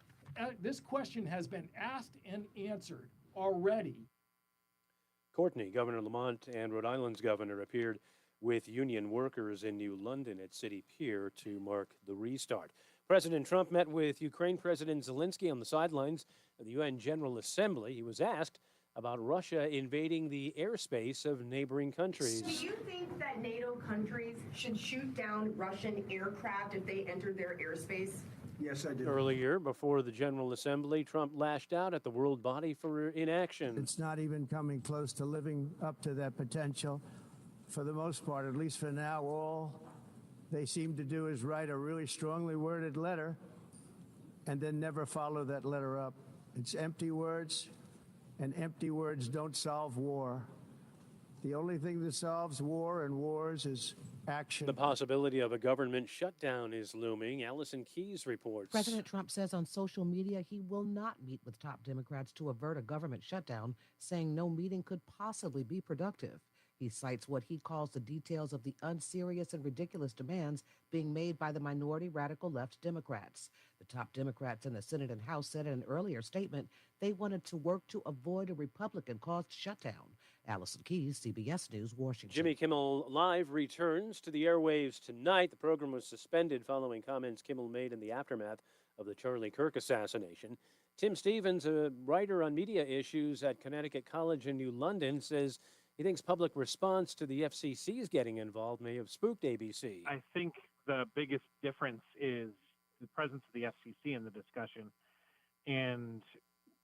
question has been asked and answered already. Courtney, Governor Lamont, and Rhode Island's governor appeared with union workers in New London at City Pier to mark the restart. President Trump met with Ukraine President Zelensky on the sidelines of the UN General Assembly. He was asked about Russia invading the airspace of neighboring countries. Do you think that NATO countries should shoot down Russian aircraft if they enter their airspace? Yes, I do. Earlier, before the General Assembly, Trump lashed out at the world body for inaction. It's not even coming close to living up to that potential. For the most part, at least for now, all they seem to do is write a really strongly worded letter and then never follow that letter up. It's empty words, and empty words don't solve war. The only thing that solves war and wars is action. The possibility of a government shutdown is looming. Allison Keyes reports. President Trump says on social media he will not meet with top Democrats to avert a government shutdown, saying no meeting could possibly be productive. He cites what he calls the details of the unserious and ridiculous demands being made by the minority radical left Democrats. The top Democrats in the Senate and House said in an earlier statement they wanted to work to avoid a Republican-caused shutdown. Allison Keyes, CBS News, Washington. Jimmy Kimmel Live returns to the airwaves tonight. The program was suspended following comments Kimmel made in the aftermath of the Charlie Kirk assassination. Tim Stevens, a writer on media issues at Connecticut College in New London, says he thinks public response to the FCC's getting involved may have spooked ABC. I think the biggest difference is the presence of the FCC in the discussion, and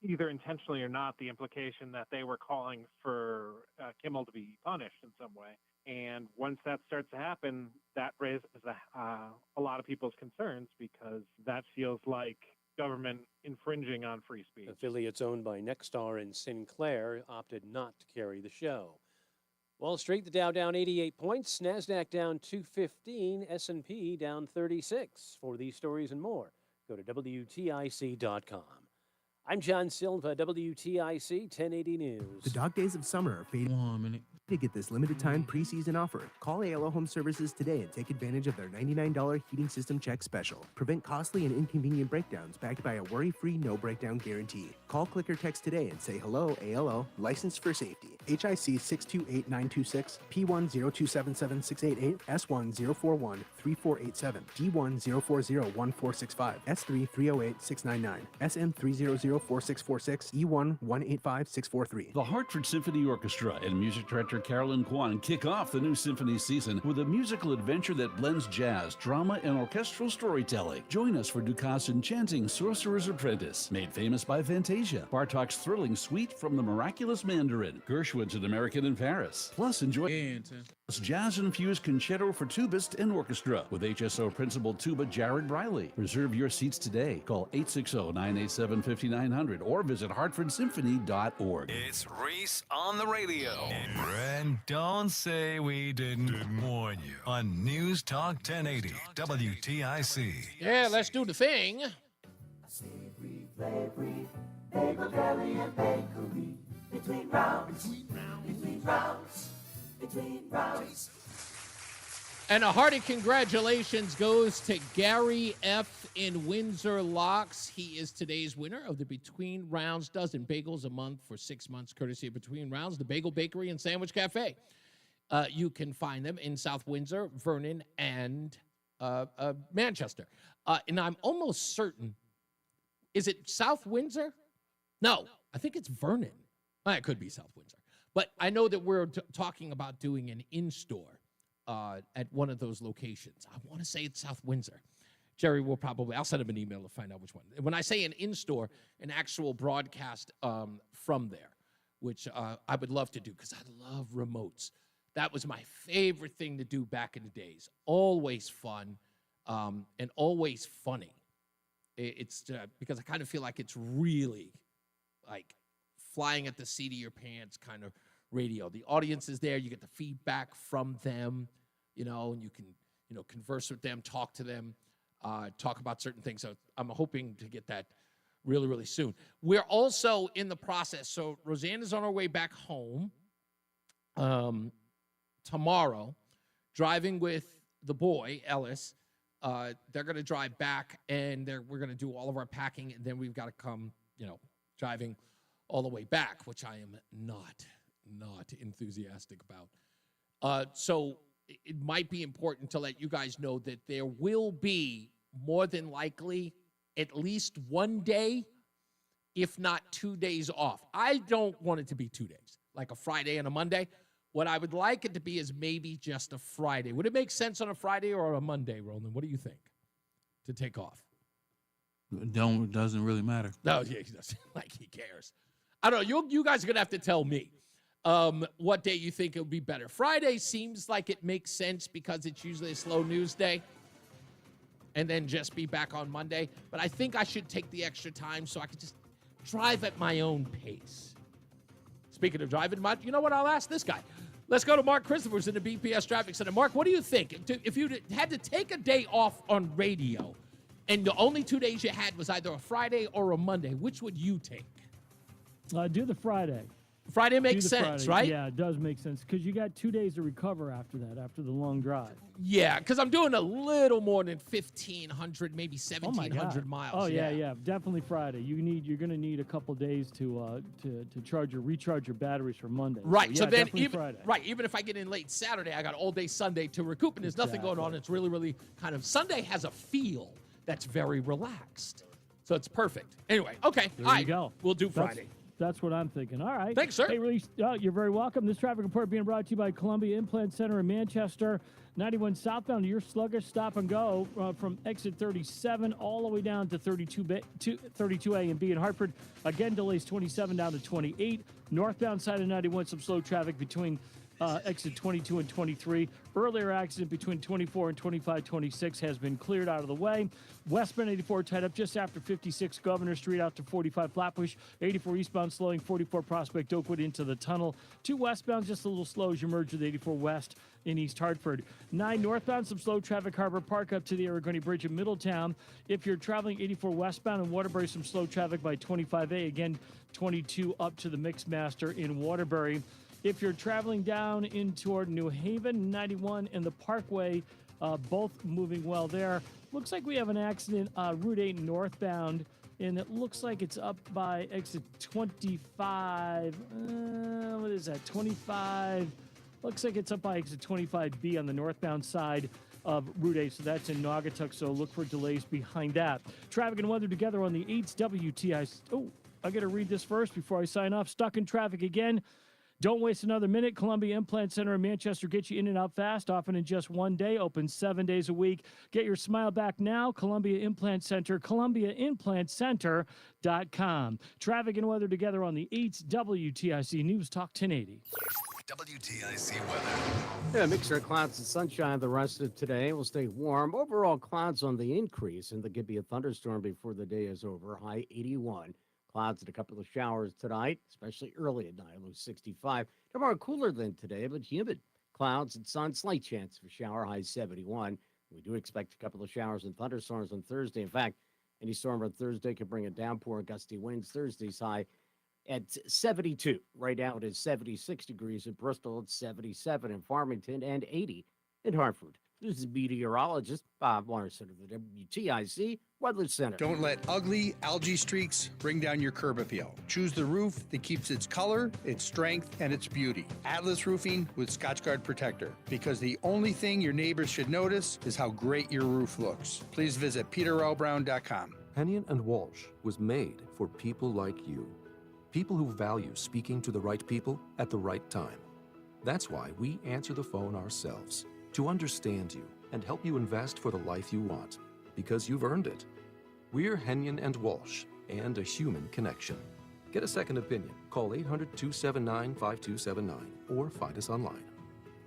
either intentionally or not, the implication that they were calling for Kimmel to be punished in some way. And once that starts to happen, that raises a lot of people's concerns, because that feels like government infringing on free speech. Affiliates owned by Nexstar and Sinclair opted not to carry the show. Wall Street, the Dow down 88 points, NASDAQ down 215, S&P down 36. For these stories and more, go to WTIC.com. I'm John Silva, WTIC 1080 News. The dog days of summer are fading. 1 minute. To get this limited time preseason offer, call ALO Home Services today and take advantage of their $99 heating system check special. Prevent costly and inconvenient breakdowns backed by a worry-free no breakdown guarantee. Call, click, or text today and say hello ALO, licensed for safety. HIC 628926, P1027768, S1041347, D1040145, S330869, SM3004646, E1185643. The Hartford Symphony Orchestra and music director Carolyn Kwan kick off the new symphony season with a musical adventure that blends jazz, drama, and orchestral storytelling. Join us for Dukas' enchanting Sorcerer's Apprentice, made famous by Fantasia, Bartok's thrilling Suite from the Miraculous Mandarin, Gershwin's An American in Paris. Plus, enjoy jazz-infused concerto for tubist and orchestra with HSO Principal Tuba Jared Briley. Reserve your seats today. Call 860-987-5900 or visit hartfordsymphony.org. It's Reese on the radio. And don't say we didn't warn you on News Talk 1080 WTIC. Yeah, let's do the thing. Savory, flavory, bagel deli and bakery. Between rounds, between rounds, between rounds. And a hearty congratulations goes to Gary F. in Windsor Locks. He is today's winner of the Between Rounds dozen bagels a month for 6 months, courtesy of Between Rounds, the Bagel Bakery and Sandwich Cafe. You can find them in South Windsor, Vernon, and Manchester. And I'm almost certain, is it South Windsor? No, I think it's Vernon. It could be South Windsor. But I know that we're talking about doing an in-store at one of those locations. I want to say it's South Windsor. Jerry will probably, I'll send him an email to find out which one. When I say an in-store, an actual broadcast from there, which I would love to do because I love remotes. That was my favorite thing to do back in the days. Always fun and always funny. It's because I kind of feel like it's really like flying at the seat of your pants kind of radio. The audience is there. You get the feedback from them. and you can, converse with them, talk to them, talk about certain things. So I'm hoping to get that really, really soon. We're also in the process. So Roseanne is on her way back home tomorrow, driving with the boy, Ellis. They're going to drive back, and we're going to do all of our packing, and then we've got to come, driving all the way back, which I am not enthusiastic about. So it might be important to let you guys know that there will be more than likely at least one day, if not 2 days off. I don't want it to be 2 days, like a Friday and a Monday. What I would like it to be is maybe just a Friday. Would it make sense on a Friday or a Monday, Roland? What do you think to take off? Doesn't really matter. No, yeah, he doesn't. Like he cares. I don't know. You guys are going to have to tell me what day you think it would be better. Friday seems like it makes sense because it's usually a slow news day, and then just be back on Monday. But I think I should take the extra time so I could just drive at my own pace. Speaking of driving, you know what? I'll ask this guy. Let's go to Mark Christopher's in the BPS Traffic Center. Mark, what do you think? If you had to take a day off on radio and the only 2 days you had was either a Friday or a Monday, which would you take? Do the Friday. Friday makes sense, right? Yeah, it does make sense because you got 2 days to recover after that, after the long drive. Yeah, because I'm doing a little more than 1,500, maybe 1,700 miles. Oh yeah, definitely Friday. You're going to need a couple days to recharge your batteries for Monday. Right. So, So then, definitely Friday. even if I get in late Saturday, I got all day Sunday to recoup, and there's nothing going on. It's really, really kind of Sunday has a feel that's very relaxed, so it's perfect. Anyway, okay, There you go. We'll do Friday. That's what I'm thinking. All right. Thanks, sir. Hey, Reese, you're very welcome. This traffic report being brought to you by Columbia Implant Center in Manchester. 91 southbound, you're sluggish, stop and go from exit 37 all the way down to 32A and B in Hartford. Again, delays 27 down to 28. Northbound side of 91, some slow traffic between exit 22 and 23. Earlier accident between 24 and 25-26 has been cleared out of the way. Westbound 84 tied up just after 56 Governor Street out to 45 Flatbush. 84 eastbound slowing 44 Prospect Oakwood into the tunnel. 2 westbound just a little slow as you merge with 84 West in East Hartford. 9 northbound, some slow traffic Harbor Park up to the Aragoni Bridge in Middletown. If you're traveling 84 westbound in Waterbury, some slow traffic by 25A. Again, 22 up to the Mixmaster in Waterbury. If you're traveling down in toward New Haven, 91 and the Parkway, both moving well there. Looks like we have an accident, Route 8 northbound, and it looks like it's up by exit 25. What is that, 25? Looks like it's up by exit 25B on the northbound side of Route 8, so that's in Naugatuck, so look for delays behind that. Traffic and weather together on the 8's WTIC. Oh, I got to read this first before I sign off. Stuck in traffic again. Don't waste another minute. Columbia Implant Center in Manchester gets you in and out fast, often in just one day, open 7 days a week. Get your smile back now. Columbia Implant Center, ColumbiaImplantCenter.com. Traffic and weather together on the 8's WTIC News Talk 1080. WTIC weather. Yeah, mixture of clouds and sunshine the rest of today. Will stay warm. Overall clouds on the increase, and there could be a thunderstorm before the day is over. High 81. Clouds and a couple of showers tonight, especially early at night, low 65. Tomorrow cooler than today, but humid. Clouds and sun, slight chance of a shower, high 71. We do expect a couple of showers and thunderstorms on Thursday. In fact, any storm on Thursday could bring a downpour and gusty winds. Thursday's high at 72. Right now it is 76 degrees in Bristol. It's 77 in Farmington and 80 in Hartford. This is meteorologist Bob Larson of the WTIC Weather Center. Don't let ugly algae streaks bring down your curb appeal. Choose the roof that keeps its color, its strength, and its beauty. Atlas Roofing with Scotchgard Protector, because the only thing your neighbors should notice is how great your roof looks. Please visit peterlbrown.com. Hennion and Walsh was made for people like you. People who value speaking to the right people at the right time. That's why we answer the phone ourselves, to understand you and help you invest for the life you want, because you've earned it. We're Hennion and Walsh, and a human connection. Get a second opinion. Call 800-279-5279 or find us online.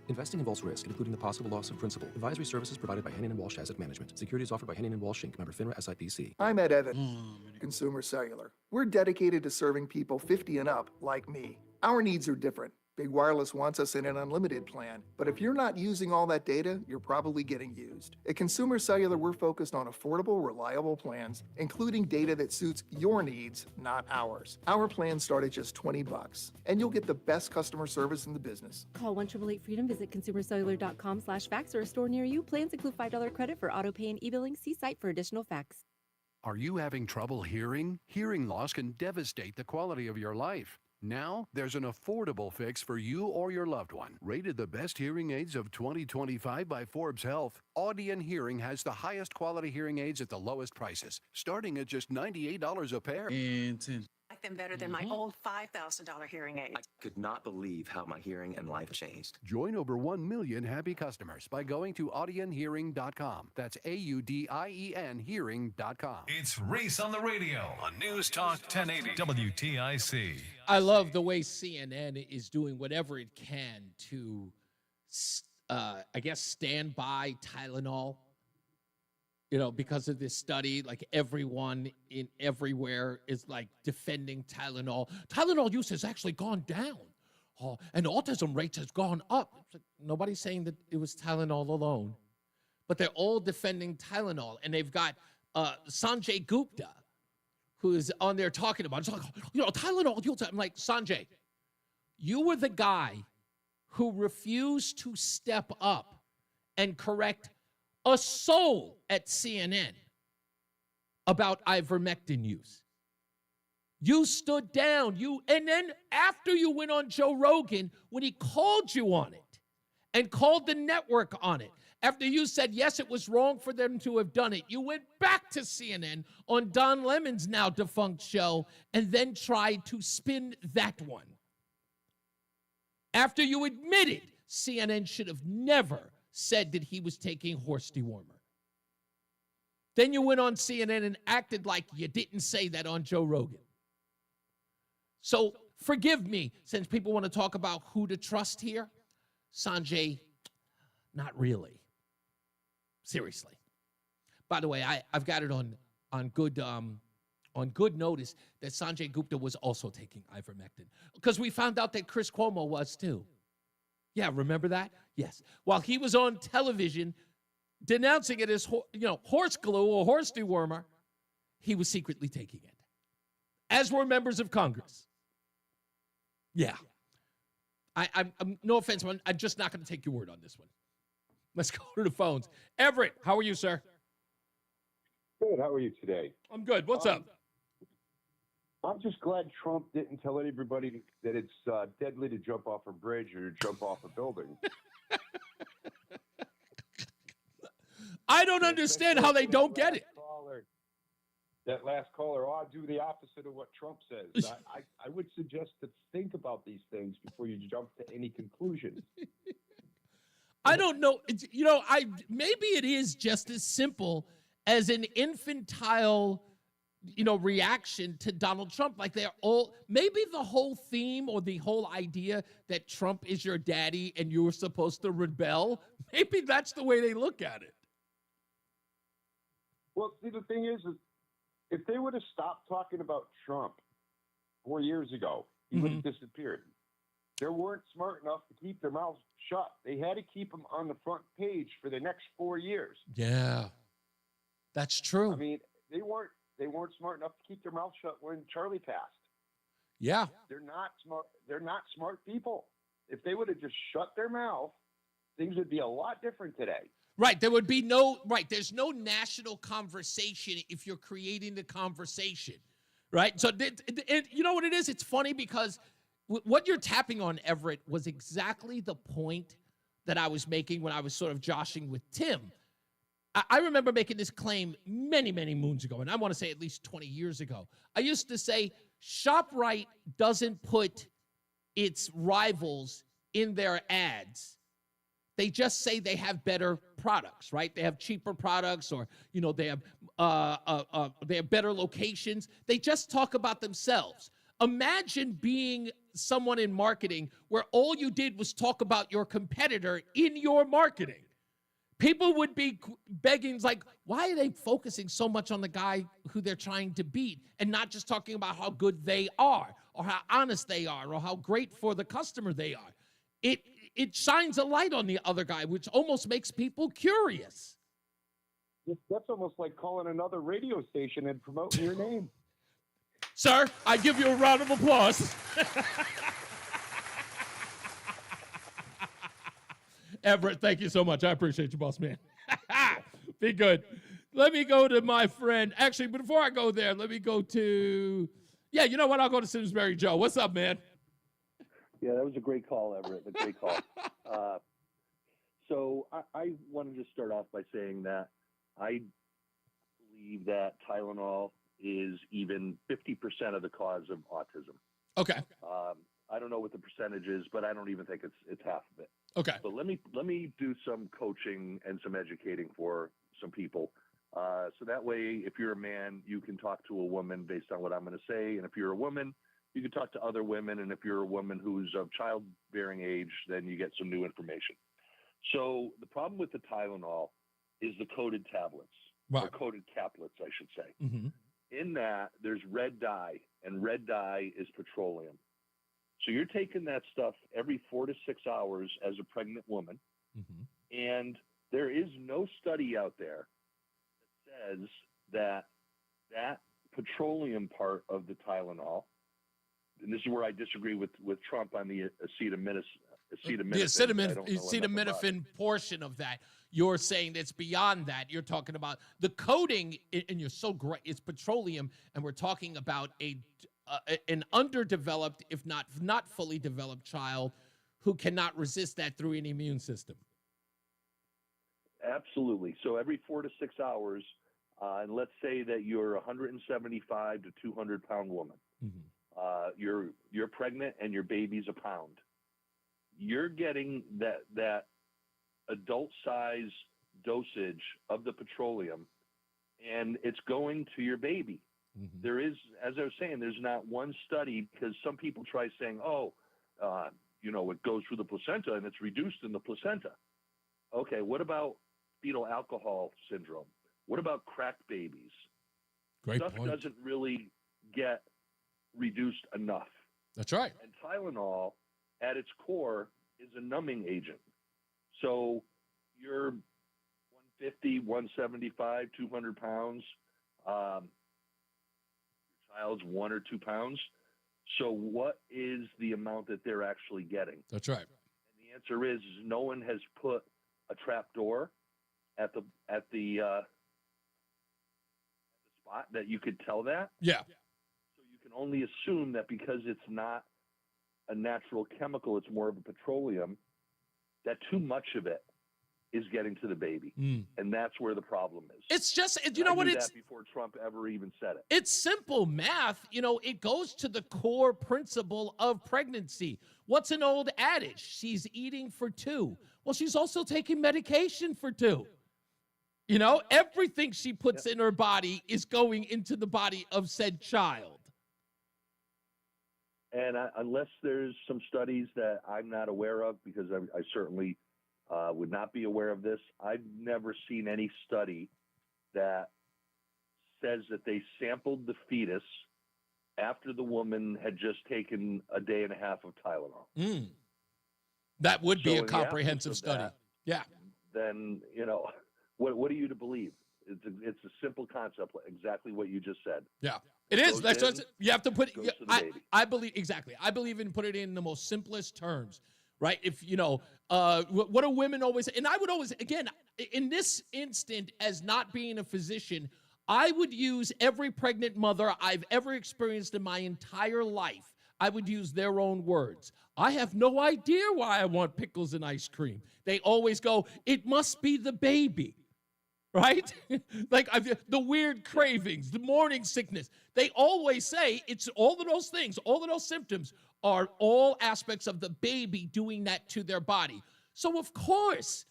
Investing involves risk, including the possible loss of principal. Advisory services provided by Hennion and Walsh Asset Management. Securities offered by Hennion and Walsh Inc. Member FINRA SIPC. I'm Ed Evans, Consumer Cellular. We're dedicated to serving people 50 and up like me. Our needs are different. Big Wireless wants us in an unlimited plan, but if you're not using all that data, you're probably getting used. At Consumer Cellular, we're focused on affordable, reliable plans, including data that suits your needs, not ours. Our plans start at just $20, and you'll get the best customer service in the business. Call 1-888-FREEDOM, visit consumercellular.com/facts or a store near you. Plans include $5 credit for auto pay and e-billing. See site for additional facts. Are you having trouble hearing? Hearing loss can devastate the quality of your life. Now, there's an affordable fix for you or your loved one. Rated the best hearing aids of 2025 by Forbes Health, Audion Hearing has the highest quality hearing aids at the lowest prices, starting at just $98 a pair. Like them better than my old $5,000 hearing aid. I could not believe how my hearing and life changed. Join over 1 million happy customers by going to audionhearing.com. That's AUDIEN hearing.com. It's Reese on the Radio on NewsTalk 1080 WTIC. I love the way CNN is doing whatever it can to, I guess, stand by Tylenol. You know, because of this study, like everyone in everywhere is like defending Tylenol. Tylenol use has actually gone down, and autism rates has gone up. It's like, nobody's saying that it was Tylenol alone, but they're all defending Tylenol, and they've got Sanjay Gupta, who is on there talking about it. It's like, you know, Tylenol. I'm like, Sanjay, you were the guy who refused to step up and correct a soul at CNN about ivermectin use. You stood down. And then after you went on Joe Rogan, when he called you on it and called the network on it, after you said, yes, it was wrong for them to have done it, you went back to CNN on Don Lemon's now defunct show and then tried to spin that one. After you admitted CNN should have never said that he was taking horse dewormer. Then you went on CNN and acted like you didn't say that on Joe Rogan. So forgive me, since people want to talk about who to trust here. Sanjay, not really. Seriously. By the way, I've got it on good notice that Sanjay Gupta was also taking ivermectin, because we found out that Chris Cuomo was too. Yeah, remember that? Yes. While he was on television denouncing it as horse glue or horse dewormer, he was secretly taking it, as were members of Congress. Yeah. I'm no offense, but I'm just not going to take your word on this one. Let's go to the phones. Everett, how are you, sir? Good. How are you today? I'm good. What's up? I'm just glad Trump didn't tell everybody that it's deadly to jump off a bridge or to jump off a building. I don't understand how they don't get it. That last caller, I'll do the opposite of what Trump says. I would suggest to think about these things before you jump to any conclusions. I don't know. Maybe it is just as simple as an infantile reaction to Donald Trump. Like maybe the whole theme or the whole idea that Trump is your daddy and you were supposed to rebel, maybe that's the way they look at it. Well, see, the thing is if they would have stopped talking about Trump 4 years ago, he would have disappeared. They weren't smart enough to keep their mouths shut. They had to keep him on the front page for the next 4 years. Yeah, that's true. I mean, they weren't smart enough to keep their mouth shut when Charlie passed. Yeah. They're not smart. They're not smart people. If they would have just shut their mouth, things would be a lot different today. Right. There's no national conversation if you're creating the conversation. Right. So you know what it is? It's funny because what you're tapping on, Everett, was exactly the point that I was making when I was sort of joshing with Tim. I remember making this claim many, many moons ago, and I want to say at least 20 years ago. I used to say ShopRite doesn't put its rivals in their ads. They just say they have better products, right? They have cheaper products, or they have better locations. They just talk about themselves. Imagine being someone in marketing where all you did was talk about your competitor in your marketing. People would be begging, like, why are they focusing so much on the guy who they're trying to beat and not just talking about how good they are? or how honest they are or how great for the customer they are. It shines a light on the other guy, which almost makes people curious. That's almost like calling another radio station and promoting your name. Sir, I give you a round of applause. Everett, thank you so much. I appreciate you, boss man. Be good. Let me go to my friend. Actually, before I go there, let me go to, you know what? I'll go to Simsbury Joe. What's up, man? Yeah, that was a great call, Everett. A great call. So I wanted to start off by saying that I believe that Tylenol is even 50% of the cause of autism. Okay. I don't know what the percentage is, but I don't even think it's half of it. Okay. So let me do some coaching and some educating for some people. So that way, if you're a man, you can talk to a woman based on what I'm going to say. And if you're a woman, you can talk to other women. And if you're a woman who's of childbearing age, then you get some new information. So the problem with the Tylenol is the coated tablets, or coated caplets, I should say. Mm-hmm. In that, there's red dye, and red dye is petroleum. So you're taking that stuff every 4 to 6 hours as a pregnant woman, and there is no study out there that says that petroleum part of the Tylenol, and this is where I disagree with Trump on the acetaminophen. The acetaminophen portion of that, you're saying that's beyond that. You're talking about the coating, and you're so great. It's petroleum, and we're talking about an underdeveloped, if not fully developed child who cannot resist that through an immune system. Absolutely. So every 4 to 6 hours, and let's say that you're a 175 to 200 pound woman. You're pregnant and your baby's a pound. You're getting that adult size dosage of the petroleum, and it's going to your baby. There is, as I was saying, there's not one study, because some people try saying, it goes through the placenta and it's reduced in the placenta. Okay, what about fetal alcohol syndrome? What about crack babies? Great Stuff point. doesn't really get reduced enough. That's right. And Tylenol, at its core, is a numbing agent. So you're 150, 175, 200 pounds. Your child's 1 or 2 pounds. So what is the amount that they're actually getting? That's right. And the answer is no one has put a trap door at the spot that you could tell that. Yeah. So you can only assume that because it's not a natural chemical, it's more of a petroleum, that too much of it is getting to the baby. And that's where the problem is. It's just, And you know I what, knew it's that before Trump ever even said it. It's simple math. It goes to the core principle of pregnancy. What's an old adage? She's eating for 2. Well, she's also taking medication for 2. Everything she puts in her body is going into the body of said child. And unless there's some studies that I'm not aware of, because I certainly would not be aware of this, I've never seen any study that says that they sampled the fetus after the woman had just taken a day and a half of Tylenol. That would be So a in the comprehensive absence of study. Then, what are you to believe? It's a simple concept, exactly what you just said. Yeah, it is. That's in, what you have to put. goes to the baby. I believe exactly. I believe in put it in the most simplest terms, right? If what do women always? And I would always, again, in this instant, as not being a physician, I would use every pregnant mother I've ever experienced in my entire life. I would use their own words. I have no idea why I want pickles and ice cream. They always go, it must be the baby. Right? The weird cravings, the morning sickness. They always say it's all of those things, all of those symptoms are all aspects of the baby doing that to their body. So, of course,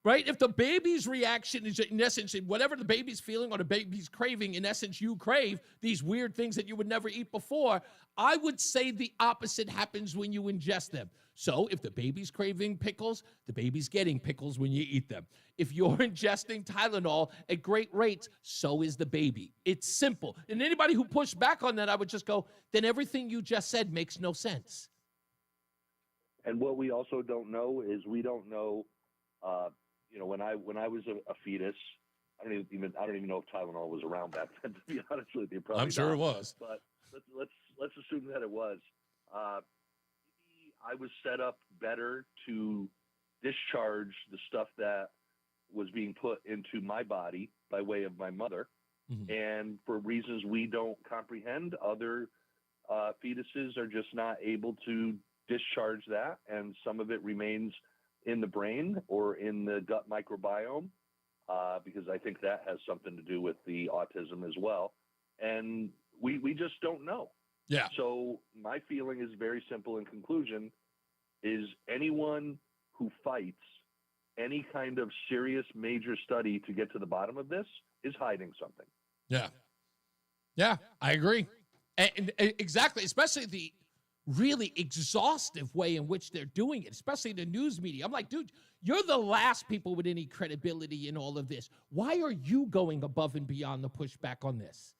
right, if the baby's reaction is, in essence, whatever the baby's feeling or the baby's craving, in essence, you crave these weird things that you would never eat before, I would say the opposite happens when you ingest them. So if the baby's craving pickles, the baby's getting pickles when you eat them. If you're ingesting Tylenol at great rates, so is the baby. It's simple. And anybody who pushed back on that, I would just go, then everything you just said makes no sense. And what we also don't know is we don't know, when I was a fetus, I don't even know if Tylenol was around back then, to be honest with you. Probably I'm sure not. it was. But let's assume that it was. I was set up better to discharge the stuff that was being put into my body by way of my mother. Mm-hmm. And for reasons we don't comprehend, other fetuses are just not able to discharge that. And some of it remains in the brain or in the gut microbiome, because I think that has something to do with the autism as well. And we just don't know. Yeah. So my feeling is very simple in conclusion, is anyone who fights any kind of serious major study to get to the bottom of this is hiding something. Yeah. Yeah, I agree. And exactly, especially the really exhaustive way in which they're doing it, especially the news media. I'm like, dude, you're the last people with any credibility in all of this. Why are you going above and beyond the pushback on this?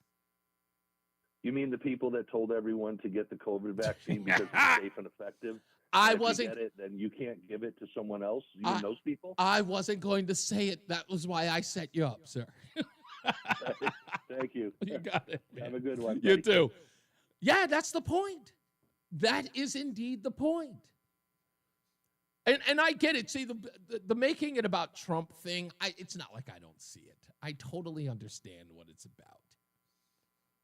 You mean the people that told everyone to get the COVID vaccine because it's safe and effective? I if wasn't. You get it, then you can't give it to someone else. You mean those people? I wasn't going to say it. That was why I set you up, sir. Thank you. You got it. Man. Have a good one. You too. Yeah, that's the point. That is indeed the point. And I get it. See, the making it about Trump thing, it's not like I don't see it. I totally understand what it's about.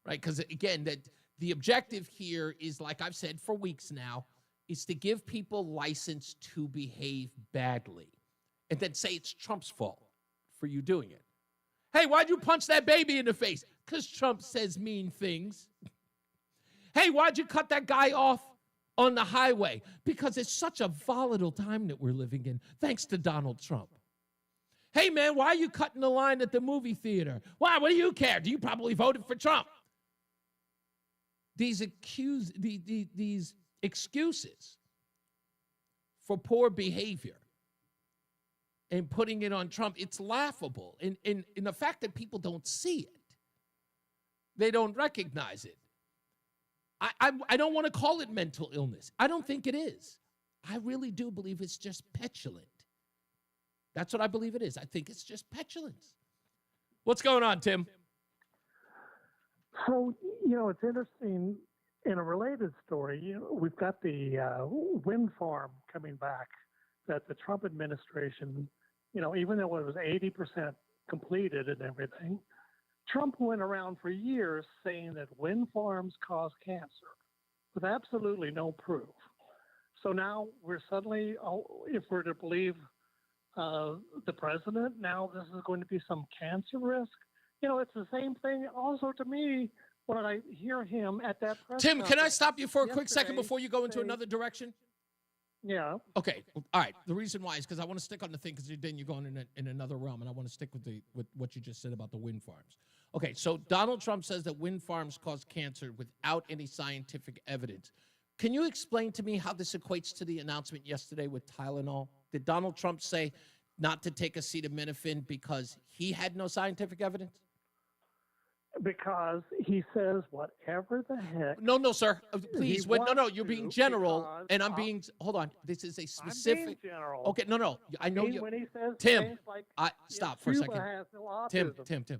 Right? Because, again, that the objective here is, like I've said for weeks now, is to give people license to behave badly and then say it's Trump's fault for you doing it. Hey, why'd you punch that baby in the face? Because Trump says mean things. Hey, why'd you cut that guy off on the highway? Because it's such a volatile time that we're living in, thanks to Donald Trump. Hey, man, why are you cutting the line at the movie theater? Why? What do you care? You probably voted for Trump. These excuses for poor behavior and putting it on Trump, it's laughable. In the fact that people don't see it, they don't recognize it. I don't want to call it mental illness. I don't think it is. I really do believe it's just petulant. That's what I believe it is. I think it's just petulance. What's going on, Tim? So, it's interesting. In a related story, we've got the wind farm coming back that the Trump administration, even though it was 80% completed and everything, Trump went around for years saying that wind farms cause cancer with absolutely no proof. So now we're suddenly, if we're to believe the president, now this is going to be some cancer risk. It's the same thing also to me when I hear him at that press Tim, can I conference stop you for a quick second before you go into another direction? Yeah. Okay. All right. The reason why is because I want to stick on the thing because then you're going in another realm, and I want to stick with what you just said about the wind farms. Okay. So Donald Trump says that wind farms cause cancer without any scientific evidence. Can you explain to me how this equates to the announcement yesterday with Tylenol? Did Donald Trump say not to take acetaminophen because he had no scientific evidence? Because he says whatever the heck. No, sir. Please. You're being general, and I'm being. Hold on. This is a specific. I'm being general. Okay. No. I know you. When he says Tim, like, stop for a Cuba second. has no autism. Tim.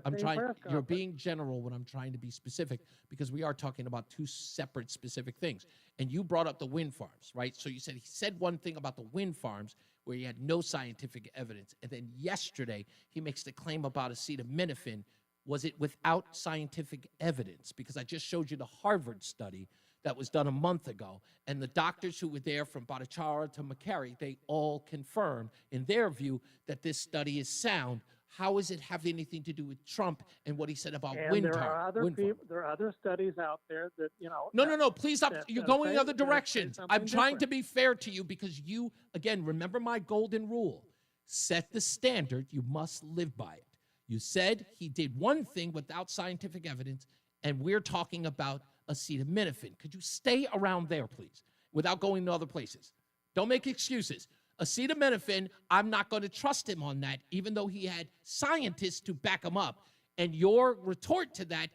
I'm trying. You're being general when I'm trying to be specific because we are talking about two separate specific things. And you brought up the wind farms, right? So you said he said one thing about the wind farms where he had no scientific evidence, and then yesterday he makes the claim about acetaminophen. Was it without scientific evidence? Because I just showed you the Harvard study that was done a month ago, and the doctors who were there from Bhattacharya to McCary, they all confirmed, in their view, that this study is sound. How does it have anything to do with Trump and what he said about wind there farms? There are other studies out there that, No, please stop. You're going in other directions. I'm trying to be fair to you because you, again, remember my golden rule. Set the standard. You must live by it. You said he did one thing without scientific evidence, and we're talking about acetaminophen. Could you stay around there, please? without going to other places. Don't make excuses. Acetaminophen, I'm not going to trust him on that, even though he had scientists to back him up. And your retort to that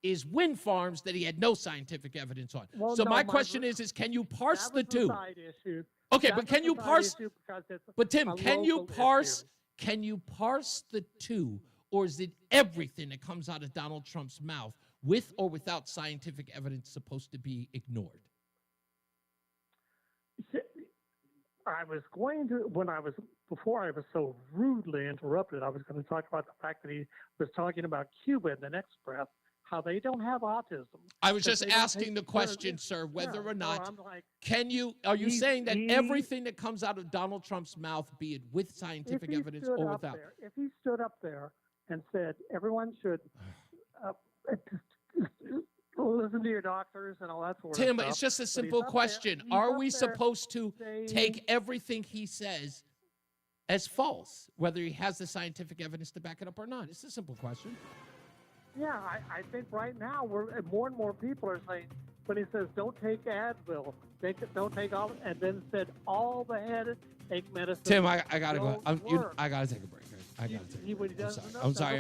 is wind farms that he had no scientific evidence on. Well, so no, my question is can you parse that the was a two? side issue. Okay, That but was can a you side parse? issue because it's But Tim, a can you local parse? issue. Can you parse the two, or is it everything that comes out of Donald Trump's mouth, with or without scientific evidence, supposed to be ignored? I was going to, before I was so rudely interrupted, I was going to talk about the fact that he was talking about Cuba in the next breath, how they don't have autism. I was 'Cause just they don't asking the take- question, sir, whether Yeah, or so not, I'm like, are you saying that he- everything that comes out of Donald Trump's mouth, be it with if scientific he evidence stood or up without? there, if he stood up there and said everyone should listen to your doctors and all that sort of stuff. Tim, it's just a but he's simple up there- question. he's Are up we there supposed to saying- take everything he says as false, whether he has the scientific evidence to back it up or not? It's a simple question. Yeah, I think right now more and more people are saying when he says don't take Advil, don't take all, and then said all the headache medicine. Tim, I gotta go. don't work. I gotta take a break. I gotta take a He- break. he doesn't know- I'm sorry.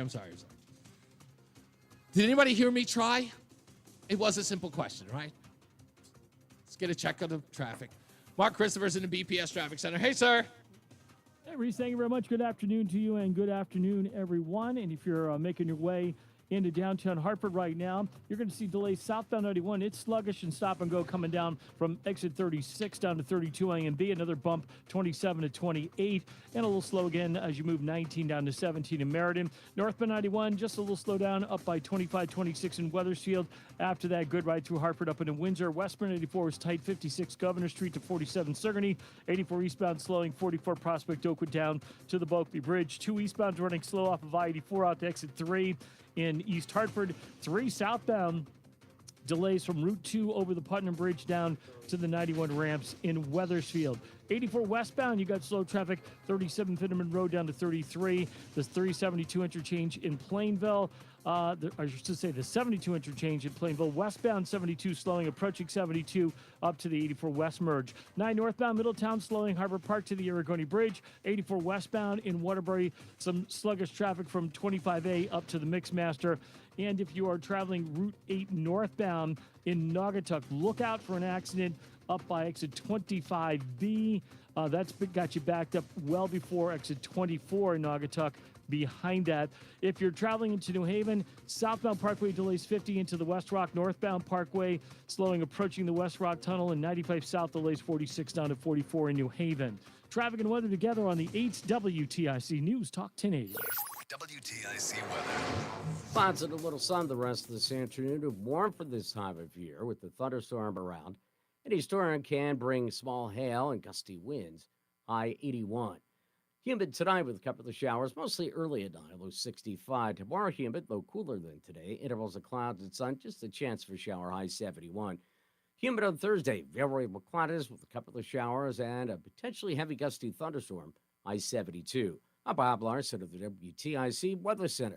Did anybody hear me try? It was a simple question, right? Let's get a check of the traffic. Mark Christopher's in the BPS Traffic Center. Hey, sir. Hey, Reese, thank you very much. Good afternoon to you, and good afternoon, everyone. And if you're making your way into downtown Hartford right now, you're going to see delays southbound 91. It's sluggish and stop and go coming down from exit 36 down to 32 A and B. Another bump 27 to 28, and a little slow again as you move 19 down to 17 in Meriden. Northbound 91, just a little slow down up by 25, 26 in Wethersfield. After that, good ride through Hartford up into Windsor. Westbound 84 was tight, 56 Governor Street to 47 Sigourney. 84 eastbound slowing, 44 Prospect Oakwood down to the Bulkby Bridge. 2 eastbound running slow off of I-84 out to exit 3 in East Hartford. 3 southbound delays from Route 2 over the Putnam Bridge down to the 91 ramps in Wethersfield. 84 westbound, you got slow traffic, 37 Finneman Road down to 33. The 372 interchange in Plainville. I should say the 72 interchange in Plainville. Westbound 72 slowing, approaching 72 up to the 84 west merge. 9 northbound Middletown slowing, Harbor Park to the Aragoni Bridge. 84 westbound in Waterbury, some sluggish traffic from 25A up to the Mixmaster. And if you are traveling Route 8 northbound in Naugatuck, look out for an accident up by exit 25B. That's got you backed up well before exit 24 in Naugatuck. Behind that, if you're traveling into New Haven, southbound Parkway delays 50 into the West Rock. Northbound Parkway slowing, approaching the West Rock Tunnel, and 95 south delays 46 down to 44 in New Haven. Traffic and weather together on the 8 WTIC News Talk 1080. WTIC weather. Clouds and a little sun the rest of this afternoon. Warm for this time of year with the thunderstorm around. Any storm can bring small hail and gusty winds. High 81. Humid tonight with a couple of showers, mostly early at night, low 65. Tomorrow humid, though cooler than today. Intervals of clouds and sun, just a chance for shower, high 71. Humid on Thursday, variable cloudiness with a couple of showers and a potentially heavy gusty thunderstorm, high 72. I'm Bob Larson of the WTIC Weather Center.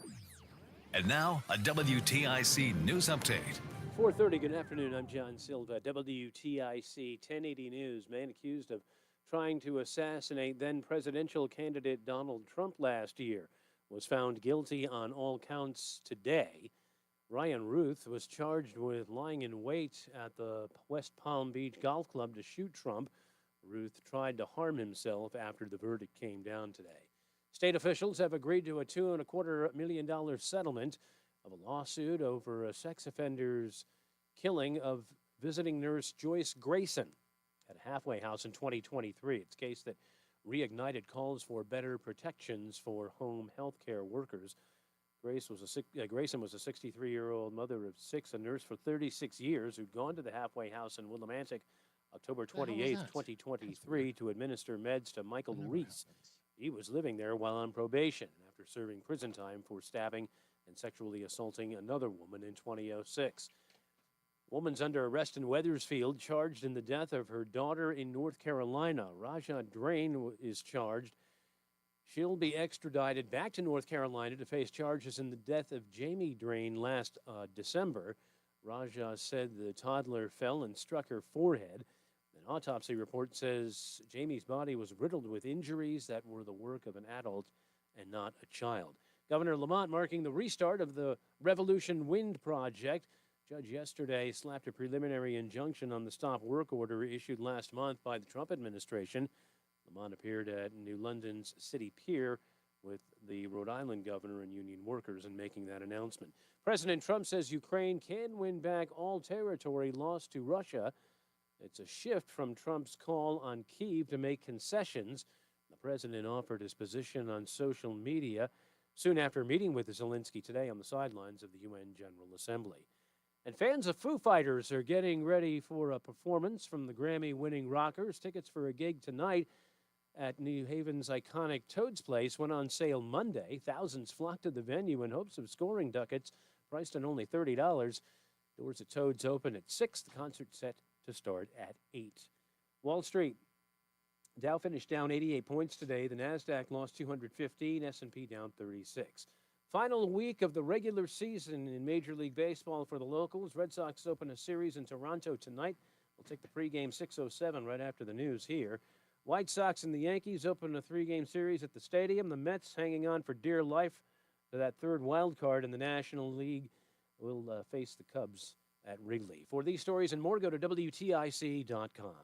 And now, a WTIC news update. 4:30, good afternoon. I'm John Silva. WTIC 1080 News. Man accused of trying to assassinate then presidential candidate Donald Trump last year was found guilty on all counts today. Ryan Ruth was charged with lying in wait at the West Palm Beach Golf Club to shoot Trump. Ruth tried to harm himself after the verdict came down today. State officials have agreed to a $2.25 million settlement of a lawsuit over a sex offender's killing of visiting nurse Joyce Grayson at a halfway house in 2023. It's a case that reignited calls for better protections for home health care workers. Grayson was a 63-year-old mother of 6, a nurse for 36 years who'd gone to the halfway house in Willimantic October 28th, 2023 to administer meds to Michael Reese. He was living there while on probation after serving prison time for stabbing and sexually assaulting another woman in 2006. Woman's under arrest in Wethersfield, charged in the death of her daughter in North Carolina. Raja Drain is charged. She'll be extradited back to North Carolina to face charges in the death of Jamie Drain last December. Raja said the toddler fell and struck her forehead. An autopsy report says Jamie's body was riddled with injuries that were the work of an adult and not a child. Governor Lamont marking the restart of the Revolution Wind project. Judge yesterday slapped a preliminary injunction on the stop work order issued last month by the Trump administration. Lamont appeared at New London's City Pier with the Rhode Island governor and union workers in making that announcement. President Trump says Ukraine can win back all territory lost to Russia. It's a shift from Trump's call on Kyiv to make concessions. The president offered his position on social media soon after meeting with Zelensky today on the sidelines of the UN General Assembly. And fans of Foo Fighters are getting ready for a performance from the Grammy-winning rockers. Tickets for a gig tonight at New Haven's iconic Toad's Place went on sale Monday. Thousands flocked to the venue in hopes of scoring ducats, priced at only $30. Doors at Toad's open at 6. The concert set to start at 8. Wall Street. Dow finished down 88 points today. The Nasdaq lost 215. S&P down 36. Final week of the regular season in Major League Baseball for the locals. Red Sox open a series in Toronto tonight. We'll take the pregame 6:07 right after the news here. White Sox and the Yankees open a 3-game series at the stadium. The Mets hanging on for dear life to that third wild card in the National League will face the Cubs at Wrigley. For these stories and more, go to WTIC.com.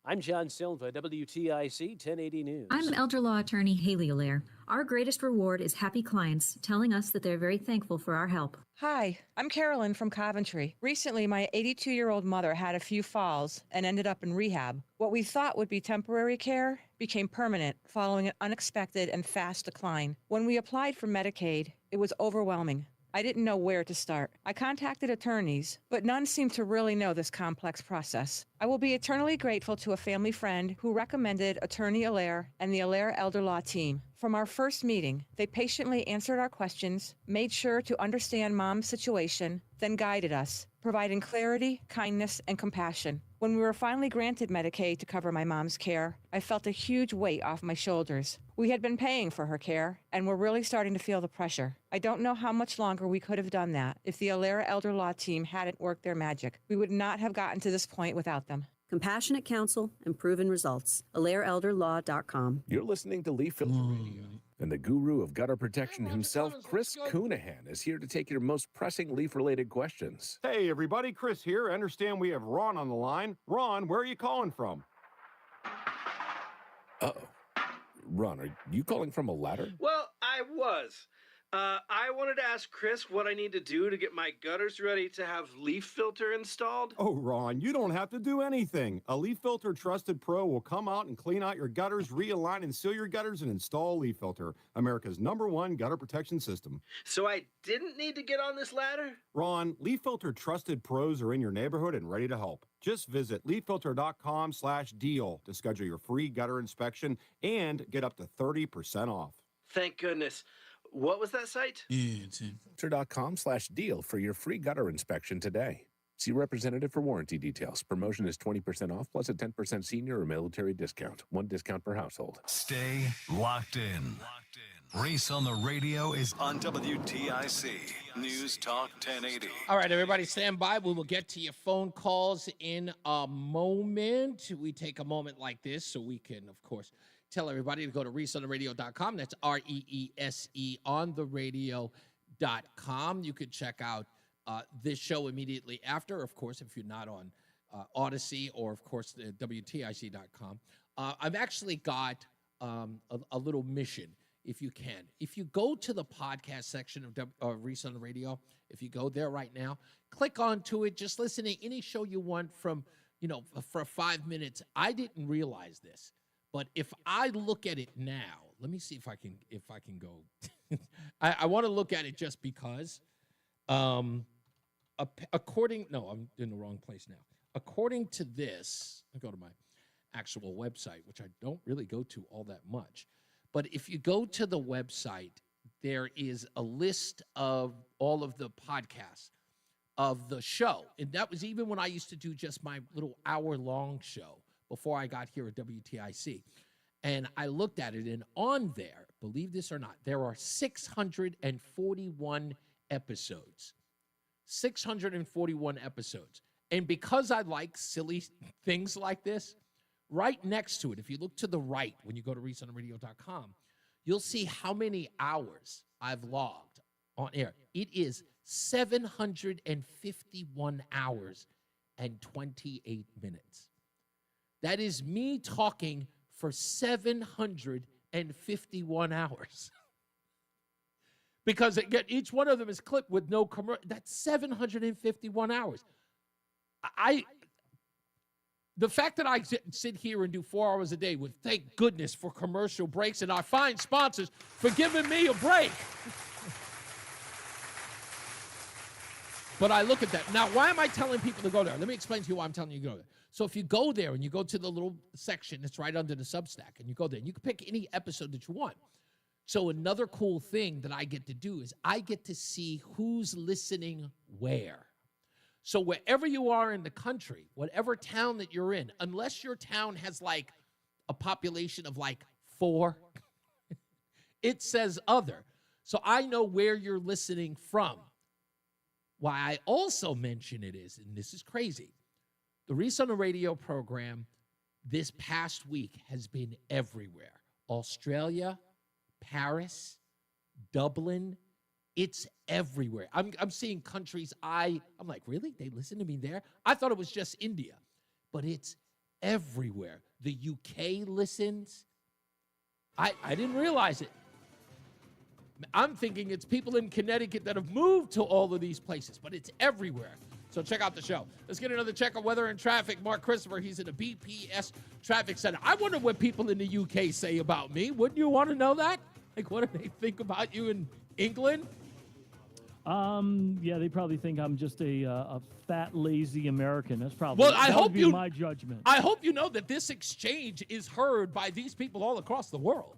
I'm John Silva, WTIC 1080 News. I'm elder law attorney Haley Allaire. Our greatest reward is happy clients telling us that they're very thankful for our help. Hi, I'm Carolyn from Coventry. Recently, my 82-year-old mother had a few falls and ended up in rehab. What we thought would be temporary care became permanent following an unexpected and fast decline. When we applied for Medicaid, it was overwhelming. I didn't know where to start. I contacted attorneys, but none seemed to really know this complex process. I will be eternally grateful to a family friend who recommended Attorney Allaire and the Allaire Elder Law team. From our first meeting, they patiently answered our questions, made sure to understand Mom's situation, then guided us, providing clarity, kindness, and compassion. When we were finally granted Medicaid to cover my mom's care, I felt a huge weight off my shoulders. We had been paying for her care, and were really starting to feel the pressure. I don't know how much longer we could have done that if the Allaire Elder Law team hadn't worked their magic. We would not have gotten to this point without them. Compassionate counsel and proven results. AllaireElderLaw.com. You're listening to Leaf Filter Radio, and the guru of gutter protection himself, Chris Coonahan, is here to take your most pressing leaf-related questions. Hey, everybody, Chris here. I understand we have Ron on the line. Ron, where are you calling from? Uh-oh. Ron, are you calling from a ladder? Well, I was. I wanted to ask Chris what I need to do to get my gutters ready to have leaf filter installed. Oh, Ron, you don't have to do anything. A Leaf Filter Trusted Pro will come out and clean out your gutters, realign and seal your gutters, and install Leaf Filter, America's #1 gutter protection system. So I didn't need to get on this ladder? Ron, Leaf Filter Trusted Pros are in your neighborhood and ready to help. Just visit leaffilter.com/deal to schedule your free gutter inspection and get up to 30% off. Thank goodness. What was that site? Leaffilter.com/deal for your free gutter inspection today. See representative for warranty details. Promotion is 20% off plus a 10% senior or military discount. One discount per household. Stay locked in. Reese on the Radio is on WTIC News Talk 1080. All right, everybody, stand by. We will get to your phone calls in a moment. We take a moment like this so we can, of course, tell everybody to go to reeseontheradio.com. That's REESE on the radio.com. You could check out this show immediately after, of course, if you're not on Odyssey or, of course, WTIC.com. I've actually got a little mission, if you can. If you go to the podcast section of Reese on the Radio, if you go there right now, click onto it. Just listen to any show you want from, for 5 minutes. I didn't realize this. But if I look at it now, let me see if I can go. I want to look at it just because. I'm in the wrong place now. According to this, I go to my actual website, which I don't really go to all that much. But if you go to the website, there is a list of all of the podcasts of the show. And that was even when I used to do just my little hour-long show before I got here at WTIC. And I looked at it, and on there, believe this or not, there are 641 episodes. 641 episodes. And because I like silly things like this, right next to it, if you look to the right when you go to reasoontheradio.com, you'll see how many hours I've logged on air. It is 751 hours and 28 minutes. That is me talking for 751 hours. Because again, each one of them is clipped with no commercial. That's 751 hours. The fact that I sit here and do 4 hours a day with, thank goodness for commercial breaks and our fine sponsors for giving me a break. But I look at that. Now, why am I telling people to go there? Let me explain to you why I'm telling you to go there. So if you go there and you go to the little section that's right under the Substack and you go there, and you can pick any episode that you want. So another cool thing that I get to do is I get to see who's listening where. So wherever you are in the country, whatever town that you're in, unless your town has like a population of like 4, it says other. So I know where you're listening from. Why I also mention it is, and this is crazy, the Reese on the Radio program this past week has been everywhere. Australia, Paris, Dublin, it's everywhere. I'm seeing countries I'm like, really? They listen to me there? I thought it was just India, but it's everywhere. The UK listens. I didn't realize it. I'm thinking it's people in Connecticut that have moved to all of these places, but it's everywhere. So check out the show. Let's get another check on weather and traffic. Mark Christopher, he's in the BPS Traffic Center. I wonder what people in the UK say about me. Wouldn't you want to know that? Like, what do they think about you in England? Yeah, they probably think I'm just a fat, lazy American. That's probably my judgment. I hope you know that this exchange is heard by these people all across the world.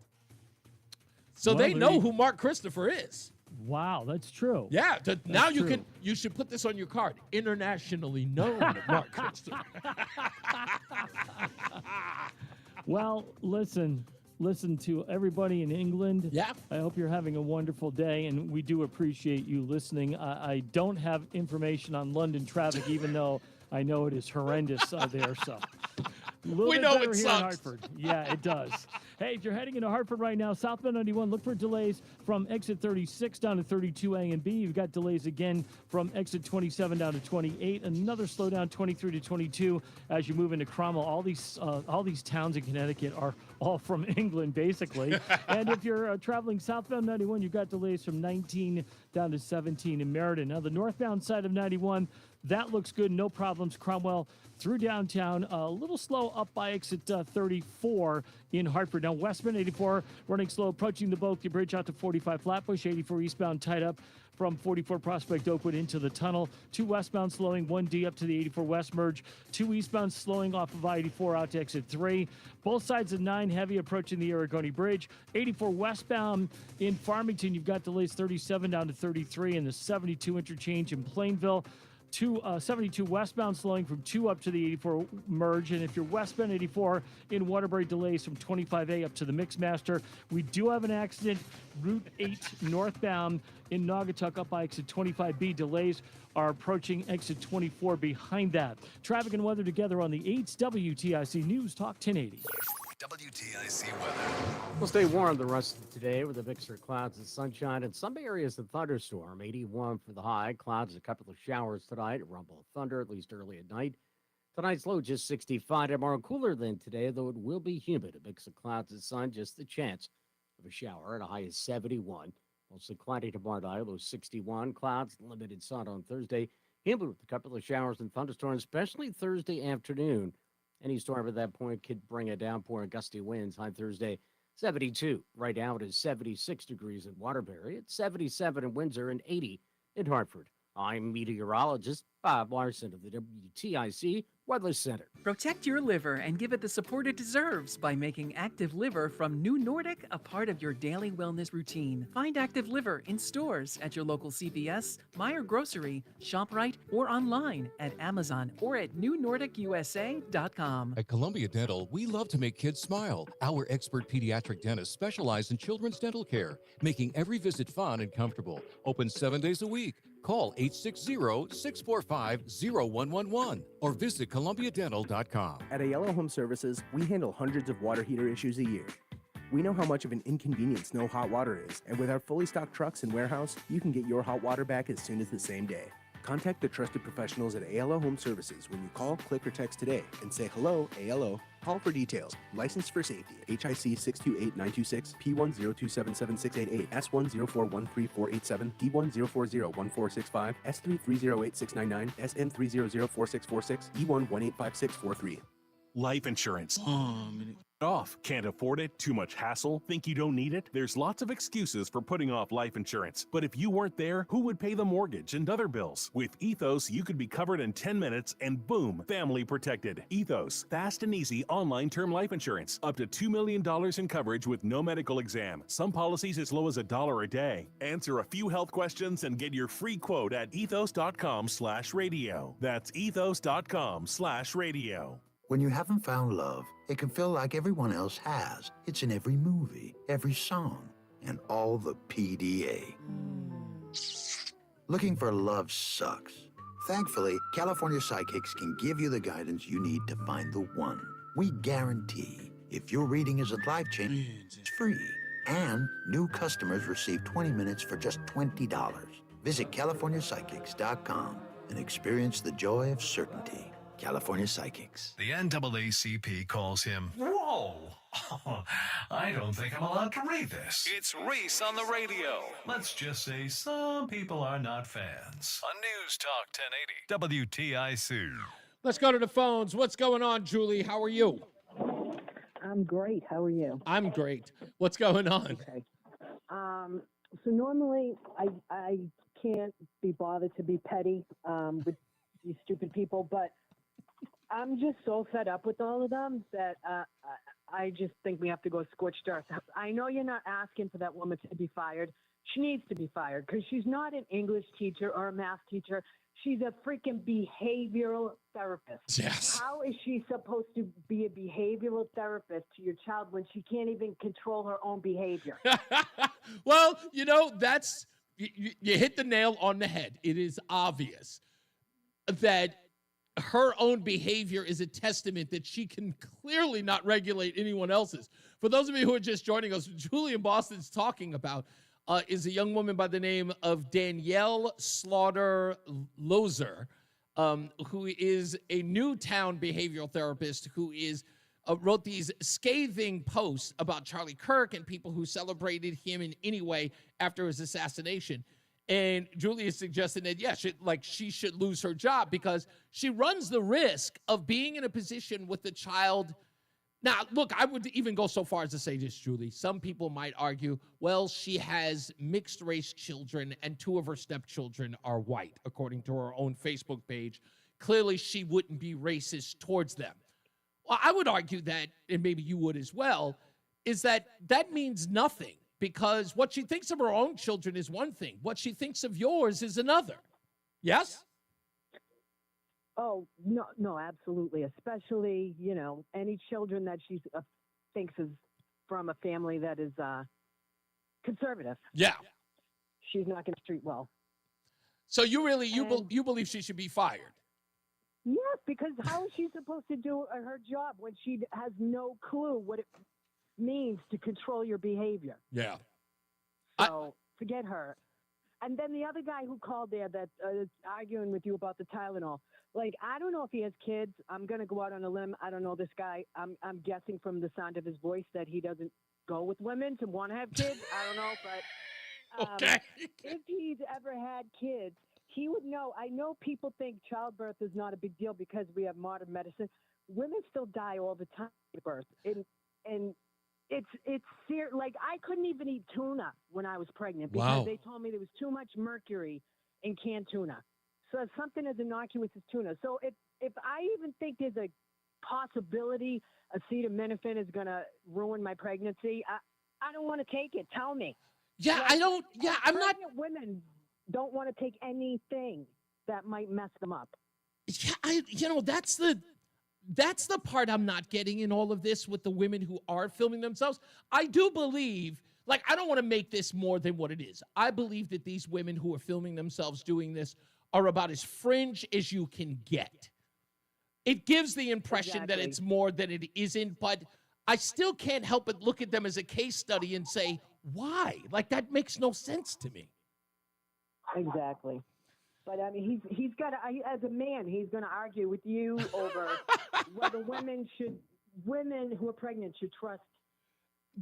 So they know who Mark Christopher is. Wow, that's true. Yeah, now you should put this on your card. Internationally known Mark Christopher. Well, listen to everybody in England. Yeah. I hope you're having a wonderful day, and we do appreciate you listening. I don't have information on London traffic, even though I know it is horrendous there. So we know it here sucks. in Hartford. Yeah, it does. Hey, if you're heading into Hartford right now, southbound 91, look for delays from exit 36 down to 32A and B. You've got delays again from exit 27 down to 28. Another slowdown 23 to 22 as you move into Cromwell. All these towns in Connecticut are all from England, basically. And if you're traveling southbound 91, you've got delays from 19 down to 17 in Meriden. Now, the northbound side of 91, that looks good. No problems. Cromwell through downtown. A little slow up by exit 34 in Hartford. Now, westbound 84 running slow, approaching the Boakley Bridge out to 45 Flatbush. 84 eastbound tied up from 44 Prospect Oakwood into the tunnel. 2 westbound slowing, 1D up to the 84 West merge. 2 eastbound slowing off of I-84 out to exit 3. Both sides of 9 heavy approaching the Aragoni Bridge. 84 westbound in Farmington, you've got delays 37 down to 33 in the 72 interchange in Plainville. 72 westbound slowing from 2 up to the 84 merge. And if you're westbound 84 in Waterbury, delays from 25A up to the Mixmaster. We do have an accident, Route 8 northbound in Naugatuck up by exit 25B. Delays are approaching exit 24 behind that. Traffic and weather together on the 8's WTIC News Talk 1080. WTIC weather. We'll stay warm the rest of today with a mixture of clouds and sunshine. In some areas, the thunderstorm. 81 for the high. Clouds, a couple of showers tonight. A rumble of thunder, at least early at night. Tonight's low, just 65. Tomorrow, cooler than today, though it will be humid. A mix of clouds and sun, just the chance of a shower at a high of 71. Mostly cloudy tomorrow night, low 61. Clouds, limited sun on Thursday. Humid with a couple of showers and thunderstorms, especially Thursday afternoon. Any storm at that point could bring a downpour and gusty winds. High Thursday, 72. Right now it is 76 degrees in Waterbury. It's 77 in Windsor and 80 in Hartford. I'm meteorologist Bob Larson of the WTIC Weather Center. Protect your liver and give it the support it deserves by making Active Liver from New Nordic a part of your daily wellness routine. Find Active Liver in stores at your local CVS, Meijer Grocery, ShopRite, or online at Amazon or at newnordicusa.com. At Columbia Dental, we love to make kids smile. Our expert pediatric dentists specialize in children's dental care, making every visit fun and comfortable. Open 7 days a week. Call 860-645-0111 or visit columbiadental.com. At Ayala Home Services, we handle hundreds of water heater issues a year. We know how much of an inconvenience no hot water is, and with our fully stocked trucks and warehouse, you can get your hot water back as soon as the same day. Contact the trusted professionals at Ayala Home Services when you call, click, or text today and say hello, ALO. Call for details. Licensed for safety. HIC 628926, P10277688, S1041347, P10401465, S33086699, SN3004646, E1185643. Life insurance. Off. Can't afford it? Too much hassle? Think you don't need it? There's lots of excuses for putting off life insurance. But if you weren't there, who would pay the mortgage and other bills? With Ethos, you could be covered in 10 minutes and boom, family protected. Ethos, fast and easy online term life insurance. Up to $2 million in coverage with no medical exam. Some policies as low as $1 a day. Answer a few health questions and get your free quote at ethos.com/radio. That's ethos.com/radio. When you haven't found love, it can feel like everyone else has. It's in every movie, every song, and all the PDA. Looking for love sucks. Thankfully, California Psychics can give you the guidance you need to find the one. We guarantee if your reading isn't life-changing, it's free. And new customers receive 20 minutes for just $20. Visit CaliforniaPsychics.com and experience the joy of certainty. California Psychics. The NAACP calls him, whoa, I don't think I'm allowed to read this. It's Reese on the Radio. Let's just say some people are not fans. On News Talk 1080, WTIC. Let's go to the phones. What's going on, Julie? How are you? I'm great. How are you? I'm great. What's going on? Okay. So normally I can't be bothered to be petty with these stupid people, but I'm just so fed up with all of them that I just think we have to go scorched earth. I know you're not asking for that woman to be fired. She needs to be fired because she's not an English teacher or a math teacher. She's a freaking behavioral therapist. Yes. How is she supposed to be a behavioral therapist to your child when she can't even control her own behavior? Well, you hit the nail on the head. It is obvious that her own behavior is a testament that she can clearly not regulate anyone else's. For those of you who are just joining us, Julie in Boston's talking about is a young woman by the name of Danielle Slaughter Lozer, who is a Newtown behavioral therapist who is wrote these scathing posts about Charlie Kirk and people who celebrated him in any way after his assassination. And Julie is suggesting that, she should lose her job because she runs the risk of being in a position with the child. Now, look, I would even go so far as to say this, Julie. Some people might argue, well, she has mixed race children and 2 of her stepchildren are white, according to her own Facebook page. Clearly, she wouldn't be racist towards them. Well, I would argue that, and maybe you would as well, is that means nothing. Because what she thinks of her own children is one thing. What she thinks of yours is another. Yes? Oh, no, absolutely. Especially, any children that she thinks is from a family that is conservative. Yeah. She's not going to treat well. So you believe she should be fired? Yes, because how is she supposed to do her job when she has no clue what it means to control your behavior? Yeah. So forget her. And then the other guy who called there that is arguing with you about the Tylenol. I don't know if he has kids. I'm going to go out on a limb. I don't know this guy. I'm guessing from the sound of his voice that he doesn't go with women to want to have kids. I don't know, but okay. If he's ever had kids, he would know. I know people think childbirth is not a big deal because we have modern medicine. Women still die all the time at birth. And it's serious. I couldn't even eat tuna when I was pregnant because they told me there was too much mercury in canned tuna. So it's something as innocuous as tuna. So if I even think there's a possibility acetaminophen is going to ruin my pregnancy, I don't want to take it. Tell me. Yeah, I don't. Yeah, I'm not. Women don't want to take anything that might mess them up. Yeah, that's the part I'm not getting in all of this with the women who are filming themselves. I do believe, like, I don't want to make this more than what it is. I believe that these women who are filming themselves doing this are about as fringe as you can get. It gives the impression that it's more than it isn't, but I still can't help but look at them as a case study and say, why? Like, that makes no sense to me. Exactly. But I mean, he's got to, as a man, he's going to argue with you over whether women who are pregnant should trust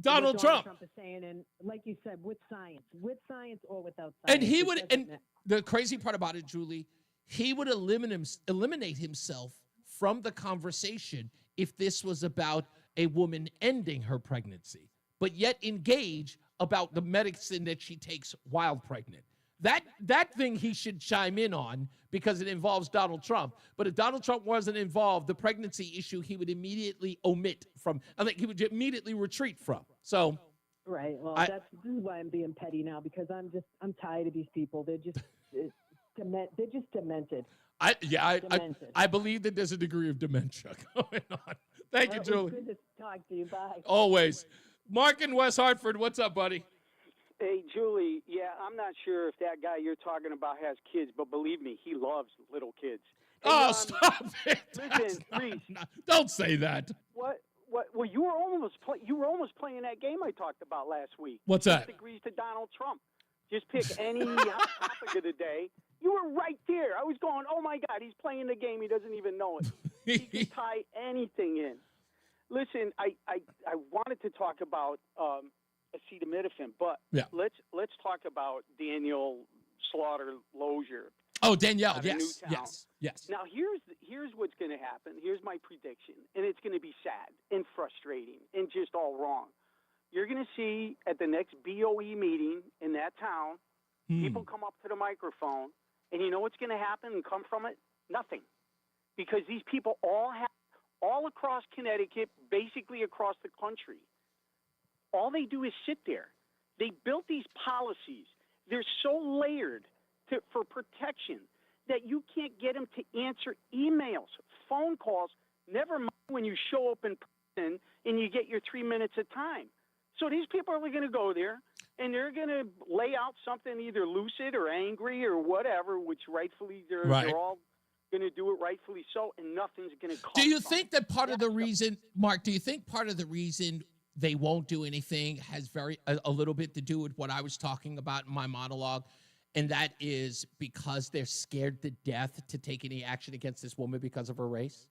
Donald Trump is saying, and like you said, with science or without science. And he would, and the crazy part about it, Julie, he would eliminate himself from the conversation if this was about a woman ending her pregnancy, but yet engage about the medicine that she takes while pregnant. That thing he should chime in on because it involves Donald Trump. But if Donald Trump wasn't involved, the pregnancy issue he would immediately omit from. I think he would immediately retreat from. So, right. Well, this is why I'm being petty now, because I'm tired of these people. They're just demented. I believe that there's a degree of dementia going on. Thank you, Julie. Good to talk to you. Bye. Always. Mark in West Hartford, what's up, buddy? Hey, Julie, I'm not sure if that guy you're talking about has kids, but believe me, he loves little kids. Hey, stop it. Listen, Reese. Don't say that. What? Well, you were almost playing that game I talked about last week. What's that? 6 degrees to Donald Trump. Just pick any hot topic of the day. You were right there. I was going, oh, my God, he's playing the game. He doesn't even know it. He can tie anything in. Listen, I wanted to talk about acetaminophen, but let's talk about Daniel Slaughter-Lozier. Oh, Danielle, yes. Now, here's what's going to happen. Here's my prediction, and it's going to be sad and frustrating and just all wrong. You're going to see at the next BOE meeting in that town, people come up to the microphone, and you know what's going to happen and come from it? Nothing. Because these people all across Connecticut, basically across the country, all they do is sit there. They built these policies. They're so layered for protection that you can't get them to answer emails, phone calls, never mind when you show up in person and you get your 3 minutes of time. So these people are going to go there, and they're going to lay out something either lucid or angry or whatever, which rightfully they're all going to do it rightfully so, and nothing's going to come. Do you think that part of the reason, Mark, they won't do anything has a little bit to do with what I was talking about in my monologue, and that is because they're scared to death to take any action against this woman because of her race?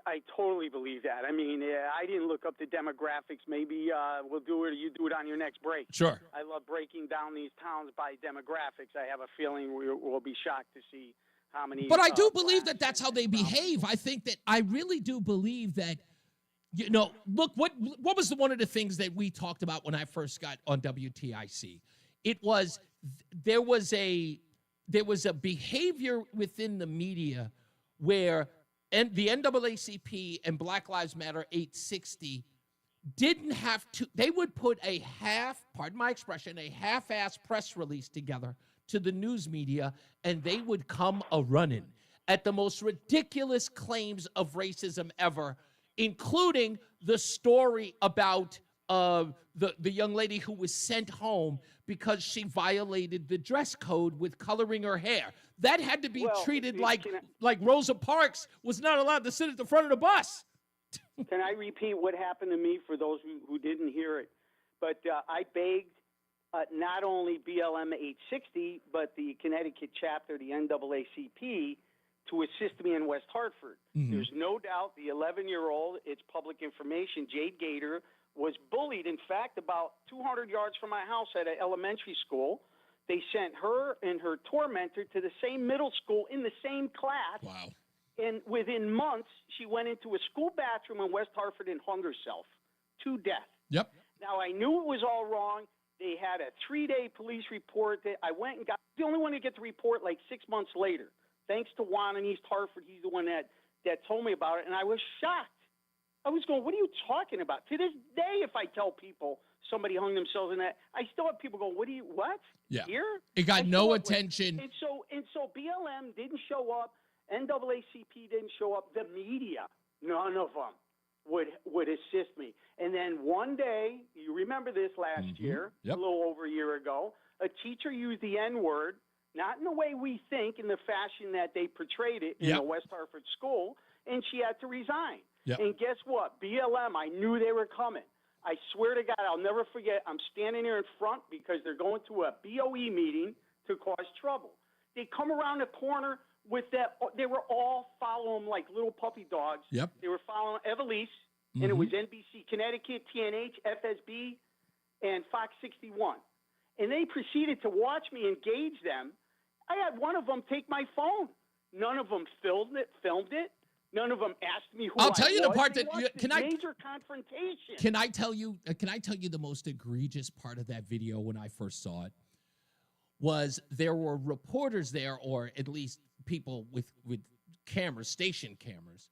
I totally believe that. I mean, I didn't look up the demographics. Maybe we'll do it, or you do it on your next break. Sure. I love breaking down these towns by demographics. I have a feeling we'll be shocked to see how many. But I do believe that that's how they behave. I really do believe that. You know, look, what was one of the things that we talked about when I first got on WTIC? It was there was a behavior within the media where the NAACP and Black Lives Matter 860 didn't have to. They would put a half-ass press release together to the news media, and they would come a-running at the most ridiculous claims of racism ever, including the story about the young lady who was sent home because she violated the dress code with coloring her hair. That had to be treated like Rosa Parks was not allowed to sit at the front of the bus. Can I repeat what happened to me for those who didn't hear it? But I begged not only BLM 860, but the Connecticut chapter, the NAACP, to assist me in West Hartford. Mm-hmm. There's no doubt the 11-year-old, it's public information, Jade Gator, was bullied. In fact, about 200 yards from my house at an elementary school, they sent her and her tormentor to the same middle school in the same class. Wow. And within months, she went into a school bathroom in West Hartford and hung herself to death. Yep. Now, I knew it was all wrong. They had a 3-day police report that I went and got. The only one to get the report like 6 months later. Thanks to Juan in East Hartford. He's the one that told me about it, and I was shocked. I was going, what are you talking about? To this day, if I tell people somebody hung themselves in that, I still have people going, what? Yeah. Here? It got no attention. And so BLM didn't show up. NAACP didn't show up. The media, none of them. would assist me. And then one day, you remember this last year, Yep. a little over a year ago, a teacher used the N-word, not in the way we think, in the fashion that they portrayed it in Yep. the West Hartford school, and she had to resign. Yep. And guess what? BLM, I knew they were coming. I swear to God, I'll never forget, I'm standing there in front because they're going to a BOE meeting to cause trouble. They come around the corner with that. They were all following them like little puppy dogs. Yep. They were following Evelise, and it was NBC Connecticut, TNH, FSB, and Fox 61. And they proceeded to watch me engage them. I had one of them take my phone. None of them filmed it. None of them asked me who I'll tell you the was. part They that watched this major confrontation. Can I tell you the most egregious part of that video when I first saw it was there were reporters there, or at least people with cameras, station cameras,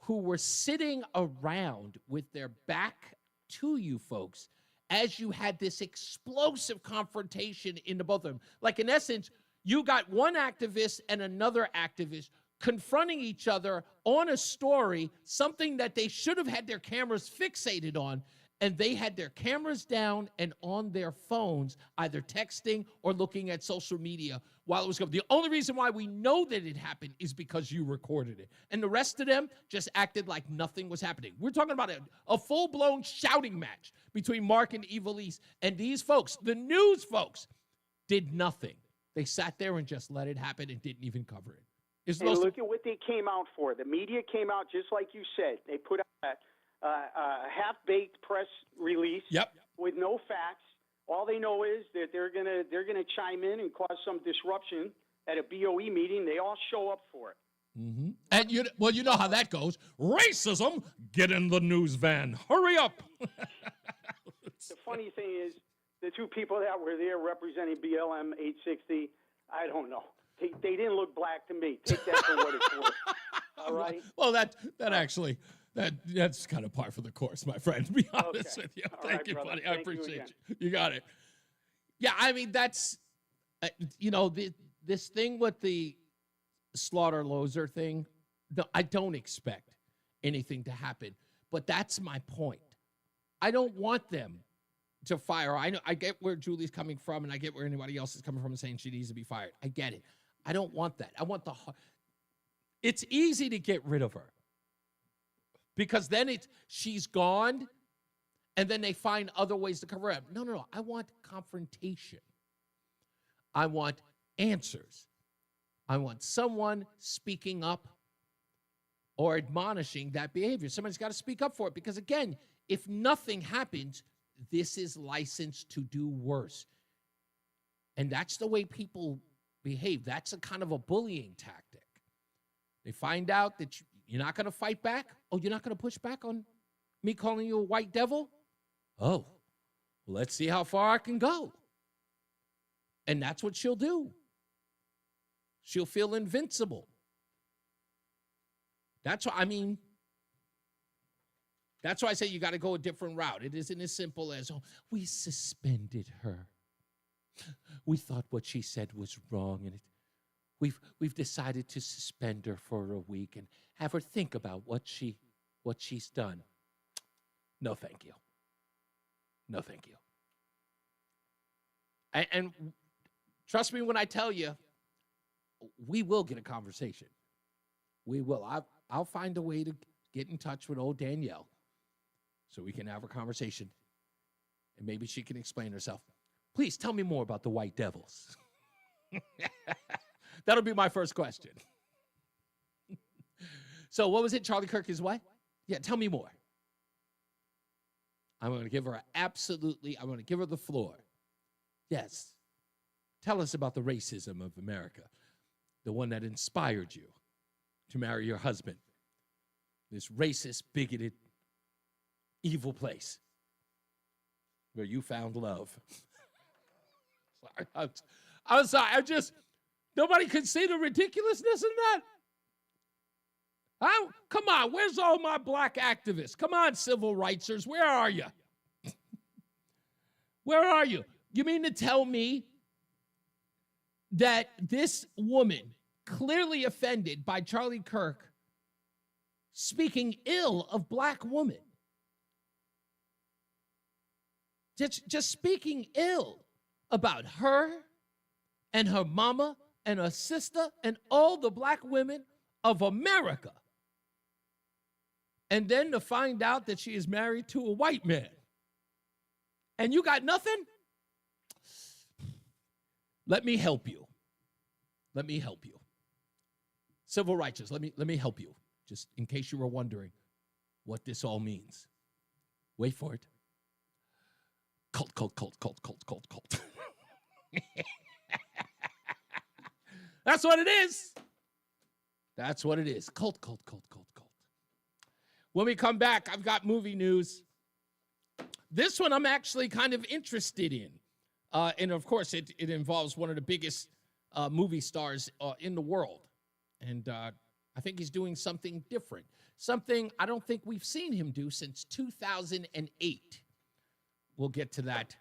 who were sitting around with their back to you folks as you had this explosive confrontation in the both of them. Like, in essence, you got one activist and another activist confronting each other on a story, something that they should have had their cameras fixated on, and they had their cameras down and on their phones, either texting or looking at social media while it was going. The only reason why we know that it happened is because you recorded it. And the rest of them just acted like nothing was happening. We're talking about a full-blown shouting match between Mark and Evilise, and these folks, the news folks, did nothing. They sat there and just let it happen and didn't even cover it. And look at what they came out for. The media came out just like you said. They put out a half-baked press release with no facts. All they know is that they're gonna chime in and cause some disruption at a BOE meeting. They all show up for it. Mm-hmm. And you know how that goes. Racism, get in the news van. Hurry up. The funny thing is, the two people that were there representing BLM 860, I don't know. They didn't look black to me. Take that for what it's worth. All right? Well, that's kind of par for the course, my friend, to be honest with you. Thank you, brother. buddy. I Thank you appreciate again. you. You got it. Yeah, I mean, that's, this thing with the Slaughter Loser thing, no, I don't expect anything to happen. But that's my point. I don't want them to fire. I get where Julie's coming from, and I get where anybody else is coming from and saying she needs to be fired. I get it. I don't want that. I want it's easy to get rid of her because then she's gone, and then they find other ways to cover up. No. I want confrontation. I want answers. I want someone speaking up or admonishing that behavior. Somebody's got to speak up for it because, again, if nothing happens, this is licensed to do worse. And that's the way people behave. That's a kind of a bullying tactic. They find out that you're not going to fight back. Oh, you're not going to push back on me calling you a white devil? Oh, well, let's see how far I can go. And that's what she'll do. She'll feel invincible. That's why I say you got to go a different route. It isn't as simple as, oh, we suspended her. We thought what she said was wrong, and we've decided to suspend her for a week and have her think about what she's done. No, thank you. No, thank you. And trust me when I tell you, we will get a conversation. We will. I'll find a way to get in touch with old Danielle so we can have a conversation, and maybe she can explain herself. Please tell me more about the White Devils. That'll be my first question. So what was it? Charlie Kirk is what? Yeah, tell me more. I'm going to give her the floor. Yes. Tell us about the racism of America, the one that inspired you to marry your husband, this racist, bigoted, evil place where you found love. Sorry, I'm sorry. Nobody can see the ridiculousness in that. Come on, where's all my black activists? Come on, civil rightsers, where are you? Where are you? You mean to tell me that this woman, clearly offended by Charlie Kirk, speaking ill of black women. Just speaking ill about her and her mama and her sister and all the black women of America. And then to find out that she is married to a white man. And you got nothing? Let me help you. Let me help you. Civil rights, let me help you. Just in case you were wondering what this all means. Wait for it. Cult. That's what it is. That's what it is. Cult. When we come back, I've got movie news. This one I'm actually kind of interested in. And of course, it involves one of the biggest movie stars in the world. And I think he's doing something different. Something I don't think we've seen him do since 2008. We'll get to that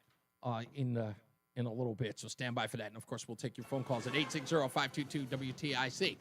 in a little bit, so stand by for that. And, of course, we'll take your phone calls at 860-522-WTIC.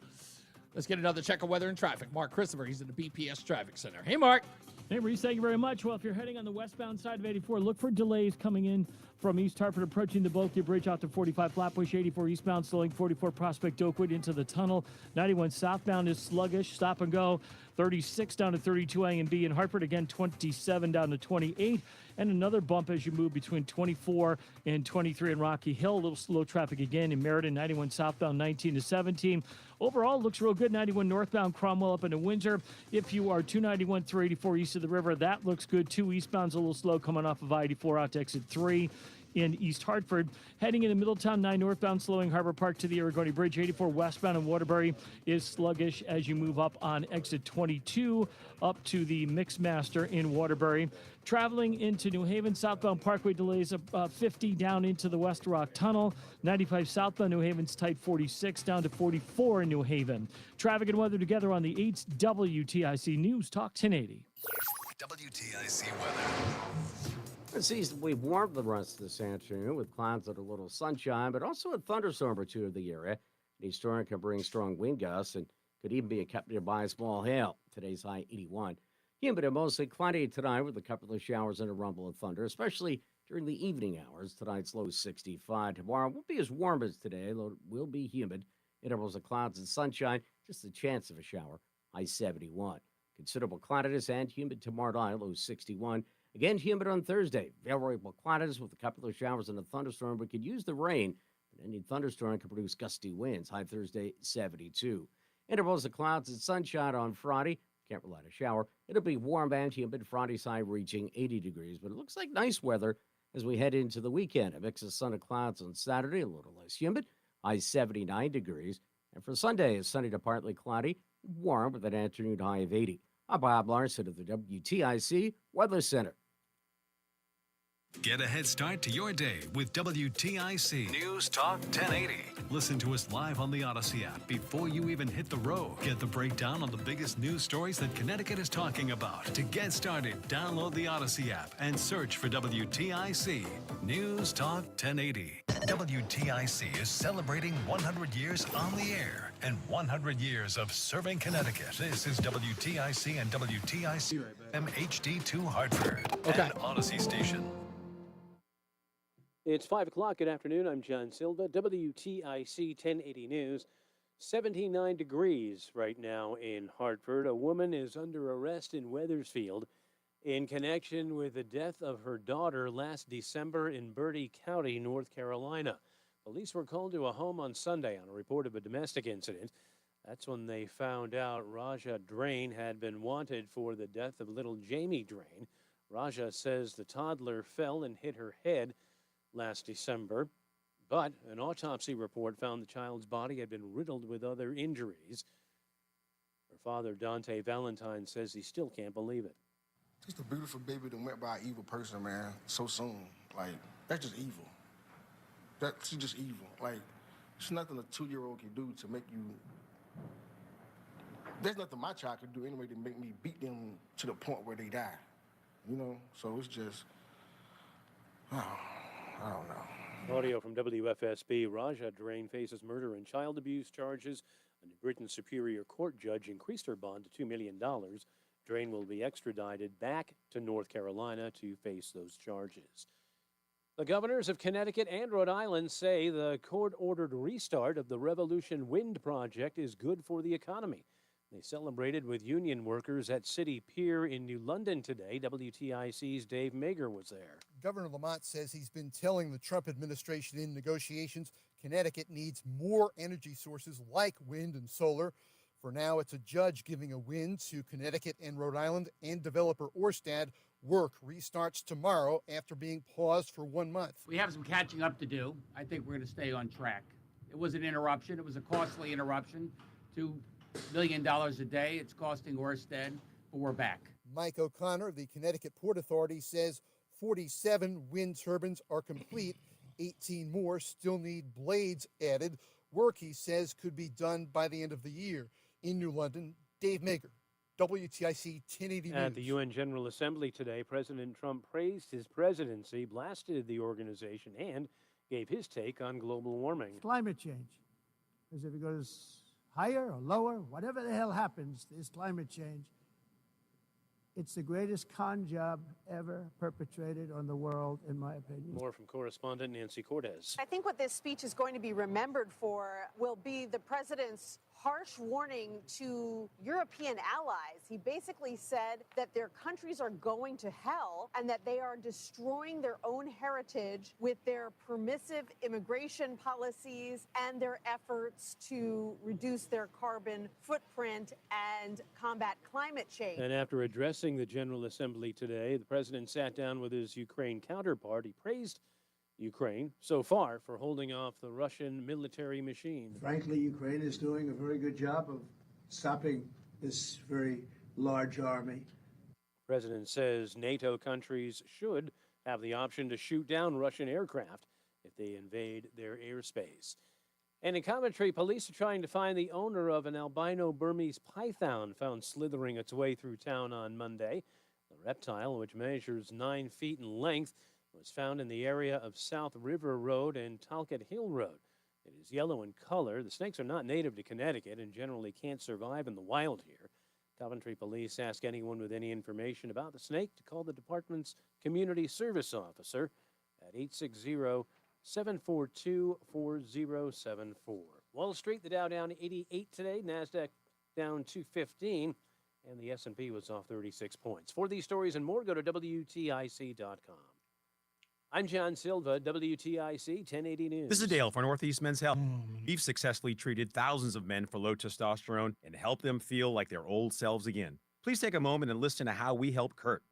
Let's get another check of weather and traffic. Mark Christopher, he's at the BPS Traffic Center. Hey, Mark. Hey, Reese, thank you very much. Well, if you're heading on the westbound side of 84, look for delays coming in from East Hartford, approaching the Bulkey Bridge out to 45 Flatbush, 84 eastbound, slowing 44 Prospect Oakwood into the tunnel. 91 southbound is sluggish, stop and go. 36 down to 32 A and B in Hartford, again 27 down to 28. And another bump as you move between 24 and 23 in Rocky Hill. A little slow traffic again in Meriden, 91 southbound, 19 to 17. Overall, looks real good. 91 northbound, Cromwell up into Windsor. If you are 291 through 84 east of the river, that looks good. 2 eastbound's a little slow coming off of I-84 out to exit 3 in East Hartford. Heading into Middletown, 9 northbound, slowing Harbor Park to the Aragoni Bridge. 84 westbound in Waterbury is sluggish as you move up on exit 22 up to the Mixmaster in Waterbury. Traveling into New Haven, southbound Parkway delays of 50 down into the West Rock Tunnel. 95 southbound New Haven's tight 46 down to 44 in New Haven. Traffic and weather together on the 8th WTIC News Talk 1080. WTIC weather. It's seasonably warm the rest of this afternoon with clouds and a little sunshine, but also a thunderstorm or two in the area. A storm can bring strong wind gusts and could even be accompanied by a small hail. Today's high 81. Humid and mostly cloudy tonight with a couple of showers and a rumble of thunder, especially during the evening hours. Tonight's low 65. Tomorrow won't be as warm as today, though it will be humid. Intervals of clouds and sunshine, just a chance of a shower. High 71. Considerable cloudiness and humid tomorrow night, low 61. Again, humid on Thursday. Variable cloudiness with a couple of showers and a thunderstorm. We could use the rain, but any thunderstorm can produce gusty winds. High Thursday, 72. Intervals of clouds and sunshine on Friday. Can't rely on a shower. It'll be warm and humid. Friday's high reaching 80 degrees, but it looks like nice weather as we head into the weekend. A mix of sun and clouds on Saturday, a little less humid. High 79 degrees. And for Sunday, it's sunny to partly cloudy, warm with an afternoon high of 80. I'm Bob Larson of the WTIC Weather Center. Get a head start to your day with WTIC News Talk 1080. Listen to us live on the Odyssey app before you even hit the road. Get the breakdown on the biggest news stories that Connecticut is talking about. To get started, download the Odyssey app and search for WTIC News Talk 1080. WTIC is celebrating 100 years on the air and 100 years of serving Connecticut. This is WTIC and WTIC MHD2 Hartford, an Odyssey station. It's 5 o'clock. Good afternoon. I'm John Silva, WTIC 1080 News. 79 degrees right now in Hartford. A woman is under arrest in Wethersfield in connection with the death of her daughter last December in Bertie County, North Carolina. Police were called to a home on Sunday on a report of a domestic incident. That's when they found out Raja Drain had been wanted for the death of little Jamie Drain. Raja says the toddler fell and hit her head last December, but an autopsy report found the child's body had been riddled with other injuries. Her father, Dante Valentine, says he still can't believe it. Just a beautiful baby that went by an evil person, man, so soon. Like, that's just evil. That's just evil. Like, there's nothing a 2-year-old can do to make you... There's nothing my child could do anyway to make me beat them to the point where they die. You know? So it's just... I don't know. Audio from WFSB. Raja Drain faces murder and child abuse charges. A New Britain Superior Court judge increased her bond to $2 million. Drain will be extradited back to North Carolina to face those charges. The governors of Connecticut and Rhode Island say the court-ordered restart of the Revolution Wind project is good for the economy. They celebrated with union workers at City Pier in New London today. WTIC's Dave Mager was there. Governor Lamont says he's been telling the Trump administration in negotiations Connecticut needs more energy sources like wind and solar. For now, it's a judge giving a win to Connecticut and Rhode Island, and developer Orsted. Work restarts tomorrow after being paused for 1 month. We have some catching up to do. I think we're going to stay on track. It was an interruption. It was a costly interruption. $2 million a day. It's costing Orsted, but we're back. Mike O'Connor of the Connecticut Port Authority says 47 wind turbines are complete. 18 more still need blades added. Work, he says, could be done by the end of the year. In New London, Dave Mager, WTIC 1080 News. At the UN General Assembly today, President Trump praised his presidency, blasted the organization, and gave his take on global warming. Climate change. Because if it goes higher or lower, whatever the hell happens, this climate change, it's the greatest con job ever perpetrated on the world, in my opinion. More from correspondent Nancy Cortez. I think what this speech is going to be remembered for will be the president's harsh warning to European allies. He basically said that their countries are going to hell and that they are destroying their own heritage with their permissive immigration policies and their efforts to reduce their carbon footprint and combat climate change. And after addressing the General Assembly today, the president sat down with his Ukraine counterpart. He praised Ukraine so far for holding off the Russian military machine. Frankly, Ukraine is doing a very good job of stopping this very large army. The president says NATO countries should have the option to shoot down Russian aircraft if they invade their airspace. And in Coventry, police are trying to find the owner of an albino Burmese python found slithering its way through town on Monday. The reptile, which measures 9 feet in length, was found in the area of South River Road and Talcott Hill Road. It is yellow in color. The snakes are not native to Connecticut and generally can't survive in the wild here. Coventry police ask anyone with any information about the snake to call the department's community service officer at 860-742-4074. Wall Street, the Dow down 88 today, NASDAQ down 215, and the S&P was off 36 points. For these stories and more, go to WTIC.com. I'm John Silva, WTIC 1080 News. This is Dale for Northeast Men's Health. We've successfully treated thousands of men for low testosterone and helped them feel like their old selves again. Please take a moment and listen to how we help Kurt.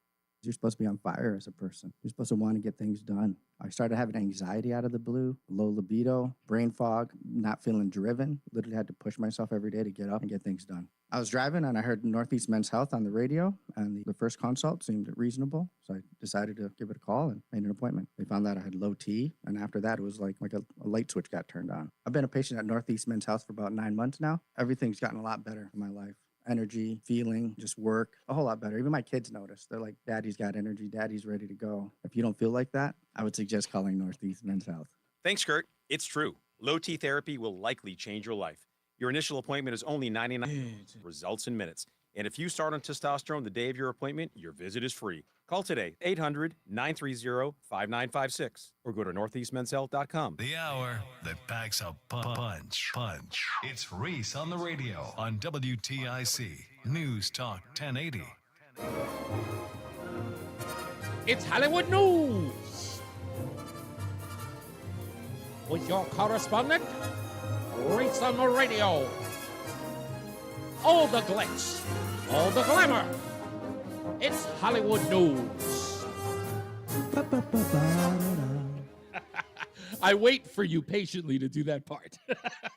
You're supposed to be on fire as a person. You're supposed to want to get things done. I started having anxiety out of the blue, low libido, brain fog, not feeling driven. Literally had to push myself every day to get up and get things done. I was driving and I heard Northeast Men's Health on the radio, and the first consult seemed reasonable. So I decided to give it a call and made an appointment. They found out I had low T, and after that, it was like a light switch got turned on. I've been a patient at Northeast Men's Health for about 9 months now. Everything's gotten a lot better in my life. Energy, feeling, just work, a whole lot better. Even my kids notice. They're like, Daddy's got energy, Daddy's ready to go. If you don't feel like that, I would suggest calling Northeast Men's Health. Thanks, Kurt. It's true. Low T therapy will likely change your life. Your initial appointment is only $99. Results in minutes. And if you start on testosterone the day of your appointment, your visit is free. Call today, 800-930-5956, or go to northeastmenshealth.com. The hour that packs a punch. It's Reese on the Radio on WTIC News Talk 1080. It's Hollywood News with your correspondent, Reese on the Radio. All the glitz, all the glamour. It's Hollywood News. I wait for you patiently to do that part.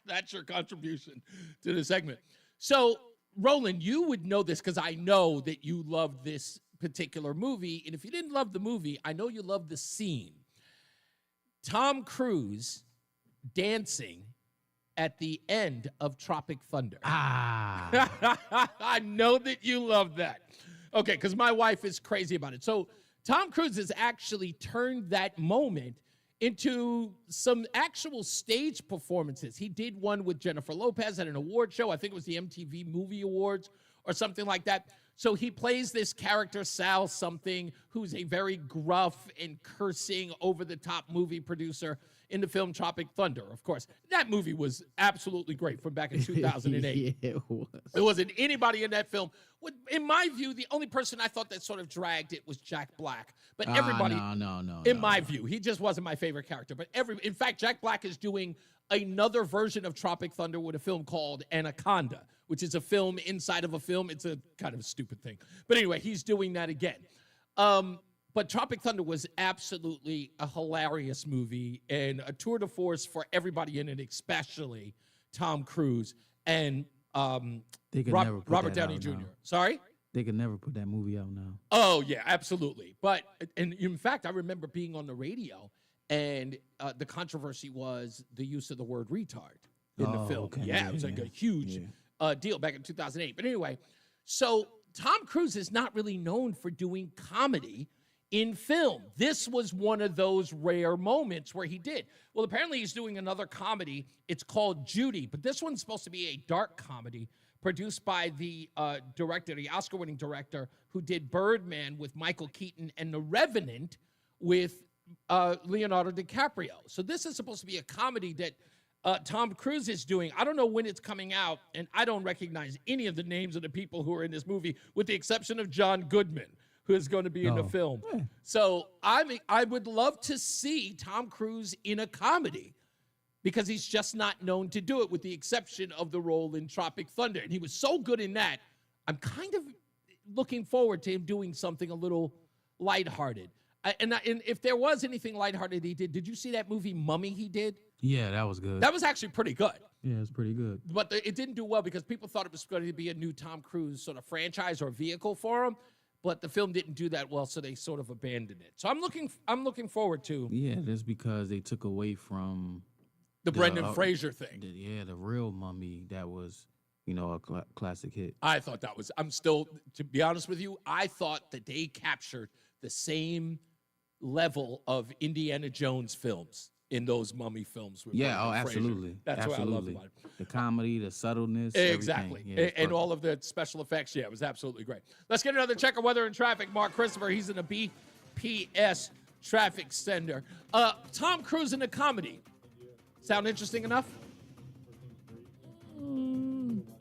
That's your contribution to the segment. So, Roland, you would know this because I know that you love this particular movie. And if you didn't love the movie, I know you love the scene. Tom Cruise dancing at the end of Tropic Thunder. I know that you love that. Okay, because my wife is crazy about it. So Tom Cruise has actually turned that moment into some actual stage performances. He did one with Jennifer Lopez at an award show. I think it was the MTV Movie Awards or something like that. So he plays this character, Sal something, who's a very gruff and cursing, over-the-top movie producer in the film Tropic Thunder, of course. That movie was absolutely great from back in 2008. Yeah, it was. There wasn't anybody in that film. In my view, the only person I thought that sort of dragged it was Jack Black. But everybody, in my view, he just wasn't my favorite character. But in fact, Jack Black is doing another version of Tropic Thunder with a film called Anaconda, which is a film inside of a film. It's a kind of a stupid thing. But anyway, he's doing that again. But Tropic Thunder was absolutely a hilarious movie and a tour de force for everybody in it, especially Tom Cruise and Robert Downey Jr. Sorry? They could never put that movie out now. Oh, yeah, absolutely. But, and in fact, I remember being on the radio, and the controversy was the use of the word retard in the film. Okay. Yeah, it was like a huge deal back in 2008. But anyway, so Tom Cruise is not really known for doing comedy in film. This was one of those rare moments where he did. Well, apparently he's doing another comedy. It's called Judy, but this one's supposed to be a dark comedy produced by the director, the Oscar-winning director who did Birdman with Michael Keaton and The Revenant with Leonardo DiCaprio. So this is supposed to be a comedy that Tom Cruise is doing. I don't know when it's coming out, and I don't recognize any of the names of the people who are in this movie, with the exception of John Goodman, who is going to be in the film. So I would love to see Tom Cruise in a comedy, because he's just not known to do it, with the exception of the role in Tropic Thunder. And he was so good in that, I'm kind of looking forward to him doing something a little lighthearted. And if there was anything lighthearted he did you see that movie Mummy he did? Yeah, that was good. That was actually pretty good. Yeah, it was pretty good. But it didn't do well because people thought it was going to be a new Tom Cruise sort of franchise or vehicle for him. But the film didn't do that well, so they sort of abandoned it. So I'm looking forward to. Yeah, that's because they took away from the Brendan Fraser thing. The real Mummy that was, a classic hit. I thought that was. I'm still, to be honest with you, I thought that they captured the same level of Indiana Jones films in those Mummy films. With Brendan Fraser. Absolutely. That's what I love about it. The comedy, the subtleness, exactly, and all of the special effects. Yeah, it was absolutely great. Let's get another check of weather and traffic. Mark Christopher, he's in the BPS traffic center. Tom Cruise in a comedy. Sound interesting enough?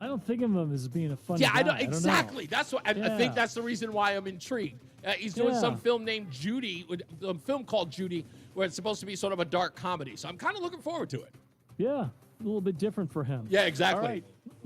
I don't think of him as being a funny guy. I know exactly. That's what I think. That's the reason why I'm intrigued. He's doing some film named Judy, a film called Judy, where it's supposed to be sort of a dark comedy. So I'm kind of looking forward to it. Yeah, a little bit different for him. Yeah, exactly.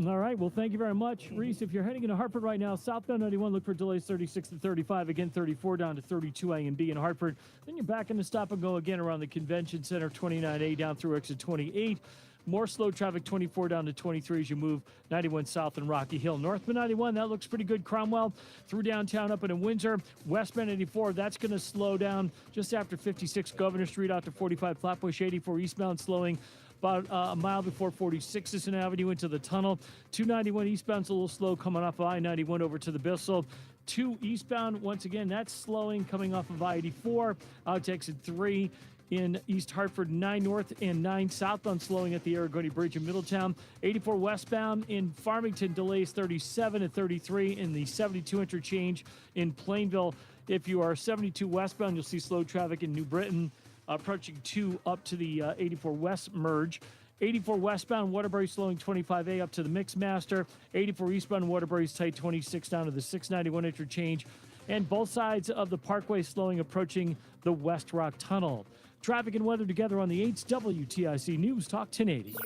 All right. Well, thank you very much, Reese. If you're heading into Hartford right now, southbound 91, look for delays 36 to 35. Again, 34 down to 32 A and B in Hartford. Then you're back in the stop and go again around the Convention Center, 29A down through exit 28. More slow traffic, 24 down to 23 as you move 91 south in Rocky Hill. Northbound 91, that looks pretty good. Cromwell through downtown up into Windsor. Westbound 84, that's going to slow down just after 56 Governor Street out to 45 Flatbush. 84 eastbound slowing about a mile before 46 Sisson Avenue into the tunnel. 291 eastbound's a little slow coming off of I-91 over to the Bissell. 2 eastbound, once again, that's slowing coming off of I-84 out to exit 3. In East Hartford, 9 north and 9 southbound slowing at the Aragoni Bridge in Middletown. 84 westbound in Farmington, delays 37 and 33 in the 72 interchange in Plainville. If you are 72 westbound, you'll see slow traffic in New Britain, approaching 2 up to the 84 west merge. 84 westbound Waterbury slowing 25A up to the Mixmaster. 84 eastbound Waterbury's tight 26 down to the 691 interchange. And both sides of the parkway slowing approaching the West Rock Tunnel. Traffic and weather together on the 8's WTIC News Talk 1080.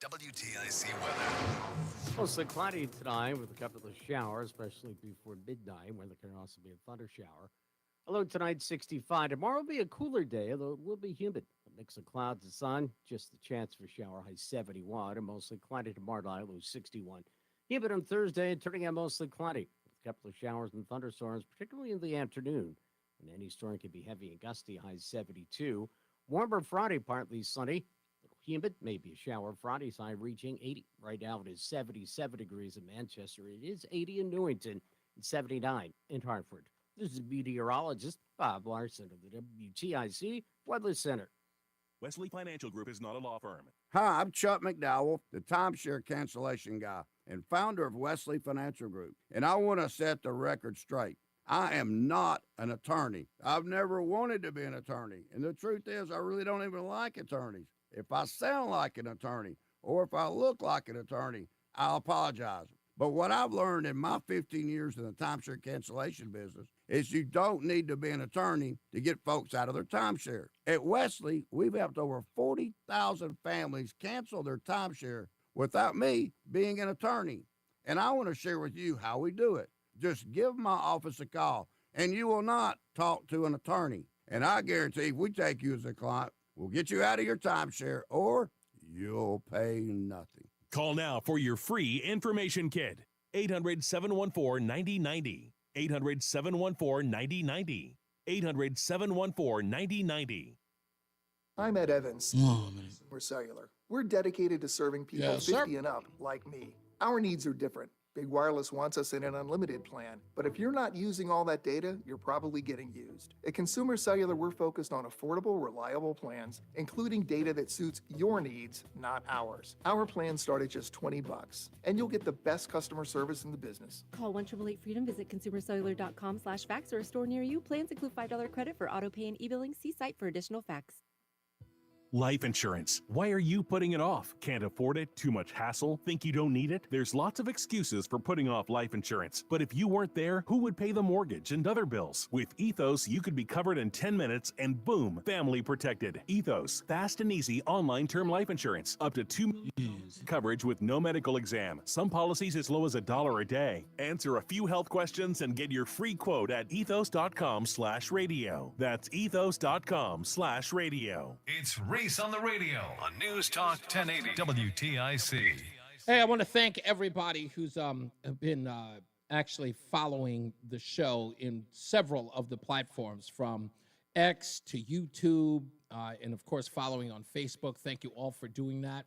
WTIC weather. Mostly cloudy tonight with a couple of showers, especially before midnight, where there can also be a thunder shower. Hello tonight, 65. Tomorrow will be a cooler day, although it will be humid. A mix of clouds and sun, just a chance for shower, high 71, and mostly cloudy tomorrow night, low 61. Humid on Thursday, turning out mostly cloudy with a couple of showers and thunderstorms, particularly in the afternoon. And any storm can be heavy and gusty, high 72. Warmer Friday, partly sunny. A little humid, maybe a shower. Friday's high reaching 80. Right now it is 77 degrees in Manchester. It is 80 in Newington and 79 in Hartford. This is meteorologist Bob Larson of the WTIC Weather Center. Wesley Financial Group is not a law firm. Hi, I'm Chuck McDowell, the timeshare cancellation guy and founder of Wesley Financial Group. And I want to set the record straight. I am not an attorney. I've never wanted to be an attorney. And the truth is, I really don't even like attorneys. If I sound like an attorney or if I look like an attorney, I'll apologize. But what I've learned in my 15 years in the timeshare cancellation business is you don't need to be an attorney to get folks out of their timeshare. At Wesley, we've helped over 40,000 families cancel their timeshare without me being an attorney. And I want to share with you how we do it. Just give my office a call, and you will not talk to an attorney. And I guarantee if we take you as a client, we'll get you out of your timeshare, or you'll pay nothing. Call now for your free information kit. 800-714-9090. 800-714-9090. 800-714-9090. I'm Ed Evans. We're Cellular. We're dedicated to serving people Yes, 50 sir. and up like me. Our needs are different. Big Wireless wants us in an unlimited plan, but if you're not using all that data, you're probably getting used. At Consumer Cellular, we're focused on affordable, reliable plans, including data that suits your needs, not ours. Our plans start at just $20, and you'll get the best customer service in the business. Call 1-888-FREEDOM, visit consumercellular.com/facts or a store near you. Plans include $5 credit for auto pay and e-billing. See site for additional facts. Life insurance. Why are you putting it off? Can't afford it? Too much hassle? Think you don't need it? There's lots of excuses for putting off life insurance. But if you weren't there, who would pay the mortgage and other bills? With Ethos, you could be covered in 10 minutes and boom, family protected. Ethos, fast and easy online term life insurance. Up to $2 million coverage with no medical exam. Some policies as low as $1 a day. Answer a few health questions and get your free quote at ethos.com/radio. That's ethos.com/radio. It's Reese on the Radio on News Talk 1080 WTIC. Hey, I want to thank everybody who's been actually following the show in several of the platforms, from X to YouTube, and of course following on Facebook. Thank you all for doing that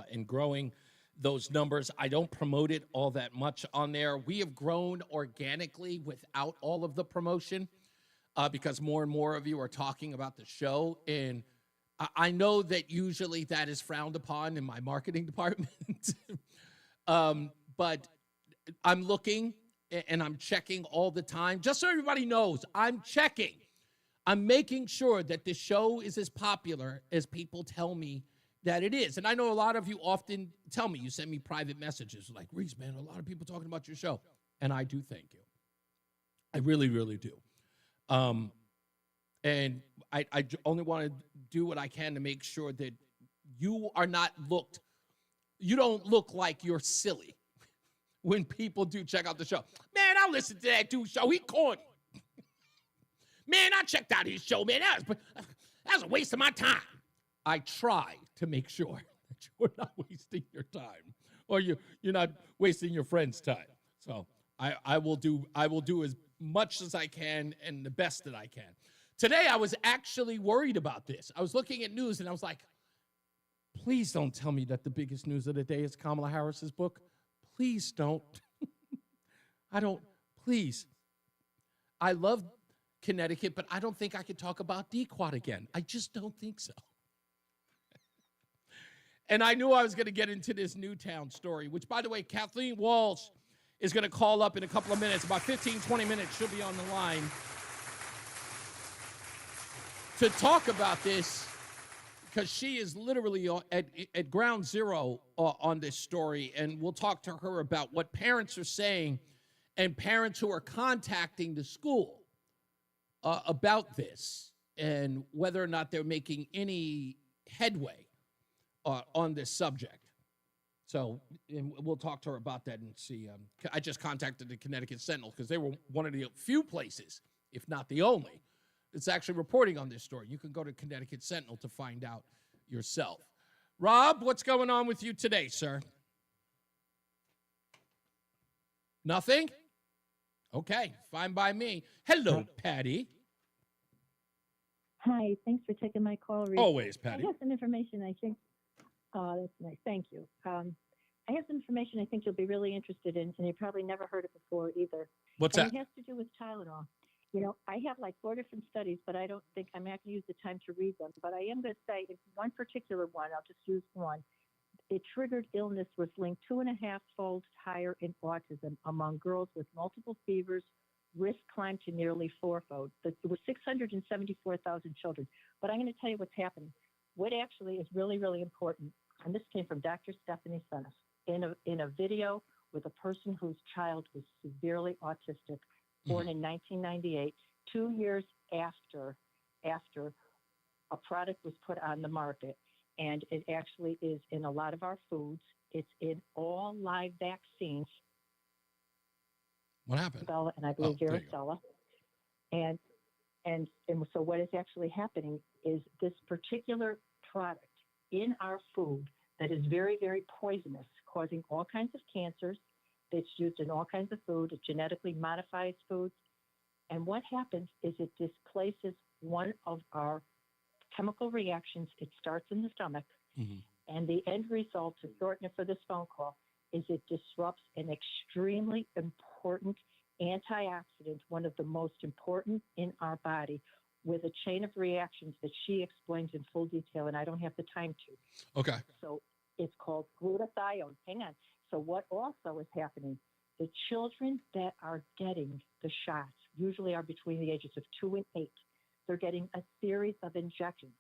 and growing those numbers. I don't promote it all that much on there. We have grown organically without all of the promotion because more and more of you are talking about the show, and I know that usually that is frowned upon in my marketing department, but I'm looking and I'm checking all the time. Just so everybody knows, I'm checking. I'm making sure that the show is as popular as people tell me that it is. And I know a lot of you often tell me, you send me private messages like, Reese, man, a lot of people talking about your show. And I do thank you. I really, really do. And I only want to do what I can to make sure that you are not you don't look like you're silly when people do check out the show. Man, I listened to that dude's show. He corny. Man, I checked out his show, man. That was a waste of my time. I try to make sure that you're not wasting your time, or you're not wasting your friend's time. So I will do as much as I can and the best that I can. Today, I was actually worried about this. I was looking at news, and I was like, please don't tell me that the biggest news of the day is Kamala Harris's book. Please don't. Please. I love Connecticut, but I don't think I could talk about DQuad again. I just don't think so. And I knew I was going to get into this Newtown story, which, by the way, Kathleen Walsh is going to call up in a couple of minutes. About 15, 20 minutes, she'll be on the line to talk about this, because she is literally at ground zero on this story, and we'll talk to her about what parents are saying and parents who are contacting the school about this and whether or not they're making any headway on this subject. So we'll talk to her about that and see. I just contacted the Connecticut Sentinel because they were one of the few places, if not the only, that's actually reporting on this story. You can go to Connecticut Sentinel to find out yourself. Rob, what's going on with you today, sir? Nothing? Okay, fine by me. Hello, Patty. Hi, thanks for taking my call, Reese. Always, Patty. I have some information I think, oh, that's nice, thank you. I have some information I think you'll be really interested in, and you probably never heard it before either. What's and that? It has to do with Tylenol. You know, I have like 4 different studies, but I don't think I'm not going to use the time to read them. But I am going to say if one particular one, I'll just use one. It triggered illness was linked 2.5-fold higher in autism among girls with multiple fevers. Risk climbed to nearly 4-fold. It was 674,000 children. But I'm going to tell you what's happening. What actually is really, really important, and this came from Dr. Stephanie Senes, in a video with a person whose child was severely autistic, born in 1998, 2 years after a product was put on the market. And it actually is in a lot of our foods. It's in all live vaccines. What happened? Bella, and I believe varicella. And so what is actually happening is this particular product in our food that is very, very poisonous, causing all kinds of cancers. It's used in all kinds of food. It genetically modifies foods. And what happens is it displaces one of our chemical reactions. It starts in the stomach. And the end result, to shorten it for this phone call, is it disrupts an extremely important antioxidant, one of the most important in our body, with a chain of reactions that she explains in full detail, and I don't have the time to. Okay. So it's called glutathione. Hang on. So what also is happening, the children that are getting the shots usually are between the ages of 2 and 8. They're getting a series of injections.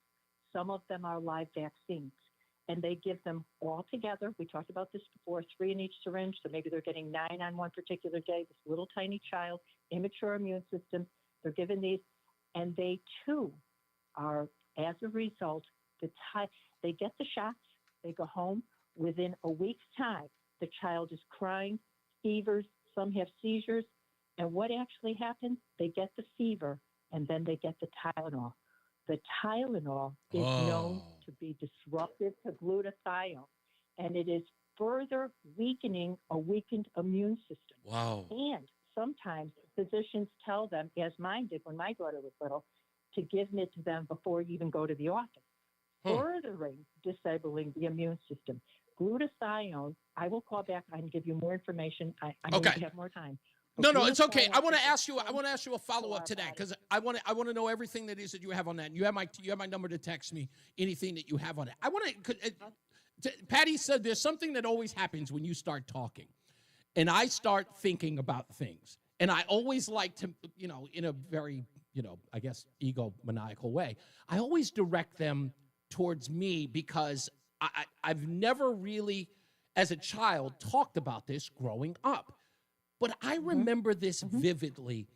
Some of them are live vaccines, and they give them all together. We talked about this before, 3 in each syringe, so maybe they're getting 9 on one particular day. This little tiny child, immature immune system, they're given these, and they too are, as a result, they get the shots, they go home. Within a week's time, the child is crying, fevers, some have seizures, and what actually happens? They get the fever, and then they get the Tylenol. The Tylenol is known to be disruptive to glutathione, and it is further weakening a weakened immune system. Wow. And sometimes physicians tell them, as mine did when my daughter was little, to give it to them before you even go to the office, furthering disabling the immune system. Glutathione, I will call back and give you more information. I need to have more time. No, it's okay. I want to ask you a follow-up to that because I want to know everything that is that you have on that. And you have my number to text me anything that you have on it. I want to. Patty said there's something that always happens when you start talking, and I start thinking about things, and I always like to, in a very, I guess egomaniacal way, I always direct them towards me because I've never really, as a child, talked about this growing up. But I remember this vividly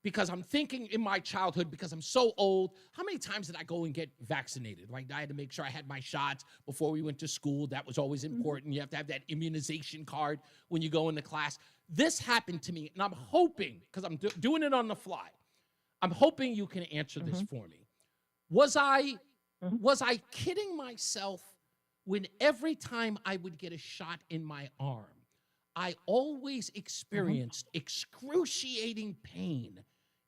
because I'm thinking in my childhood, because I'm so old, how many times did I go and get vaccinated? Like I had to make sure I had my shots before we went to school. That was always important. You have to have that immunization card when you go into class. This happened to me, and I'm hoping, because I'm doing it on the fly, I'm hoping you can answer this for me. Was I kidding myself when every time I would get a shot in my arm, I always experienced excruciating pain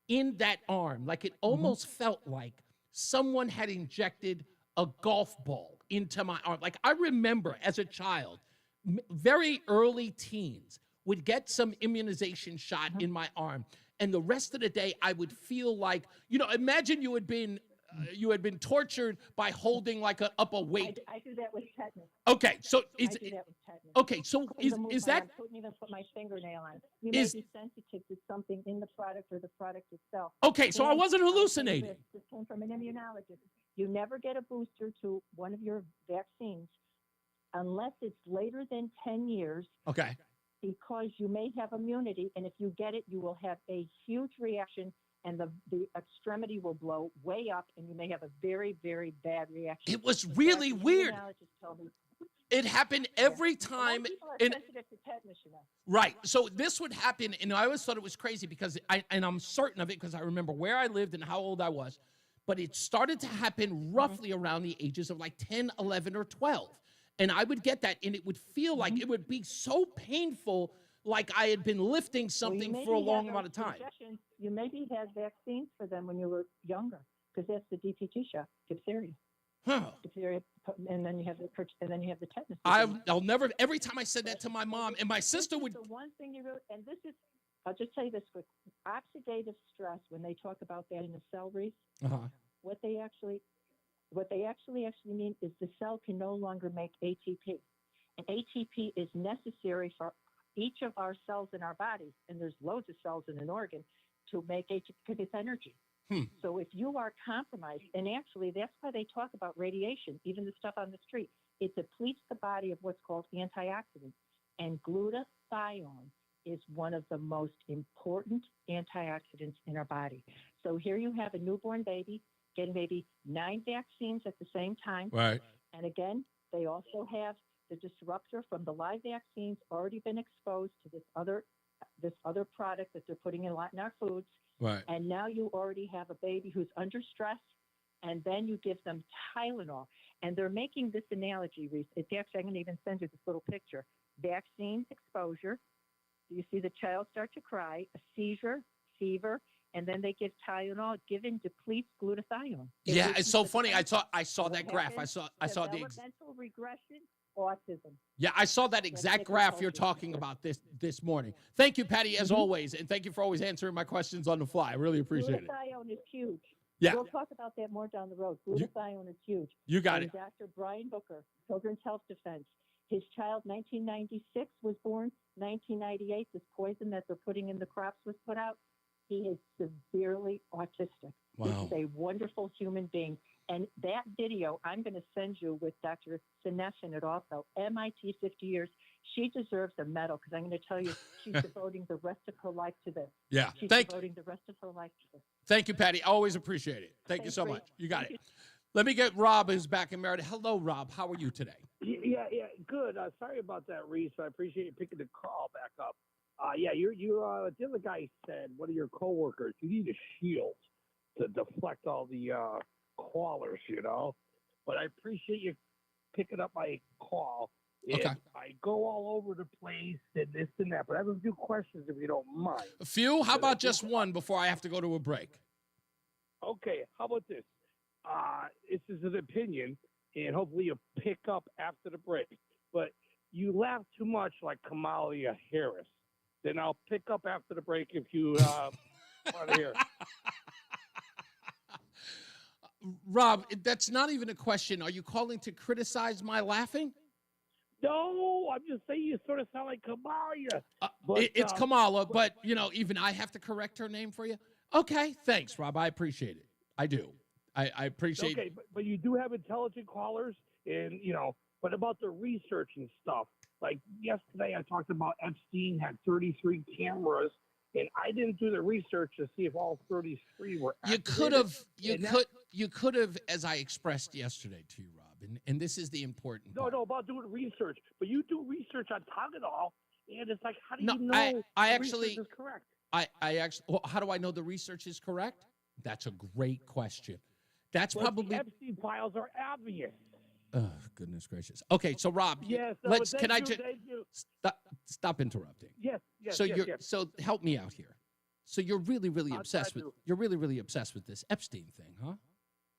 in that arm. Like it almost felt like someone had injected a golf ball into my arm. Like I remember as a child, very early teens, would get some immunization shot in my arm. And the rest of the day, I would feel like, imagine you had been tortured by holding up a weight. I do that with tetanus. Okay, so I do that with tetanus. Okay, so is that? I couldn't even put my fingernail on. You may be sensitive to something in the product or the product itself. Okay, so I wasn't hallucinating. This came from an immunologist. You never get a booster to one of your vaccines unless it's later than 10 years. Okay. Because you may have immunity, and if you get it, you will have a huge reaction, and the extremity will blow way up, and you may have a very, very bad reaction. It was really weird. It happened every time. People are sensitive to tetanus, Right. So this would happen, and I always thought it was crazy because I'm certain of it because I remember where I lived and how old I was. But it started to happen roughly around the ages of like 10, 11, or 12. And I would get that, and it would feel like it would be so painful, like I had been lifting something for a long amount of time. You maybe had vaccines for them when you were younger, because that's the DPT shot, diphtheria. Diphtheria, and then you have the tetanus. I'll never. Every time I said that to my mom, and my sister would. The one thing you wrote, and this is I'll just tell you this quick. Oxidative stress, when they talk about that in the cell, Reese, Uh-huh. what they actually mean is the cell can no longer make ATP. And ATP is necessary for each of our cells in our bodies, and there's loads of cells in an organ, to make ATP because it's energy. So if you are compromised, and actually that's why they talk about radiation, even the stuff on the street, it depletes the body of what's called antioxidants. And glutathione is one of the most important antioxidants in our body. So here you have a newborn baby getting maybe 9 vaccines at the same time. Right. And again, they also have the disruptor from the live vaccines already been exposed to this other product that they're putting in a lot in our foods. Right. And now you already have a baby who's under stress, and then you give them Tylenol. And they're making this analogy, Reese. It's actually, I'm going to even send you this little picture. Vaccine exposure. You see the child start to cry, a seizure, fever, and then they give Tylenol. Given depletes glutathione. Yeah, it's so funny. I saw that graph. I saw the developmental regression, autism. Yeah, I saw that exact graph you're talking about this morning. Thank you, Patty, as always, and thank you for always answering my questions on the fly. I really appreciate it. Glutathione is huge. Yeah. We'll talk about that more down the road. Glutathione is huge. You got And it. Dr. Brian Booker, Children's Health Defense. His child, 1996, was born. 1998, this poison that they're putting in the crops was put out. He is severely autistic. Wow. He's a wonderful human being. And that video, I'm going to send you with Dr. Seneshin at also, MIT 50 years. She deserves a medal because I'm going to tell you she's devoting the rest of her life to this. Yeah. She's devoting the rest of her life to this. Thank you, Patty. I always appreciate it. Thank you so much. You got it. Let me get Rob, who's back in Merida. Hello, Rob. How are you today? Yeah, good. Sorry about that, Reese. I appreciate you picking the call back up. The other guy said, one of your coworkers, you need a shield to deflect all the callers, But I appreciate you picking up my call. Okay. I go all over the place and this and that, but I have a few questions if you don't mind. A few? How about just one before I have to go to a break? Okay, how about this? This is an opinion, and hopefully you'll pick up after the break. But you laugh too much like Kamala Harris. Then I'll pick up after the break if you want to hear it. Rob, that's not even a question. Are you calling to criticize my laughing? No, I'm just saying you sort of sound like Kamala. It's Kamala, but, even I have to correct her name for you? Okay, thanks, Rob. I appreciate it. I do. I appreciate Okay, but you do have intelligent callers, and, but about the research and stuff. Like yesterday, I talked about Epstein had 33 cameras, and I didn't do the research to see if all 33 were activated. You could have, as I expressed yesterday to you, Rob, and this is the important part. No, about doing research. But you do research on Tylenol, and it's like, how do you know I the actually research is correct? How do I know the research is correct? That's a great question. That's But probably. the Epstein files are obvious. Oh, goodness gracious. Okay, so Rob, Yes. thank you. stop interrupting. Yes. So yes, yes. so help me out here. So you're really, really obsessed with this Epstein thing, huh?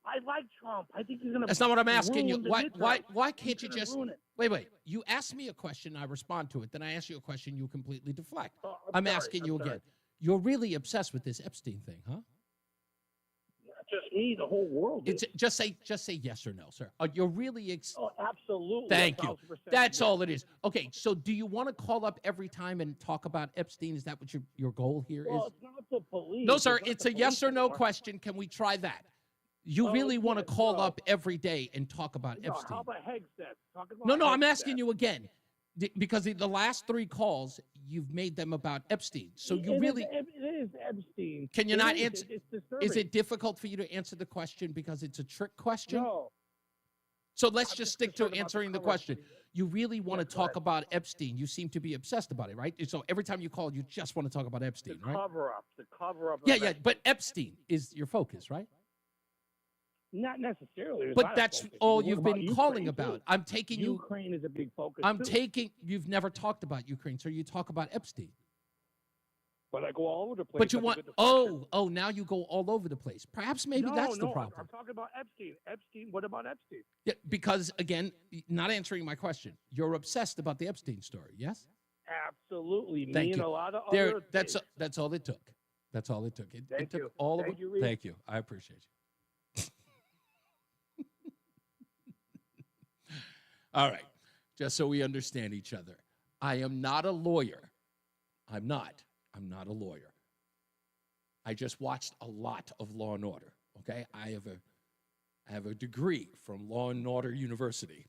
I like Trump. I think he's going to. That's not what I'm asking you. ruin the Why midterm. can't you He's gonna just ruin it. wait? You ask me a question, I respond to it. Then I ask you a question, you completely deflect. I'm sorry, asking you I'm sorry. again. You're really obsessed with this Epstein thing, huh? Not just me, the whole world. It's just say yes or no, sir. You're really Oh, absolutely. Thank you. 1,000% That's yes. all it is. Okay, so do you want to call up every time and talk about Epstein? Is that what your goal here is? Well, it's not the police. No, sir. not It's the a yes or police no anymore. question. Can we try that? You Oh, really want to yes, call no. up every day and talk about No, Epstein? how about Hegseth? Talk about No, I'm Hegseth. asking you again. Because the last 3 calls, you've made them about Epstein. So you really... It is Epstein. Can you It not is. answer? It's disturbing. Is it difficult for you to answer the question because it's a trick question? No. So let's I'm just just stick to concerned about the answering the cover-up. question. You really want to go talk ahead. about Epstein. You seem to be obsessed about it, right? So every time you call, you just want to talk about Epstein, right? Cover-up. The cover-up. of Yeah, Epstein. but Epstein is your focus, right? Not necessarily. It's But not a that's focus. all What you've about been Ukraine, calling too? about. I'm taking you. Ukraine is a big focus. I'm too. taking. You've never talked about Ukraine, so you talk about Epstein. But I go all over the place. But you like a want. good deflection. Now you go all over the place. Perhaps maybe No, that's the no, problem. I'm talking about Epstein. Epstein. What about Epstein? Yeah, because again, not answering my question. You're obsessed about the Epstein story. Yes. Absolutely. Thank Me and you. a lot of There, other that's that's all it took. That's all it took. It Thank took you. all Thank of it. you, Reese. Thank you. I appreciate you. All right. Just so we understand each other. I am not a lawyer. I'm not. I'm not a lawyer. I just watched a lot of Law and Order. Okay? I have a degree from Law and Order University.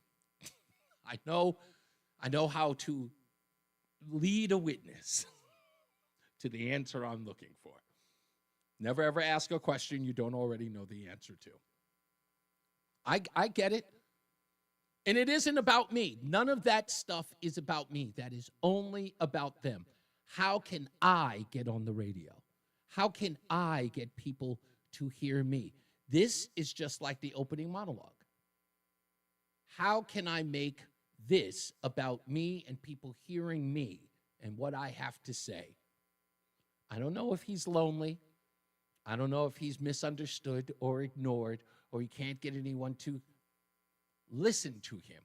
I know how to lead a witness to the answer I'm looking for. Never ever ask a question you don't already know the answer to. I get it. And it isn't about me. None of that stuff is about me. That is only about them. How can I get on the radio? How can I get people to hear me? This is just like the opening monologue. How can I make this about me and people hearing me and what I have to say? I don't know if he's lonely. I don't know if he's misunderstood or ignored or he can't get anyone to listen to him.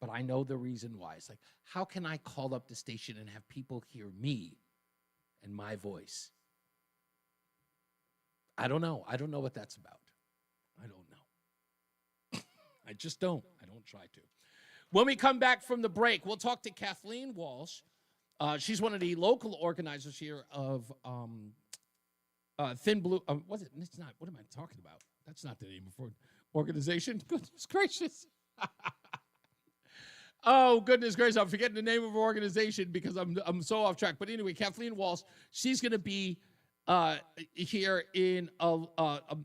But I know the reason why. It's like, how can I call up the station and have people hear me and my voice? I don't know. I don't know what that's about. I don't know. I just don't. I don't try to. When we come back from the break, we'll talk to Kathleen Walsh. She's one of the local organizers here of Thin Blue. Was it? It's not. What am I talking about? That's not the name of an organization. Goodness gracious. Oh, goodness gracious. I'm forgetting the name of our organization because I'm so off track. But anyway, Kathleen Walsh, she's going to be here in a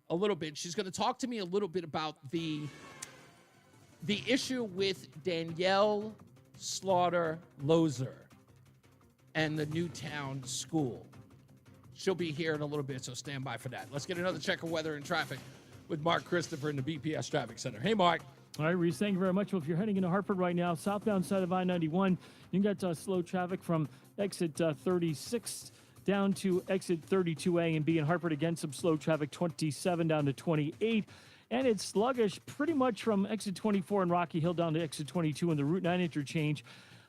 little bit. She's going to talk to me a little bit about the issue with Danielle Slaughter-Lozer and the Newtown School. She'll be here in a little bit, so stand by for that. Let's get another check of weather and traffic with Mark Christopher in the BPS Traffic Center. Hey, Mark. All right, Reese, thank you very much. Well, if you're heading into Hartford right now, southbound side of I-91, you got slow traffic from exit 36 down to exit 32A and B in Hartford. Again, some slow traffic, 27 down to 28. And it's sluggish pretty much from exit 24 in Rocky Hill down to exit 22 in the Route 9 interchange.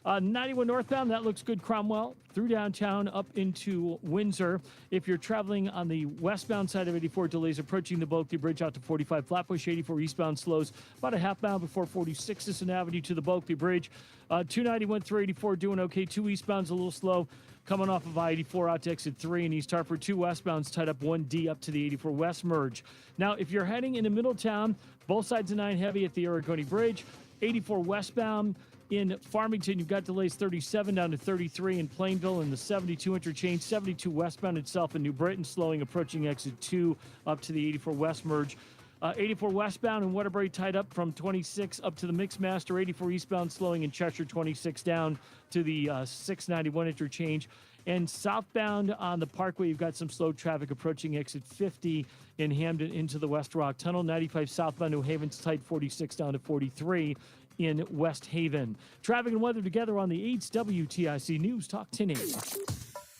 91 northbound, that looks good. Cromwell through downtown up into Windsor. If you're traveling on the westbound side of 84, delays approaching the Bulkley Bridge out to 45. Flatbush 84 eastbound slows about a half mile before 46th Avenue to the Bulkley Bridge. 291 through 84 doing okay. 2 eastbound's a little slow. Coming off of I-84 out to exit 3 in East Hartford. 2 westbounds tied up 1D up to the 84 West merge. Now, if you're heading into Middletown, both sides of 9 heavy at the Aragoni Bridge. 84 westbound in Farmington, you've got delays 37 down to 33 in Plainville in the 72 interchange. 72 westbound itself in New Britain, slowing approaching exit 2 up to the 84 West merge. 84 westbound in Waterbury tied up from 26 up to the Mixmaster. 84 eastbound slowing in Cheshire, 26 down to the 691 interchange. And southbound on the Parkway, you've got some slow traffic approaching exit 50 in Hamden into the West Rock Tunnel. 95 southbound New Haven's tight, 46 down to 43 in West Haven. Traffic and weather together on the 8th WTIC News Talk 1080.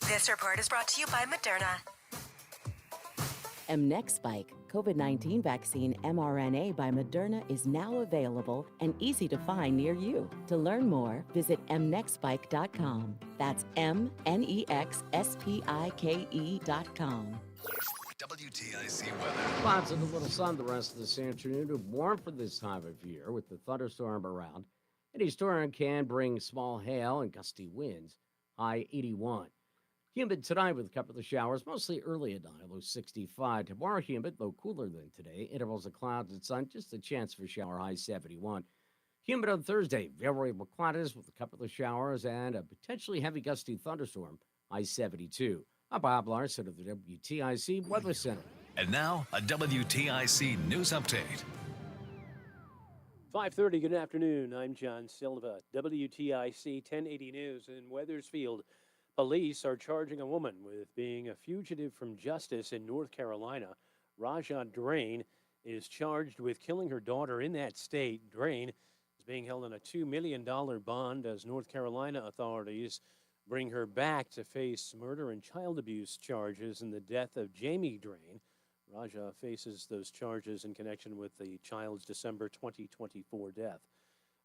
This report is brought to you by Moderna. Mnexspike, COVID-19 vaccine mRNA by Moderna, is now available and easy to find near you. To learn more, visit mnexspike.com. That's MNEXSPIKE.com. WTIC weather. Lots of a little sun the rest of this afternoon. Warm for this time of year with the thunderstorm around. Any storm can bring small hail and gusty winds. High 81. Humid tonight with a couple of showers, mostly early at night, low 65. Tomorrow humid, though cooler than today. Intervals of clouds and sun, just a chance for shower, high 71. Humid on Thursday, variable cloudiness with a couple of showers and a potentially heavy gusty thunderstorm, high 72. I'm Bob Larson of the WTIC Weather Center. And now, a WTIC news update. 5:30, good afternoon. I'm John Silva. WTIC 1080 News in Wethersfield. Police are charging a woman with being a fugitive from justice in North Carolina. Raja Drain is charged with killing her daughter in that state. Drain is being held on a $2 million bond as North Carolina authorities bring her back to face murder and child abuse charges in the death of Jamie Drain. Raja faces those charges in connection with the child's December 2024 death.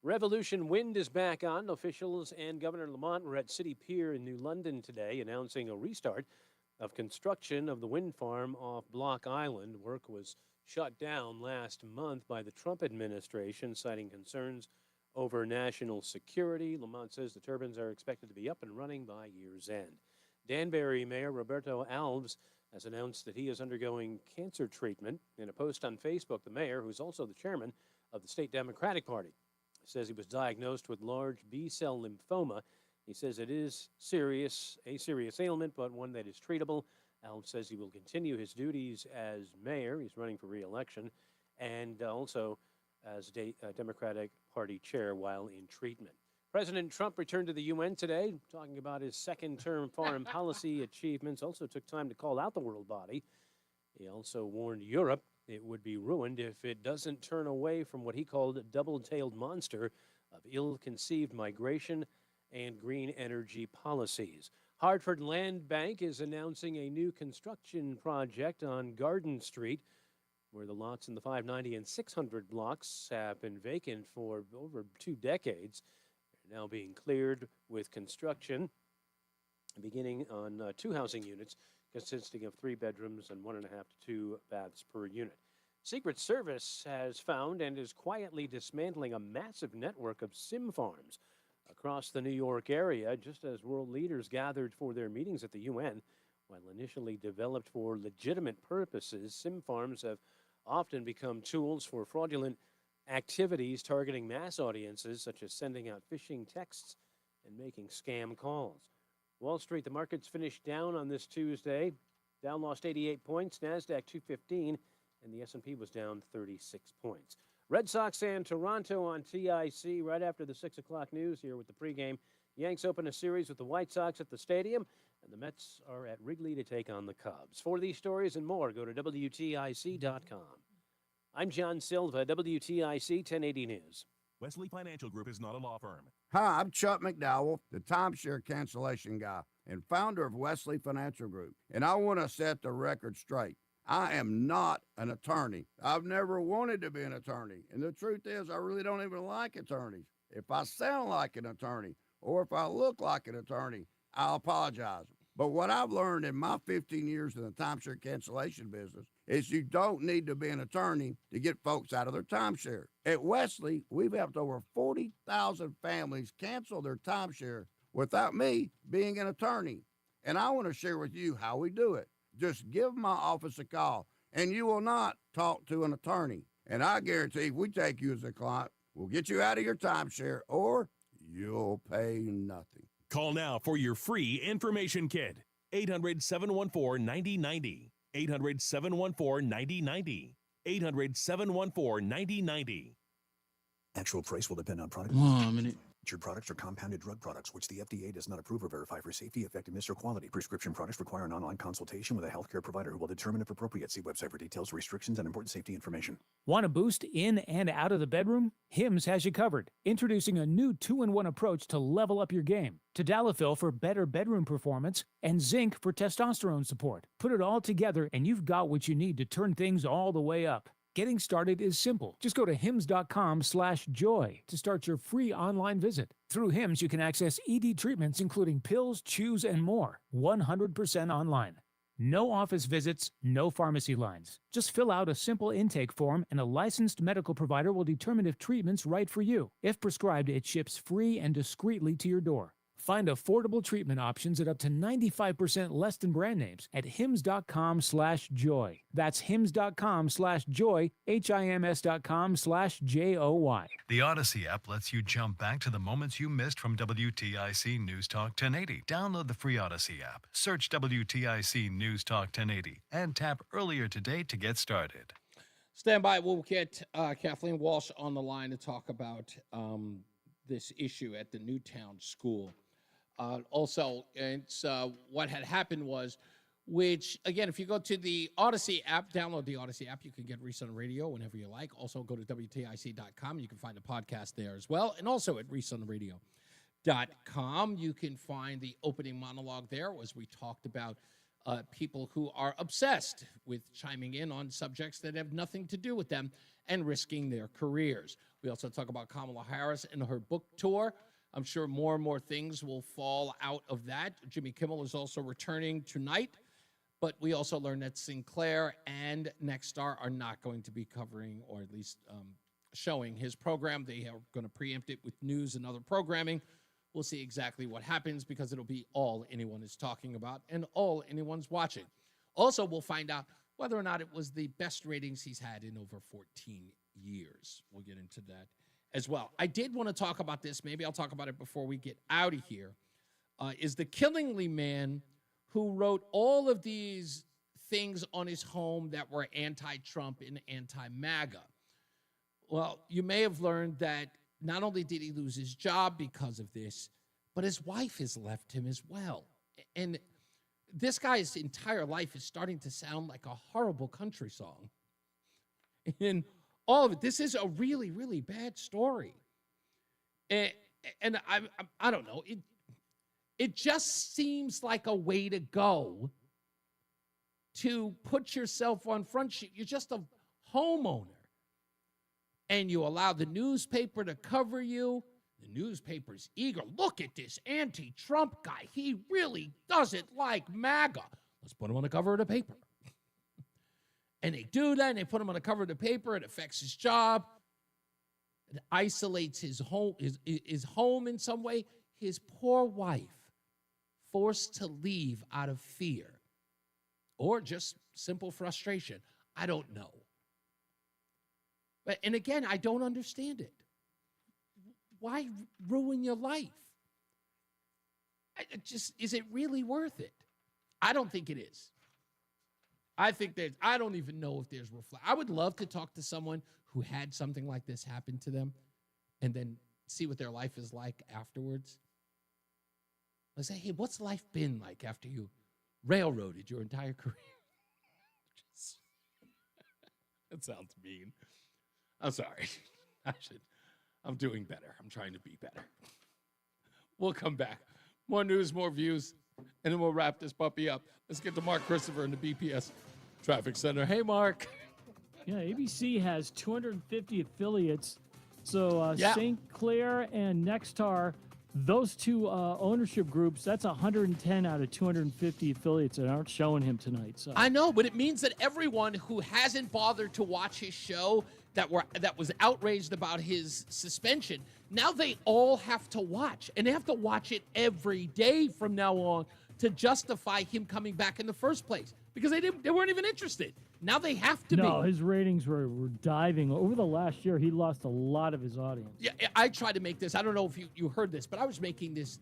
Revolution Wind is back on. Officials and Governor Lamont were at City Pier in New London today announcing a restart of construction of the wind farm off Block Island. Work was shut down last month by the Trump administration, citing concerns over national security. Lamont says the turbines are expected to be up and running by year's end. Danbury Mayor Roberto Alves has announced that he is undergoing cancer treatment. In a post on Facebook, the mayor, who's also the chairman of the state Democratic Party, says he was diagnosed with large B-cell lymphoma. He says it is a serious ailment, but one that is treatable. Alves says he will continue his duties as mayor. He's running for re-election, and also as Democratic Party chair while in treatment. President Trump returned to the UN today, talking about his second-term foreign policy achievements. Also took time to call out the world body. He also warned Europe it would be ruined if it doesn't turn away from what he called a double-tailed monster of ill-conceived migration and green energy policies. Hartford Land Bank is announcing a new construction project on Garden Street, where the lots in the 590 and 600 blocks have been vacant for over 2 decades. They're now being cleared with construction beginning on 2 housing units consisting of 3 bedrooms and 1.5 to 2 baths per unit. Secret Service has found and is quietly dismantling a massive network of sim farms across the New York area, just as world leaders gathered for their meetings at the UN. While initially developed for legitimate purposes, sim farms have often become tools for fraudulent activities targeting mass audiences, such as sending out phishing texts and making scam calls. Wall Street, the markets finished down on this Tuesday. Dow lost 88 points, NASDAQ 215, and the S&P was down 36 points. Red Sox and Toronto on TIC right after the 6 o'clock news here with the pregame. Yanks open a series with the White Sox at the stadium, and the Mets are at Wrigley to take on the Cubs. For these stories and more, go to WTIC.com. I'm John Silva, WTIC 1080 News. Wesley Financial Group is not a law firm. Hi, I'm Chuck McDowell, the timeshare cancellation guy and founder of Wesley Financial Group. And I want to set the record straight. I am not an attorney. I've never wanted to be an attorney. And the truth is, I really don't even like attorneys. If I sound like an attorney or if I look like an attorney, I'll apologize. But what I've learned in my 15 years in the timeshare cancellation business is you don't need to be an attorney to get folks out of their timeshare. At Wesley, we've helped over 40,000 families cancel their timeshare without me being an attorney. And I want to share with you how we do it. Just give my office a call, and you will not talk to an attorney. And I guarantee if we take you as a client, we'll get you out of your timeshare, or you'll pay nothing. Call now for your free information kit. 800-714-9090. 800-714-9090. 800-714-9090. Actual price will depend on product. 1 minute. Featured products are compounded drug products, which the FDA does not approve or verify for safety, effectiveness, or quality. Prescription products require an online consultation with a healthcare provider who will determine if appropriate. See website for details, restrictions, and important safety information. Want a boost in and out of the bedroom? Hims has you covered. Introducing a new 2-in-1 approach to level up your game. Tadalafil for better bedroom performance and zinc for testosterone support. Put it all together and you've got what you need to turn things all the way up. Getting started is simple. Just go to hims.com/joy to start your free online visit. Through Hims, you can access ED treatments including pills, chews, and more. 100% online. No office visits, no pharmacy lines. Just fill out a simple intake form and a licensed medical provider will determine if treatment's right for you. If prescribed, it ships free and discreetly to your door. Find affordable treatment options at up to 95% less than brand names at hims.com/joy. That's hims.com/joy, hims.com/joy. The Odyssey app lets you jump back to the moments you missed from WTIC News Talk 1080. Download the free Odyssey app, search WTIC News Talk 1080, and tap earlier today to get started. Stand by. We'll get Kathleen Walsh on the line to talk about this issue at the Newtown school. Also, it's what had happened was, which, again, if you go to the Odyssey app, download the Odyssey app, you can get Reese On The Radio whenever you like. Also, go to WTIC.com. You can find the podcast there as well. And also at ReeseOnTheRadio.com, you can find the opening monologue there, as we talked about people who are obsessed with chiming in on subjects that have nothing to do with them. and risking their careers. We also talk about Kamala Harris and her book tour. I'm sure more and more things will fall out of that. Jimmy Kimmel is also returning tonight, but we also learned that Sinclair and Nexstar are not going to be covering, or at least showing his program. They are going to preempt it with news and other programming. We'll see exactly what happens because it'll be all anyone is talking about and all anyone's watching. Also, we'll find out whether or not it was the best ratings he's had in over 14 years. We'll get into that as well. I did want to talk about this. Maybe I'll talk about it before we get out of here. Is the Killingly man who wrote all of these things on his home that were anti-Trump and anti-MAGA. Well, you may have learned that not only did he lose his job because of this, but his wife has left him as well. And this guy's entire life is starting to sound like a horrible country song. And all of it, this is a really, really bad story. And I don't know, it just seems like a way to go to put yourself on Front Street. You're just a homeowner. And you allow the newspaper to cover you. The newspaper's eager. Look at this anti-Trump guy. He really doesn't like MAGA. Let's put him on the cover of the paper. And they do that, and they put him on the cover of the paper. It affects his job. It isolates his home in some way. His poor wife, forced to leave out of fear or just simple frustration. I don't know. And again, I don't understand it. Why ruin your life? Is it really worth it? I don't think it is. I don't even know if there's reflect. I would love to talk to someone who had something like this happen to them and then see what their life is like afterwards. I say, hey, what's life been like after you railroaded your entire career? That sounds mean. I'm sorry. I'm doing better. I'm trying to be better. We'll come back. More news, more views, and then we'll wrap this puppy up. Let's get to Mark Christopher in the BPS Traffic Center. Hey, Mark. Yeah, ABC has 250 affiliates. So St. Clair and Nexstar, those two ownership groups, that's 110 out of 250 affiliates that aren't showing him tonight. So I know, but it means that everyone who hasn't bothered to watch his show that was outraged about his suspension, now they all have to watch, and they have to watch it every day from now on to justify him coming back in the first place because they weren't even interested. Now they have to be. No, his ratings were diving. Over the last year, he lost a lot of his audience. Yeah, I tried to make this. I don't know if you heard this, but I was making this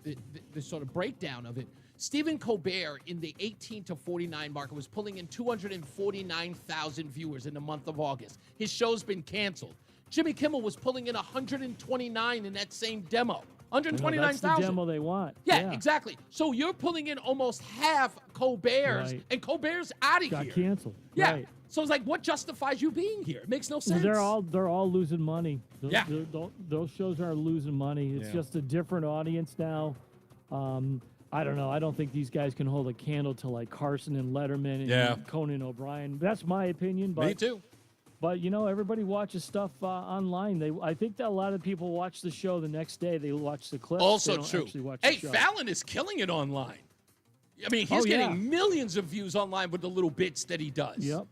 sort of breakdown of it. Stephen Colbert in the 18 to 49 market was pulling in 249,000 viewers in the month of August. His show's been canceled. Jimmy Kimmel was pulling in 129 in that same demo. 129,000. That's the demo they want. Yeah, exactly. So you're pulling in almost half Colbert's, Right. and Colbert's out of Got here. canceled. Yeah. Right. So it's like, what justifies you being here? It makes no sense. They're all losing money. Yeah. Those shows are losing money. It's just a different audience now. I don't know. I don't think these guys can hold a candle to like Carson and Letterman and Conan O'Brien. That's my opinion. But, Me too. But, everybody watches stuff online. I think that a lot of people watch the show the next day. They watch the clips. Also they don't true. actually watch Hey, the show. Fallon is killing it online. I mean, he's getting millions of views online with the little bits that he does. Yep.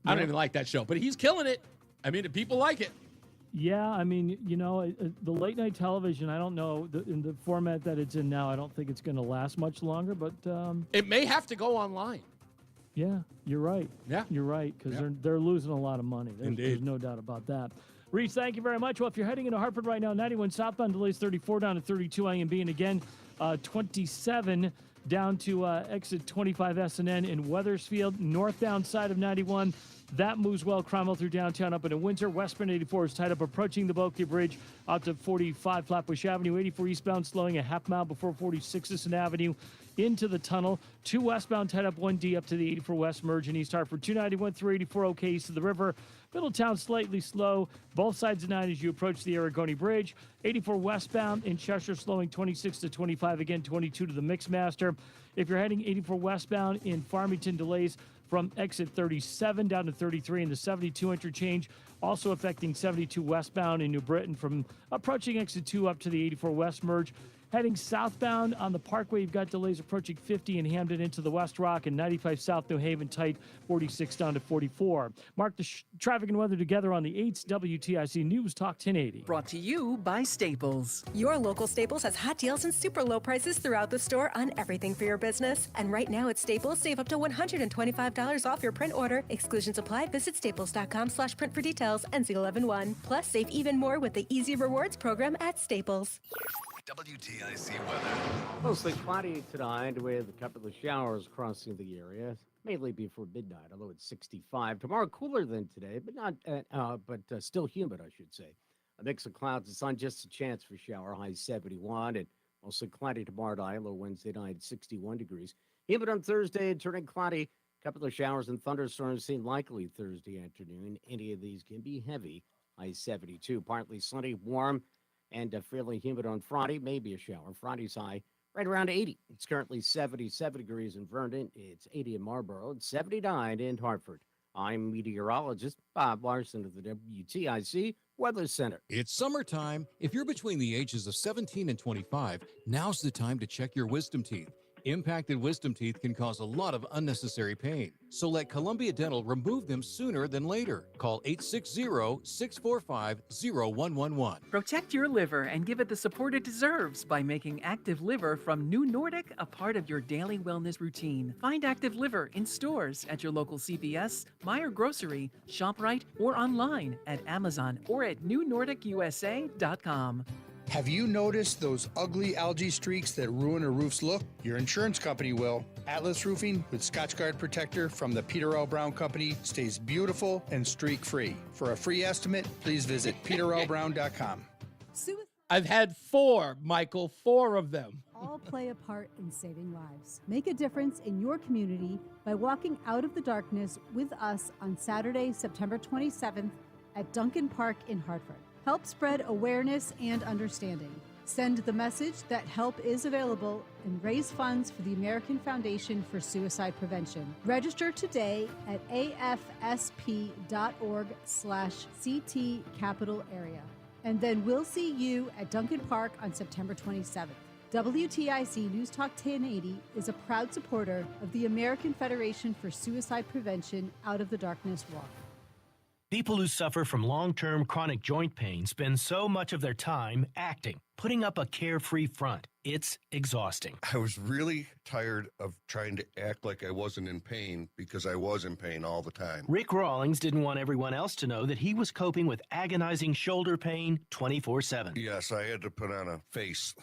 I don't even like that show, but he's killing it. I mean, the people like it. Yeah, I mean, the late night television, I don't know, in the format that it's in now, I don't think it's going to last much longer, but... it may have to go online. Yeah, you're right. Yeah. You're right, because they're losing a lot of money. There's Indeed. no doubt about that. Reese, thank you very much. Well, if you're heading into Hartford right now, 91 southbound delays 34 down to 32 IMB, and again, 27 down to exit 25 SNN in Weathersfield, northbound side of 91. That moves well. Cromwell through downtown up into Windsor. Westbound 84 is tied up approaching the Bokeh Bridge out to 45 Flatbush Avenue. 84 eastbound slowing a half mile before 46 Sisson Avenue into the tunnel. 2 westbound tied up 1D up to the 84 West merge in East Hartford. 291 through 84 okay east of the river. Middletown slightly slow. Both sides of 9 as you approach the Aragoni Bridge. 84 westbound in Cheshire slowing 26 to 25. Again, 22 to the Mixmaster. If you're heading 84 westbound in Farmington, delays from exit 37 down to 33 in the 72 interchange. Also affecting 72 westbound in New Britain from approaching exit 2 up to the 84 West merge. Heading southbound on the Parkway, you've got delays approaching 50 in Hamden into the West Rock, and 95 South New Haven tight, 46 down to 44. Mark the traffic and weather together on the 8th WTIC News Talk 1080. Brought to you by Staples. Your local Staples has hot deals and super low prices throughout the store on everything for your business. And right now at Staples, save up to $125 off your print order. Exclusions apply. Visit staples.com/print for details. NC11-1. Plus, save even more with the Easy Rewards program at Staples. WTIC weather. Mostly cloudy tonight with a couple of showers crossing the area, mainly before midnight, although it's 65. Tomorrow cooler than today, but still humid, I should say. A mix of clouds and sun, just a chance for shower, high 71, and mostly cloudy tomorrow night, low Wednesday night, 61 degrees. Humid on Thursday and turning cloudy. A couple of showers and thunderstorms seem likely Thursday afternoon. Any of these can be heavy, high 72. Partly sunny, warm, and fairly humid on Friday, maybe a shower. Friday's high right around 80. It's currently 77 degrees in Vernon. It's 80 in Marlboro. It's 79 in Hartford. I'm meteorologist Bob Larson of the WTIC Weather Center. It's summertime. If you're between the ages of 17 and 25, now's the time to check your wisdom teeth. Impacted wisdom teeth can cause a lot of unnecessary pain, so let Columbia Dental remove them sooner than later. Call 860-645-0111. Protect your liver and give it the support it deserves by making Active Liver from New Nordic a part of your daily wellness routine. Find Active Liver in stores at your local CVS, Meijer Grocery, ShopRite, or online at Amazon or at newnordicusa.com. Have you noticed those ugly algae streaks that ruin a roof's look? Your insurance company will. Atlas Roofing with Scotchgard Protector from the Peter L. Brown Company stays beautiful and streak-free. For a free estimate, please visit peterlbrown.com. I've had four, Michael, four of them. All play a part in saving lives. Make a difference in your community by walking out of the darkness with us on Saturday, September 27th at Duncan Park in Hartford. Help spread awareness and understanding. Send the message that help is available and raise funds for the American Foundation for Suicide Prevention. Register today at afsp.org/CT Capital Area. And then we'll see you at Duncan Park on September 27th. WTIC News Talk 1080 is a proud supporter of the American Federation for Suicide Prevention Out of the Darkness Walk. People who suffer from long-term chronic joint pain spend so much of their time acting, putting up a carefree front. It's exhausting. I was really tired of trying to act like I wasn't in pain because I was in pain all the time. Rick Rawlings didn't want everyone else to know that he was coping with agonizing shoulder pain 24/7. Yes, I had to put on a face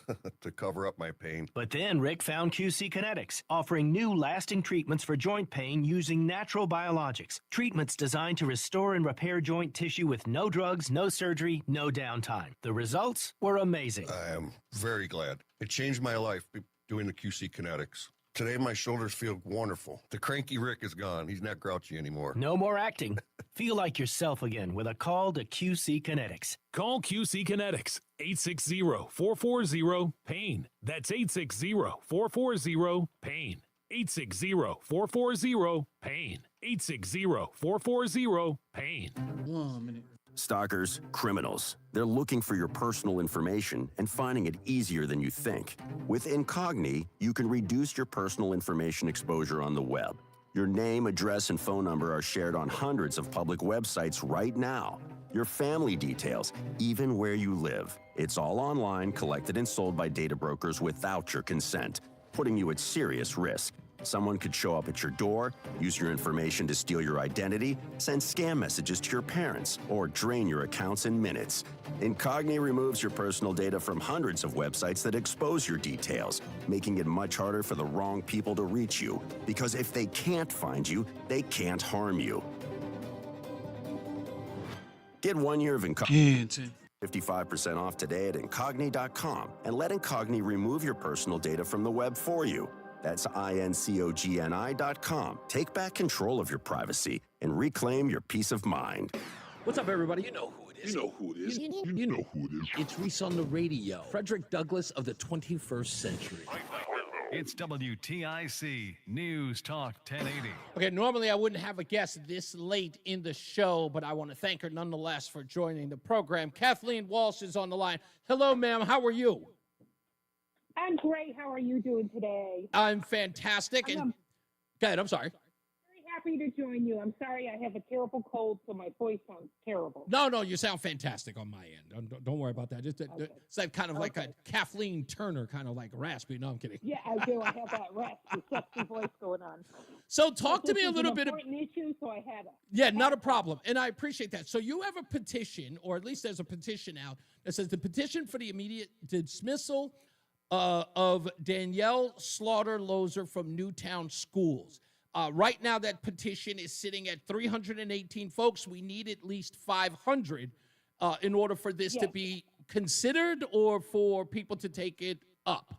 to cover up my pain. But then Rick found QC Kinetics, offering new lasting treatments for joint pain using natural biologics. Treatments designed to restore and repair joint tissue with no drugs, no surgery, no downtime. The results were amazing. I am very glad. It changed my life doing the QC Kinetics. Today, my shoulders feel wonderful. The cranky Rick is gone. He's not grouchy anymore. No more acting. Feel like yourself again with a call to QC Kinetics. Call QC Kinetics, 860-440-PAIN. That's 860-440-PAIN. 860-440-PAIN. 860-440-PAIN. 1 minute. Stalkers, criminals. They're looking for your personal information and finding it easier than you think. With Incogni, you can reduce your personal information exposure on the web. Your name, address, and phone number are shared on hundreds of public websites right now. Your family details, even where you live. It's all online, collected and sold by data brokers without your consent, putting you at serious risk. Someone could show up at your door, use your information to steal your identity, send scam messages to your parents, or drain your accounts in minutes. Incogni removes your personal data from hundreds of websites that expose your details, making it much harder for the wrong people to reach you. Because if they can't find you, they can't harm you. Get 1 year of Incogni. 55% off today at Incogni.com and let Incogni remove your personal data from the web for you. That's INCOGNI.com. Take back control of your privacy and reclaim your peace of mind. What's up, everybody? You know who it is. You know who it is. You know who it is. It's Reese on the Radio. Frederick Douglass of the 21st century. It's WTIC News Talk 1080. Okay, normally I wouldn't have a guest this late in the show, but I want to thank her nonetheless for joining the program. Kathleen Walsh is on the line. Hello, ma'am. How are you? I'm great. How are you doing today? I'm fantastic. Go ahead. I'm sorry. Very happy to join you. I'm sorry I have a terrible cold, so my voice sounds terrible. No, you sound fantastic on my end. Don't worry about that. It's like kind of like a Kathleen Turner, kind of like raspy. No, I'm kidding. Yeah, I do. I have that raspy, sexy voice going on. So talk to me a little bit. Important issue, so I had it. Yeah, not a problem, and I appreciate that. So you have a petition, or at least there's a petition out that says the petition for the immediate dismissal of Danielle Slaughter-Lozer from Newtown schools. Right now, that petition is sitting at 318 folks. We need at least 500 in order for this to be considered or for people to take it up.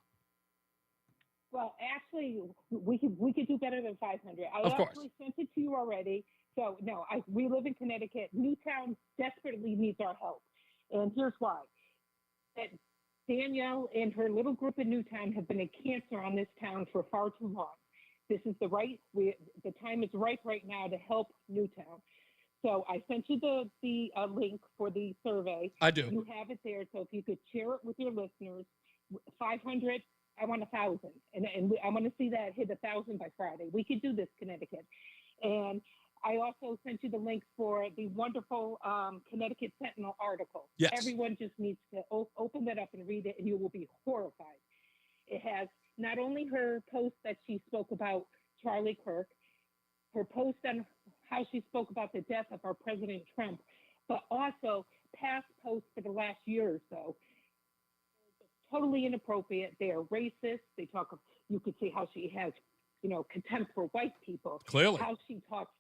Well, actually, we could do better than 500. I actually sent it to you already. So, no, we live in Connecticut. Newtown desperately needs our help. And here's why. That Danielle and her little group in Newtown have been a cancer on this town for far too long. This is the time is ripe right now to help Newtown. So I sent you the link for the survey. I do. You have it there. So if you could share it with your listeners, 500, I want 1,000. And I want to see that hit 1,000 by Friday. We could do this, Connecticut. And I also sent you the links for the wonderful Connecticut Sentinel article. Yes. Everyone just needs to open that up and read it, and you will be horrified. It has not only her post that she spoke about Charlie Kirk, her post on how she spoke about the death of our President Trump, but also past posts for the last year or so. Totally inappropriate. They are racist. They talk of, you could see how she has, contempt for white people. Clearly. How she talks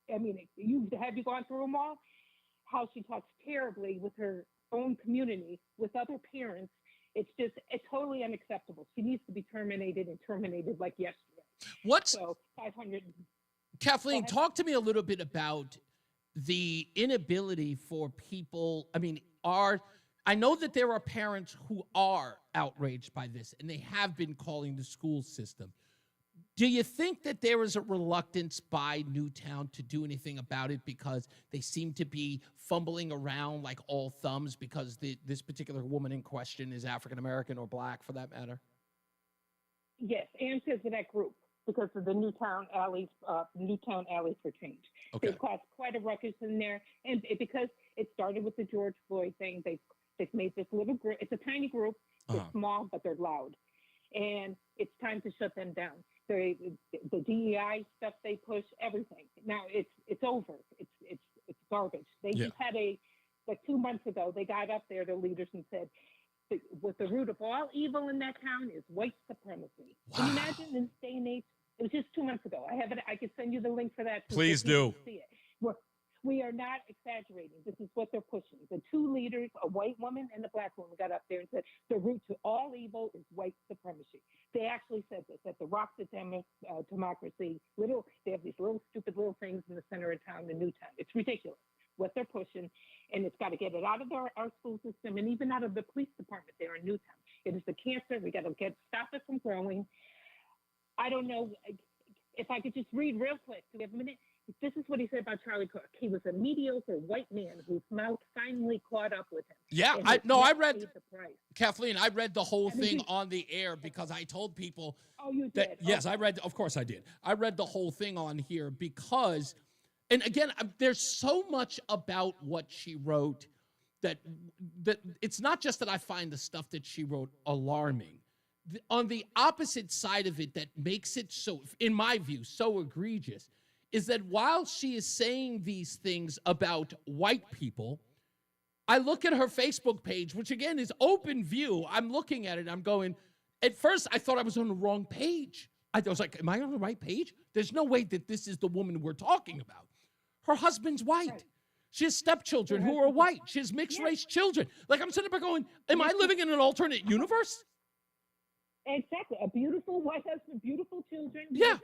have you gone through them all? How she talks terribly with her own community, with other parents. It's totally unacceptable. She needs to be terminated like yesterday. So 500. Kathleen, talk to me a little bit about the inability for people. I know that there are parents who are outraged by this, and they have been calling the school system. Do you think that there is a reluctance by Newtown to do anything about it because they seem to be fumbling around like all thumbs because this particular woman in question is African-American or black, for that matter? Yes, and because of that group, because of the Newtown Allies for Change. Okay. They've caused quite a ruckus in there, and because it started with the George Floyd thing, they've made this little group. It's a tiny group. They're small, but they're loud, and it's time to shut them down. The DEI stuff they push, everything. Now it's over. It's garbage. They just had 2 months ago, they got up there, the leaders, and said, with the root of all evil in that town is white supremacy. Wow. Can you imagine in this day and age? It was just 2 months ago. I have it. I could send you the link for that. Please do. See it. We are not exaggerating. This is what they're pushing. The two leaders, a white woman and a black woman, got up there and said, the root to all evil is white supremacy. They actually said this, that the rock to democracy, they have these little stupid little things in the center of town, in Newtown. It's ridiculous what they're pushing, and it's got to get it out of our school system and even out of the police department there in Newtown. It is a cancer. We got to stop it from growing. I don't know if I could just read real quick. Do we have a minute? This is what he said about Charlie Kirk. He was a mediocre white man whose mouth finally caught up with him. Yeah, I read, Kathleen, I read the whole thing on the air because I told people. Oh, you did? That, yes, I read, of course I did. I read the whole thing on here because, and again, there's so much about what she wrote that it's not just that I find the stuff that she wrote alarming. On the opposite side of it that makes it so, in my view, so egregious, is that while she is saying these things about white people, I look at her Facebook page, which again is open view. I'm looking at it. I'm going, at first I thought I was on the wrong page. I was like, am I on the right page? There's no way that this is the woman we're talking about. Her husband's white. Right. She has stepchildren who are white. She has mixed race children. Like, I'm sitting there going, am I living in an alternate universe? Exactly. A beautiful white husband, beautiful children. Yeah.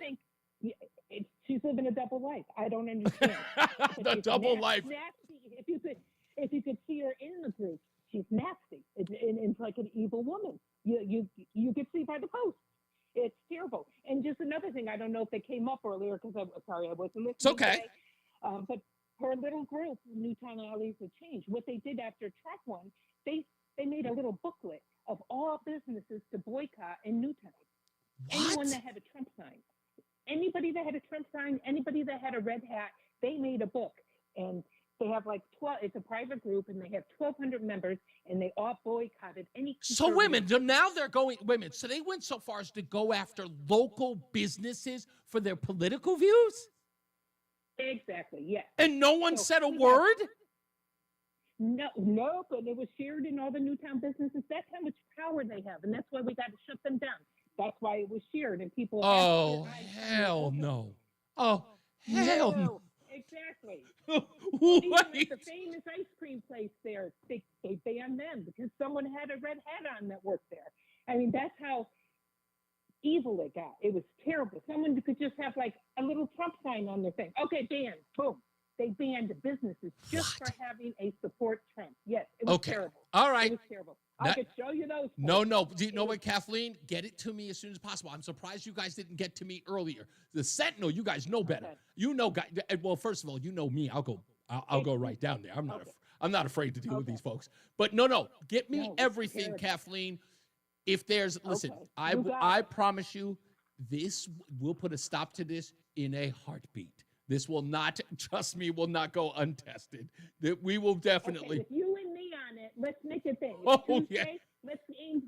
She's living a double life. I don't understand. The double life. Nasty. If you could see her in the group, she's nasty. It's like an evil woman. You could see by the post. terrible. And just another thing, I don't know if they came up earlier because I'm sorry, I wasn't listening. It's okay. Today. But her little group, Newtown Allies of Change, what they did after Trump won, they made a little booklet of all businesses to boycott in Newtown. Anyone that had a Trump sign, anybody that had a Trump sign, anybody that had a red hat, they made a book. And they have like 12, it's a private group, and they have 1,200 members, and they all boycotted any. So women, now they're going, women, so they went so far as to go after local businesses for their political views? Exactly, yes. And no one said a word? No, but it was shared in all the Newtown businesses. That's how much power they have, and that's why we got to shut them down. That's why it was shared, and people. Oh, hell no. Oh, hell no. Exactly. Wait. Even at the famous ice cream place there, they banned them because someone had a red hat on that worked there. I mean, that's how evil it got. It was terrible. Someone could just have like a little Trump sign on their thing. Okay, banned. Boom. They banned businesses just for having a support Trump. Yes, it was terrible. All right. It was terrible. I could show you those. No. Do you know what, Kathleen? Get it to me as soon as possible. I'm surprised you guys didn't get to me earlier. The Sentinel, you guys know better. Okay. You know, guys. Well, first of all, you know me. I'll go right down there. I'm not afraid to deal with these folks. But no. Get me everything, Kathleen. If there's, listen, I promise you, we'll put a stop to this in a heartbeat. This will not, trust me, will not go untested. That we will definitely. Okay, with you and me on it, let's make a thing. Oh, Tuesday, let's aim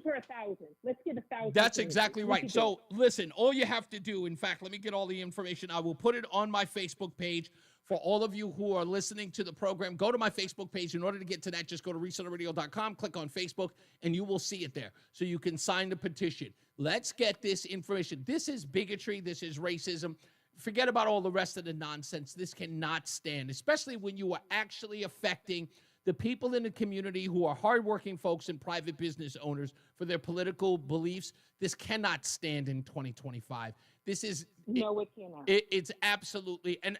for 1,000. Let's get 1,000. That's exactly right. So listen, all you have to do, in fact, let me get all the information. I will put it on my Facebook page. For all of you who are listening to the program, go to my Facebook page. In order to get to that, just go to reasonthenradio.com, click on Facebook, and you will see it there. So you can sign the petition. Let's get this information. This is bigotry. This is racism. Forget about all the rest of the nonsense. This cannot stand, especially when you are actually affecting the people in the community who are hardworking folks and private business owners for their political beliefs. This cannot stand in 2025. This is no, it cannot. It's absolutely, and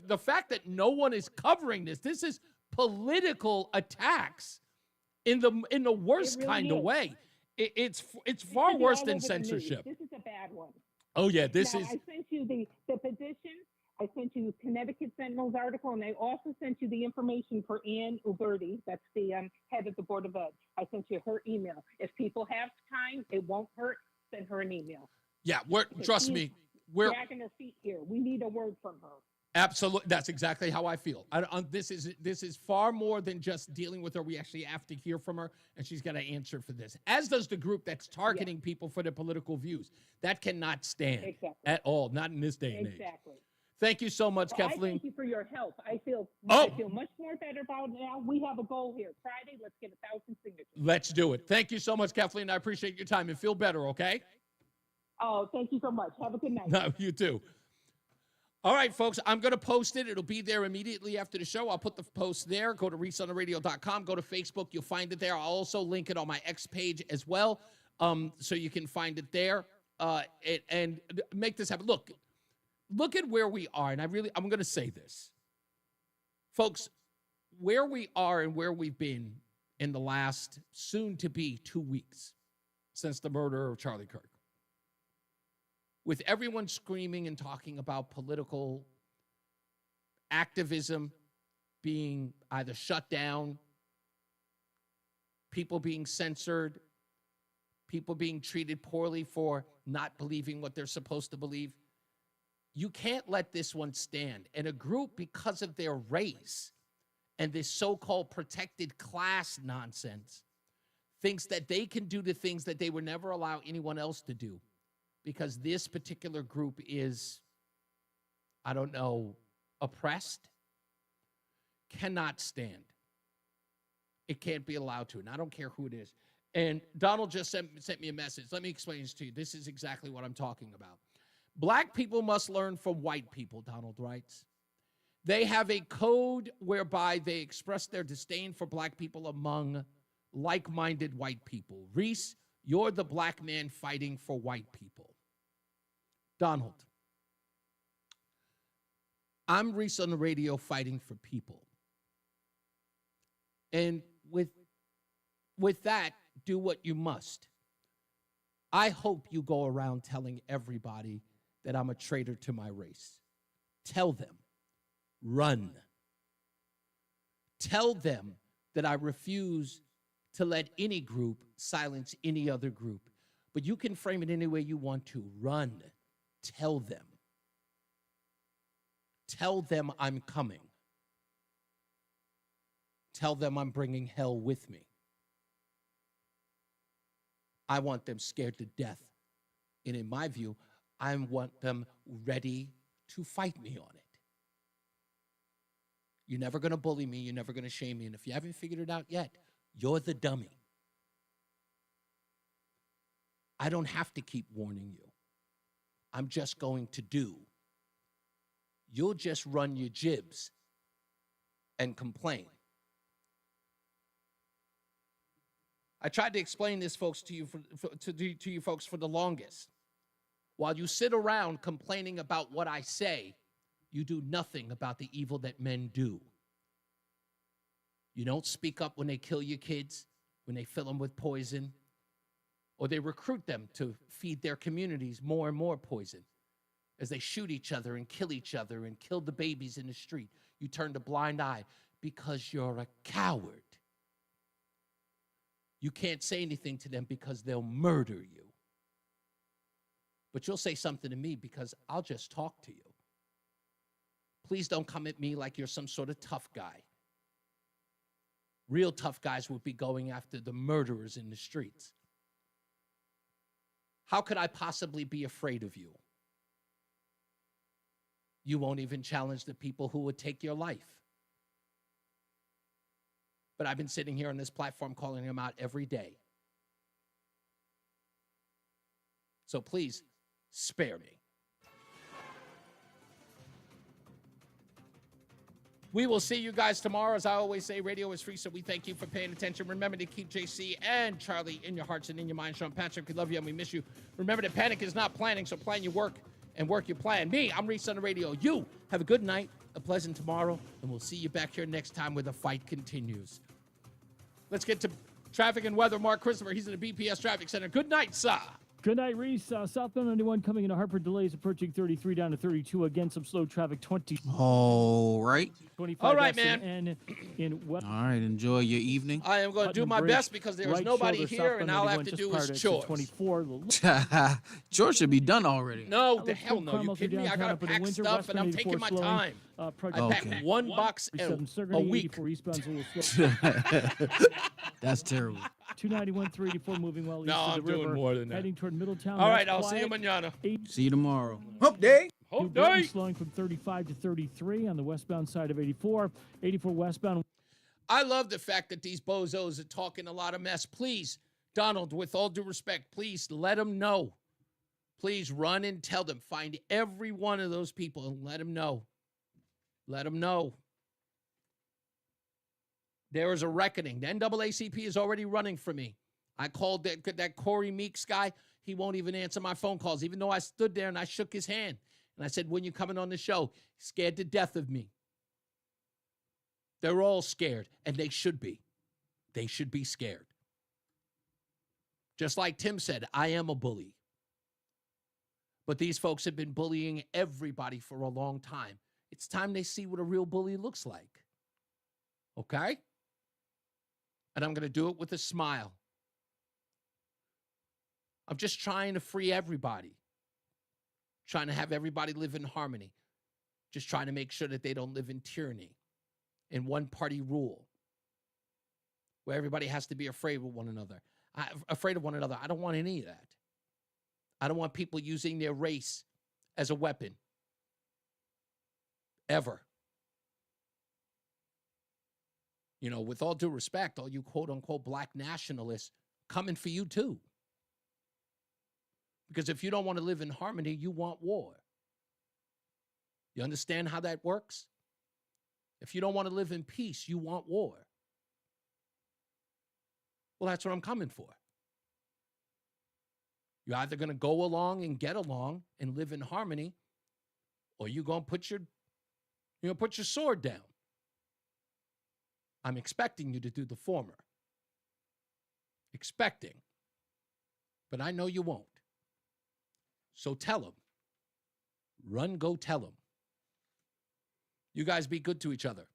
the fact that no one is covering this. This is political attacks in the worst really kind of is. way. It's far worse than censorship. This is a bad one. Oh yeah, this is. I sent you the petition. I sent you Connecticut Sentinel's article, and I also sent you the information for Ann Uberti. That's the head of the Board of Ed. I sent you her email. If people have time, it won't hurt. Send her an email. Yeah, trust me, we're dragging her feet here. We need a word from her. Absolutely, that's exactly how I feel. This is far more than just dealing with her. We actually have to hear from her, and she's got to answer for this. As does the group that's targeting people for their political views. That cannot stand at all. Not in this day and age. Exactly. Thank you so much, Well, Kathleen. I thank you for your help. I feel much more better about it now. We have a goal here. Friday, let's get 1,000 signatures. Let's do it. Thank you so much, Kathleen. I appreciate your time, and feel better, okay? Oh, thank you so much. Have a good night. No, you too. All right, folks, I'm going to post it. It'll be there immediately after the show. I'll put the post there. Go to reasonthenradio.com. Go to Facebook. You'll find it there. I'll also link it on my X page as well, so you can find it there and make this happen. Look at where we are, and I'm going to say this. Folks, where we are and where we've been in the last soon-to-be 2 weeks since the murder of Charlie Kirk, with everyone screaming and talking about political activism being either shut down, people being censored, people being treated poorly for not believing what they're supposed to believe, you can't let this one stand. And a group, because of their race and this so-called protected class nonsense, thinks that they can do the things that they would never allow anyone else to do, because this particular group is, I don't know, oppressed, cannot stand. It can't be allowed to, and I don't care who it is. And Donald just sent me a message. Let me explain this to you. This is exactly what I'm talking about. Black people must learn from white people, Donald writes. They have a code whereby they express their disdain for black people among like-minded white people. Reese, you're the black man fighting for white people. Donald, I'm Reese on the radio fighting for people. And with that, do what you must. I hope you go around telling everybody that I'm a traitor to my race. Tell them. Run. Tell them that I refuse to let any group silence any other group. But you can frame it any way you want to. Run. Tell them. Tell them I'm coming. Tell them I'm bringing hell with me. I want them scared to death. And in my view, I want them ready to fight me on it. You're never going to bully me. You're never going to shame me. And if you haven't figured it out yet, you're the dummy. I don't have to keep warning you. I'm just going to do. You'll just run your jibs and complain. I tried to explain this, folks, to you folks for the longest. While you sit around complaining about what I say, you do nothing about the evil that men do. You don't speak up when they kill your kids, when they fill them with poison, or they recruit them to feed their communities more and more poison. As they shoot each other and kill the babies in the street, you turn a blind eye because you're a coward. You can't say anything to them because they'll murder you. But you'll say something to me because I'll just talk to you. Please don't come at me like you're some sort of tough guy. Real tough guys would be going after the murderers in the streets. How could I possibly be afraid of you? You won't even challenge the people who would take your life. But I've been sitting here on this platform calling them out every day. So please, spare me. We will see you guys tomorrow. As I always say, radio is free, so we thank you for paying attention. Remember to keep JC and Charlie in your hearts and in your minds. Sean Patrick, we love you and we miss you. Remember that panic is not planning, so plan your work and work your plan. Me, I'm Reese on the radio. You have a good night, a pleasant tomorrow, and we'll see you back here next time where the fight continues. Let's get to traffic and weather. Mark Christopher, he's in the BPS Traffic Center. Good night, sir. Good night, Reese. Southbound 91 coming into Hartford, delays approaching 33 down to 32. Again, some slow traffic, 20. All right. 25 All right, man. man. In All right. Enjoy your evening. I am going to do my best because there is nobody here, and all I have to do is chores. 24. Chores should be done already. No, the hell no. You kidding me? I got to pack stuff, and I'm taking my time. I pack one box a week. That's terrible. 291, 384 moving well east No, of the I'm river. doing more than that. Heading toward Middletown. All That's right, I'll see you quiet. manana. See you tomorrow. Hump day. Hump New Britain day. slowing from 35 to 33 on the westbound side of 84. 84 westbound. I love the fact that these bozos are talking a lot of mess. Please, Donald, with all due respect, please let them know. Please run and tell them. Find every one of those people and let them know. Let them know. There is a reckoning. The NAACP is already running for me. I called that Corey Meeks guy. He won't even answer my phone calls, even though I stood there and I shook his hand. And I said, when you coming on the show? Scared to death of me. They're all scared, and they should be. They should be scared. Just like Tim said, I am a bully. But these folks have been bullying everybody for a long time. It's time they see what a real bully looks like. Okay? And I'm going to do it with a smile. I'm just trying to free everybody. Trying to have everybody live in harmony. Just trying to make sure that they don't live in tyranny. In one-party rule. Where everybody has to be afraid of one another. Afraid of one another. I don't want any of that. I don't want people using their race as a weapon. Ever. You know, with all due respect, all you quote-unquote black nationalists coming for you too. Because if you don't want to live in harmony, you want war. You understand how that works? If you don't want to live in peace, you want war. Well, that's what I'm coming for. You're either going to go along and get along and live in harmony, or you're going to put your sword down. I'm expecting you to do the former. Expecting. but I know you won't. So tell them. Run, go tell them. You guys be good to each other.